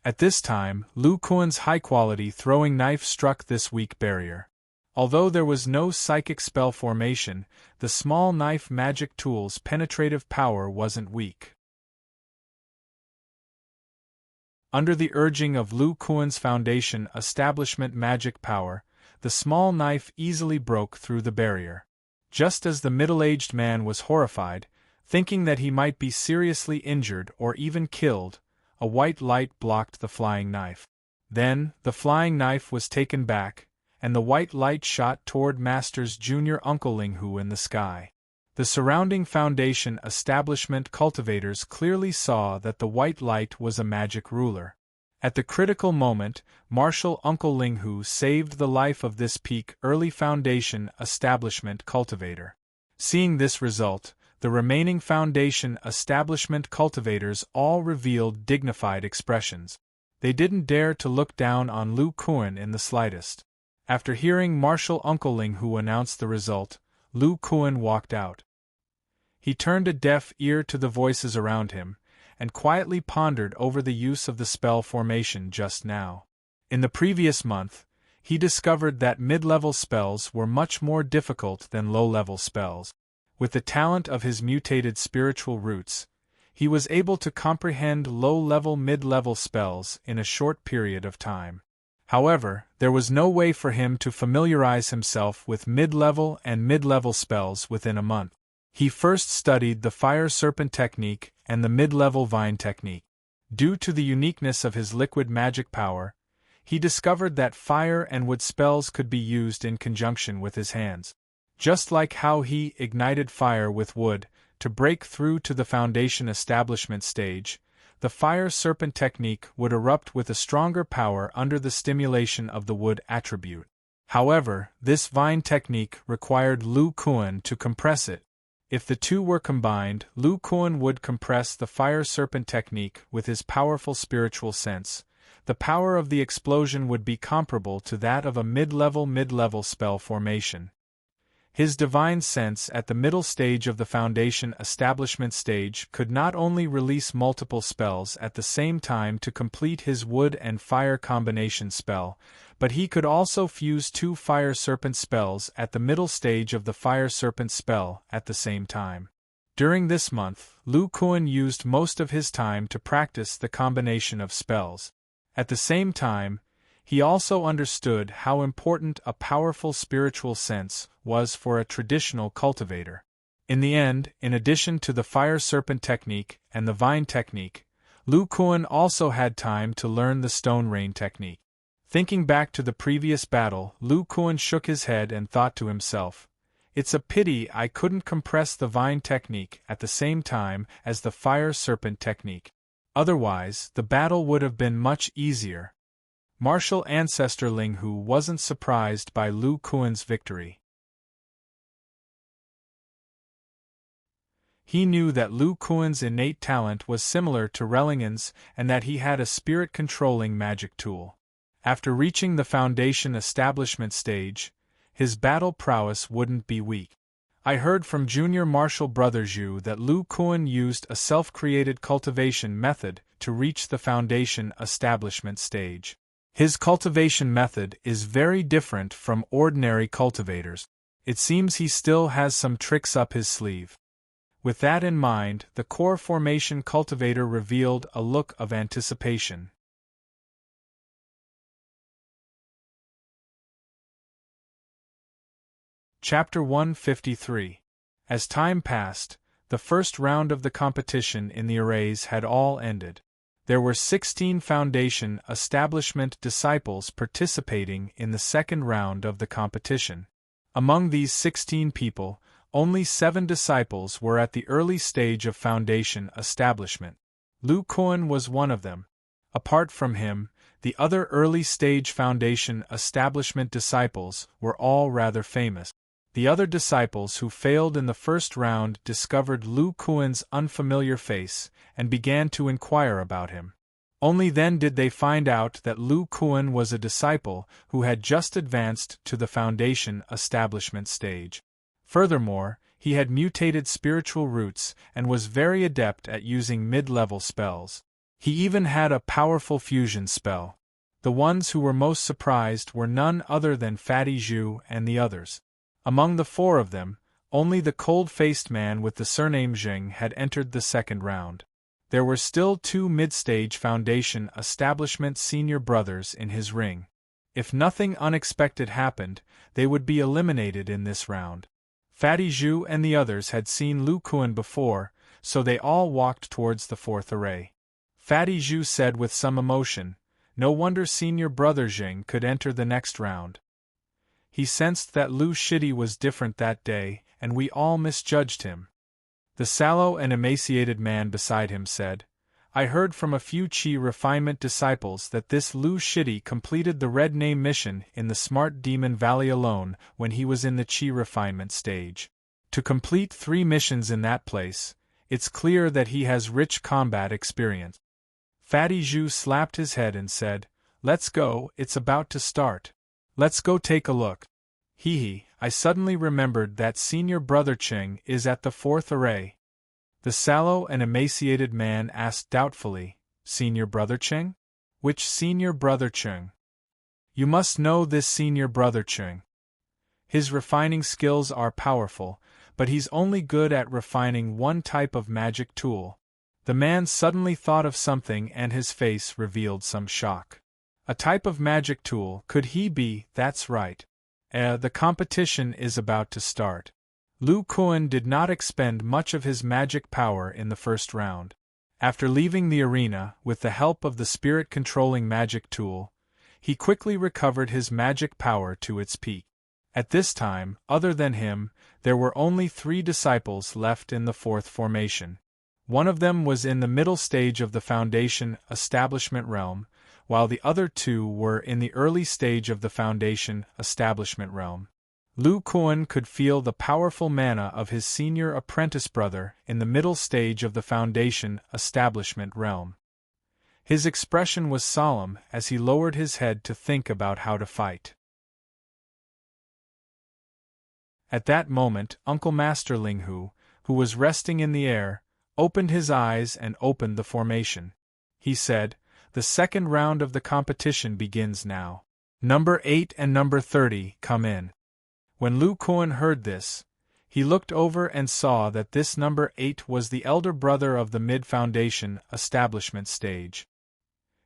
At this time, Lu Kuan's high-quality throwing knife struck this weak barrier. Although there was no psychic spell formation, the small knife magic tool's penetrative power wasn't weak. Under the urging of Lu Kuan's Foundation establishment magic power, the small knife easily broke through the barrier. Just as the middle-aged man was horrified, thinking that he might be seriously injured or even killed, a white light blocked the flying knife. Then, the flying knife was taken back, and the white light shot toward Master's junior Uncle Linghu in the sky. The surrounding Foundation establishment cultivators clearly saw that the white light was a magic ruler. At the critical moment, Martial Uncle Linghu saved the life of this peak early Foundation establishment cultivator. Seeing this result, the remaining Foundation establishment cultivators all revealed dignified expressions. They didn't dare to look down on Lu Kuan in the slightest. After hearing Martial Uncle Linghu announce the result, Lu Kuan walked out. He turned a deaf ear to the voices around him, and quietly pondered over the use of the spell formation just now. In the previous month, he discovered that mid-level spells were much more difficult than low-level spells. With the talent of his mutated spiritual roots, he was able to comprehend low-level mid-level spells in a short period of time. However, there was no way for him to familiarize himself with mid-level and mid-level spells within a month. He first studied the fire serpent technique and the mid-level vine technique. Due to the uniqueness of his liquid magic power, he discovered that fire and wood spells could be used in conjunction with his hands. Just like how he ignited fire with wood to break through to the Foundation establishment stage, the fire serpent technique would erupt with a stronger power under the stimulation of the wood attribute. However, this vine technique required Lu Kuan to compress it. If the two were combined, Lu Kuan would compress the fire serpent technique with his powerful spiritual sense. The power of the explosion would be comparable to that of a mid-level spell formation. His divine sense at the middle stage of the Foundation establishment stage could not only release multiple spells at the same time to complete his wood and fire combination spell, but he could also fuse two fire serpent spells at the middle stage of the fire serpent spell at the same time. During this month, Lu Kuan used most of his time to practice the combination of spells. At the same time, he also understood how important a powerful spiritual sense was for a traditional cultivator. In the end, in addition to the fire serpent technique and the vine technique, Lu Kuan also had time to learn the stone rain technique. Thinking back to the previous battle, Lu Kuan shook his head and thought to himself, "It's a pity I couldn't compress the vine technique at the same time as the fire serpent technique. Otherwise, the battle would have been much easier." Martial Ancestor Linghu wasn't surprised by Lu Kuan's victory. He knew that Lu Kuan's innate talent was similar to Rellingan's and that he had a spirit-controlling magic tool. After reaching the Foundation establishment stage, his battle prowess wouldn't be weak. I heard from Junior Martial Brother Zhu that Lu Kuan used a self-created cultivation method to reach the Foundation establishment stage. His cultivation method is very different from ordinary cultivators. It seems he still has some tricks up his sleeve. With that in mind, the core formation cultivator revealed a look of anticipation. Chapter 153. As time passed, the first round of the competition in the arrays had all ended. There were 16 Foundation Establishment disciples participating in the second round of the competition. Among these 16 people, only 7 disciples were at the early stage of Foundation Establishment. Lu Kuan was one of them. Apart from him, the other early-stage Foundation Establishment disciples were all rather famous. The other disciples who failed in the first round discovered Lu Kuan's unfamiliar face and began to inquire about him. Only then did they find out that Lu Kuan was a disciple who had just advanced to the Foundation Establishment stage. Furthermore, he had mutated spiritual roots and was very adept at using mid-level spells. He even had a powerful fusion spell. The ones who were most surprised were none other than Fatty Zhu and the others. Among the 4 of them, only the cold-faced man with the surname Jing had entered the second round. There were still 2 mid-stage Foundation Establishment senior brothers in his ring. If nothing unexpected happened, they would be eliminated in this round. Fatty Zhu and the others had seen Lu Kuan before, so they all walked towards the 4th array. Fatty Zhu said with some emotion, "No wonder senior brother Jing could enter the next round. He sensed that Lu Shidi was different that day, and we all misjudged him." The sallow and emaciated man beside him said, "I heard from a few Qi refinement disciples that this Lu Shidi completed the Red Name mission in the Smart Demon Valley alone when he was in the Qi refinement stage. To complete 3 missions in that place, it's clear that he has rich combat experience." Fatty Zhu slapped his head and said, "Let's go, it's about to start. Let's go take a look." Hee, I suddenly remembered that senior brother Cheng is at the 4th array. The sallow and emaciated man asked doubtfully, "Senior brother Cheng? Which senior brother Cheng?" "You must know this senior brother Cheng. His refining skills are powerful, but he's only good at refining one type of magic tool." The man suddenly thought of something and his face revealed some shock. "A type of magic tool, could he be? That's right. The competition is about to start." Lu Kuan did not expend much of his magic power in the first round. After leaving the arena with the help of the spirit-controlling magic tool, he quickly recovered his magic power to its peak. At this time, other than him, there were only 3 disciples left in the 4th formation. One of them was in the middle stage of the Foundation Establishment realm, while the other 2 were in the early stage of the Foundation Establishment realm. Lu Kuan could feel the powerful mana of his senior apprentice brother in the middle stage of the Foundation Establishment realm. His expression was solemn as he lowered his head to think about how to fight. At that moment, Uncle Master Linghu, who was resting in the air, opened his eyes and opened the formation. He said, "The second round of the competition begins now. Number 8 and number 30 come in." When Lu Kuan heard this, he looked over and saw that this number 8 was the elder brother of the mid-Foundation Establishment stage.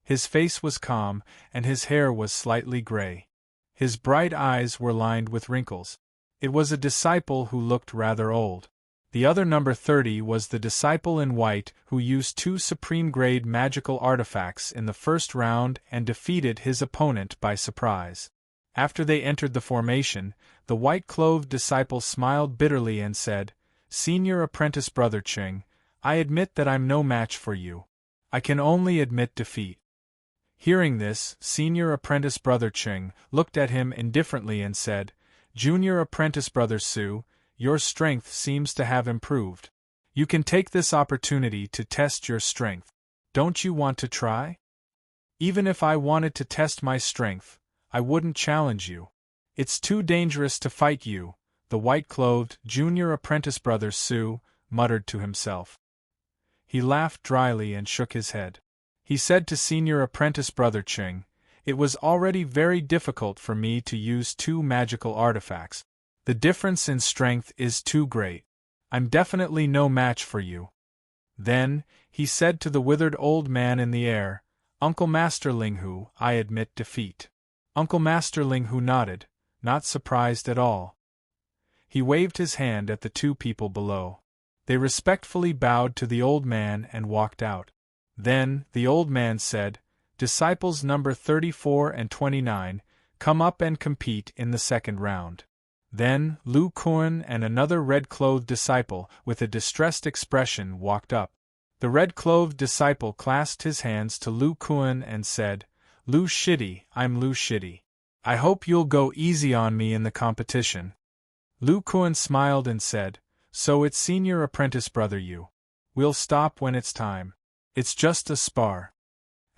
His face was calm, and his hair was slightly gray. His bright eyes were lined with wrinkles. It was a disciple who looked rather old. The other number 30 was the disciple in white who used 2 supreme-grade magical artifacts in the first round and defeated his opponent by surprise. After they entered the formation, the white-clothed disciple smiled bitterly and said, "Senior apprentice brother Cheng, I admit that I'm no match for you. I can only admit defeat." Hearing this, senior apprentice brother Cheng looked at him indifferently and said, "Junior apprentice brother Su, your strength seems to have improved. You can take this opportunity to test your strength. Don't you want to try?" "Even if I wanted to test my strength, I wouldn't challenge you. It's too dangerous to fight you," the white-clothed junior apprentice brother Su muttered to himself. He laughed dryly and shook his head. He said to senior apprentice brother Cheng, "It was already very difficult for me to use 2 magical artifacts. The difference in strength is too great. I'm definitely no match for you." Then, he said to the withered old man in the air, "Uncle Master Linghu, I admit defeat." Uncle Master Linghu nodded, not surprised at all. He waved his hand at the two people below. They respectfully bowed to the old man and walked out. Then, the old man said, "Disciples number 34 and 29, come up and compete in the second round." Then, Lu Kuan and another red-clothed disciple, with a distressed expression, walked up. The red-clothed disciple clasped his hands to Lu Kuan and said, "Lu Shidi, I'm Lu Shidi. I hope you'll go easy on me in the competition." Lu Kuan smiled and said, "So it's senior apprentice brother you. We'll stop when it's time. It's just a spar."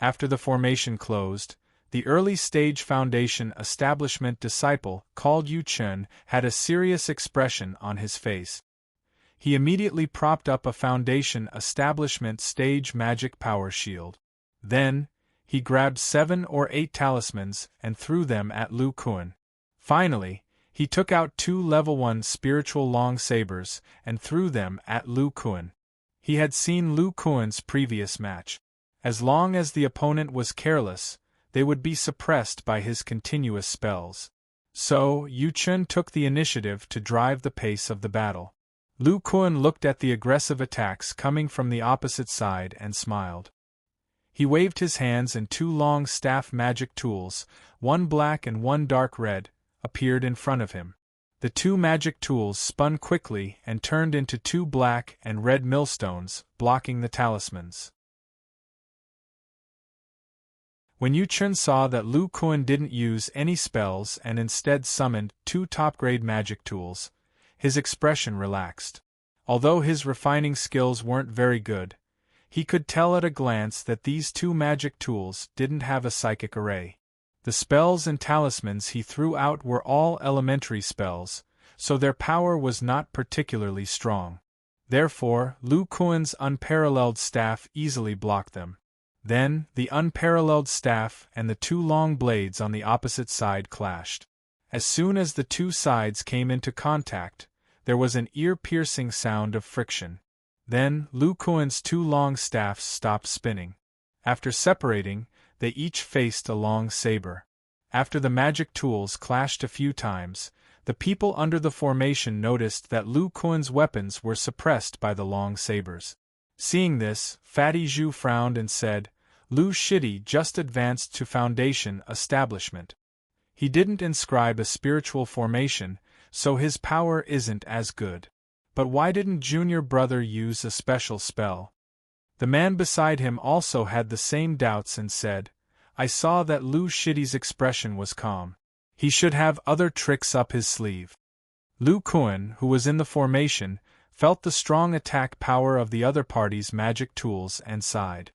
After the formation closed, the early stage foundation establishment disciple, called Yu Chen, had a serious expression on his face. He immediately propped up a foundation establishment stage magic power shield. Then, he grabbed 7 or 8 talismans and threw them at Lu Kuan. Finally, he took out 2 level 1 spiritual long sabers and threw them at Lu Kuan. He had seen Lu Kuan's previous match. As long as the opponent was careless, they would be suppressed by his continuous spells. So, Yu Chen took the initiative to drive the pace of the battle. Lu Kuan looked at the aggressive attacks coming from the opposite side and smiled. He waved his hands and 2 long staff magic tools, one black and one dark red, appeared in front of him. The 2 magic tools spun quickly and turned into 2 black and red millstones, blocking the talismans. When Yu Chen saw that Lu Kuan didn't use any spells and instead summoned 2 top-grade magic tools, his expression relaxed. Although his refining skills weren't very good, he could tell at a glance that these 2 magic tools didn't have a psychic array. The spells and talismans he threw out were all elementary spells, so their power was not particularly strong. Therefore, Lu Kuan's unparalleled staff easily blocked them. Then, the unparalleled staff and the 2 long blades on the opposite side clashed. As soon as the 2 sides came into contact, there was an ear-piercing sound of friction. Then, Lu Kuan's 2 long staffs stopped spinning. After separating, they each faced a long saber. After the magic tools clashed a few times, the people under the formation noticed that Lu Kuan's weapons were suppressed by the long sabers. Seeing this, Fatty Zhu frowned and said, "Lu Shidi just advanced to foundation establishment. He didn't inscribe a spiritual formation, so his power isn't as good. But why didn't junior brother use a special spell?" The man beside him also had the same doubts and said, "I saw that Lu Shidi's expression was calm. He should have other tricks up his sleeve." Lu Kuan, who was in the formation, felt the strong attack power of the other party's magic tools and sighed.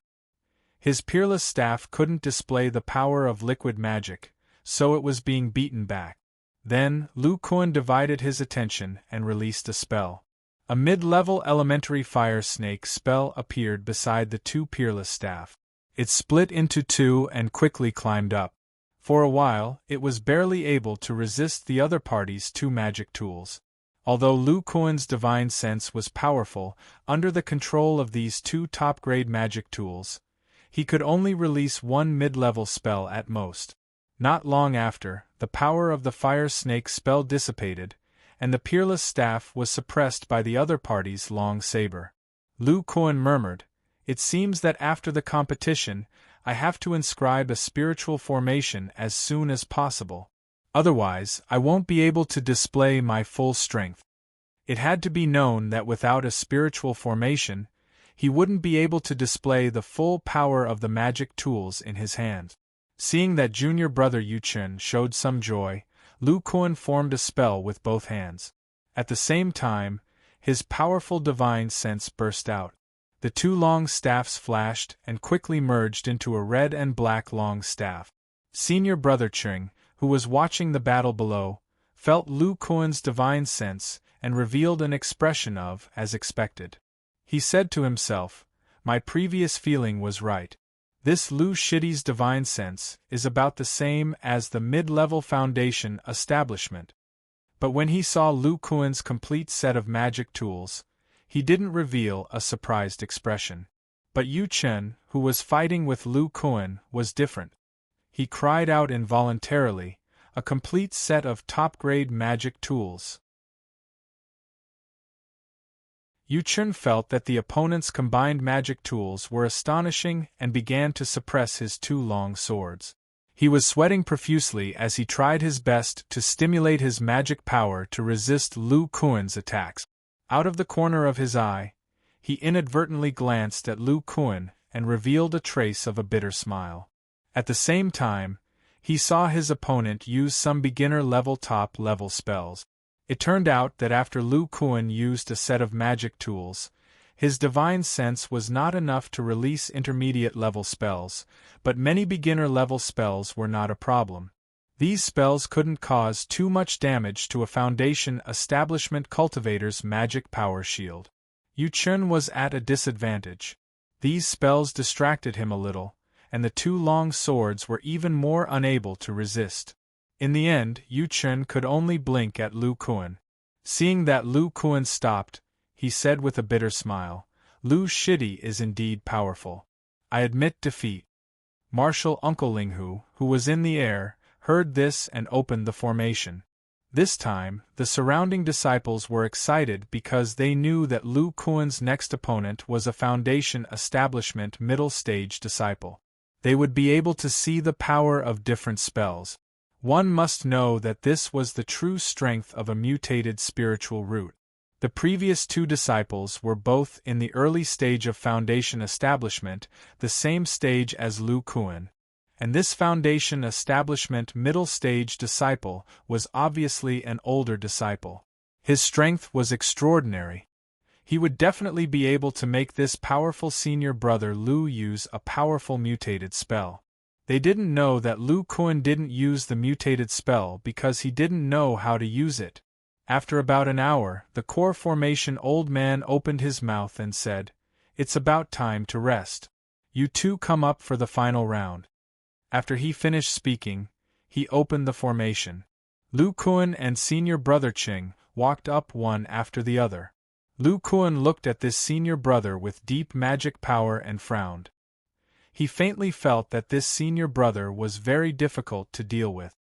His peerless staff couldn't display the power of liquid magic, so it was being beaten back. Then, Lu Kuan divided his attention and released a spell. A mid-level elementary fire snake spell appeared beside the 2 peerless staff. It split into 2 and quickly climbed up. For a while, it was barely able to resist the other party's 2 magic tools. Although Lu Kuan's divine sense was powerful, under the control of these 2 top-grade magic tools, he could only release 1 mid-level spell at most. Not long after, the power of the fire snake spell dissipated, and the peerless staff was suppressed by the other party's long saber. Lu Kuan murmured, "It seems that after the competition, I have to inscribe a spiritual formation as soon as possible. Otherwise, I won't be able to display my full strength." It had to be known that without a spiritual formation, he wouldn't be able to display the full power of the magic tools in his hand. Seeing that junior brother Yu Chen showed some joy, Lu Kuan formed a spell with both hands. At the same time, his powerful divine sense burst out. The 2 long staffs flashed and quickly merged into a red and black long staff. Senior brother Cheng, who was watching the battle below, felt Lu Kuan's divine sense and revealed an expression of, as expected. He said to himself, "My previous feeling was right. This Lu Shidi's divine sense is about the same as the mid-level foundation establishment." But when he saw Lu Kuan's complete set of magic tools, he didn't reveal a surprised expression. But Yu Chen, who was fighting with Lu Kuan, was different. He cried out involuntarily, "A complete set of top-grade magic tools." Yu Chun felt that the opponent's combined magic tools were astonishing and began to suppress his two long swords. He was sweating profusely as he tried his best to stimulate his magic power to resist Lu Kuan's attacks. Out of the corner of his eye, he inadvertently glanced at Lu Kuan and revealed a trace of a bitter smile. At the same time, he saw his opponent use some beginner-level top-level spells. It turned out that after Lu Kuan used a set of magic tools, his divine sense was not enough to release intermediate-level spells, but many beginner-level spells were not a problem. These spells couldn't cause too much damage to a Foundation Establishment cultivator's magic power shield. Yu Chun was at a disadvantage. These spells distracted him a little, and the two long swords were even more unable to resist. In the end, Yu Chun could only blink at Lu Kuan. Seeing that Lu Kuan stopped, he said with a bitter smile, "Lu Shidi is indeed powerful. I admit defeat." Martial Uncle Linghu, who was in the air, heard this and opened the formation. This time, the surrounding disciples were excited because they knew that Lu Kuan's next opponent was a Foundation Establishment middle-stage disciple. They would be able to see the power of different spells. One must know that this was the true strength of a mutated spiritual root. The previous two disciples were both in the early stage of Foundation Establishment, the same stage as Lu Kuan. And this Foundation Establishment middle-stage disciple was obviously an older disciple. His strength was extraordinary. He would definitely be able to make this powerful senior brother Lu use a powerful mutated spell. They didn't know that Lu Kuan didn't use the mutated spell because he didn't know how to use it. After about an hour, the core formation old man opened his mouth and said, "It's about time to rest. You two come up for the final round." After he finished speaking, he opened the formation. Lu Kuan and senior brother Qing walked up one after the other. Lu Kuan looked at this senior brother with deep magic power and frowned. He faintly felt that this senior brother was very difficult to deal with.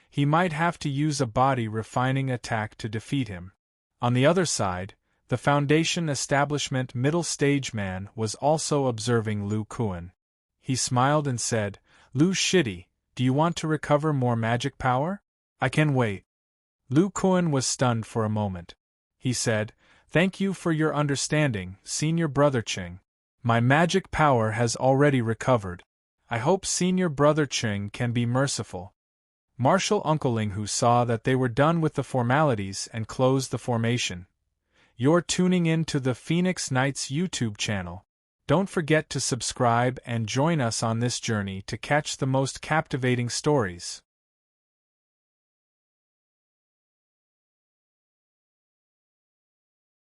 He might have to use a body-refining attack to defeat him. On the other side, the Foundation Establishment middle-stage man was also observing Lu Kuan. He smiled and said, "Lu Shidi, do you want to recover more magic power? I can wait." Lu Kuan was stunned for a moment. He said, "Thank you for your understanding, senior brother Qing. My magic power has already recovered. I hope senior brother Qing can be merciful." Martial Uncle Linghu saw that they were done with the formalities and closed the formation. You're tuning in to the Phoenix Knights YouTube channel. Don't forget to subscribe and join us on this journey to catch the most captivating stories.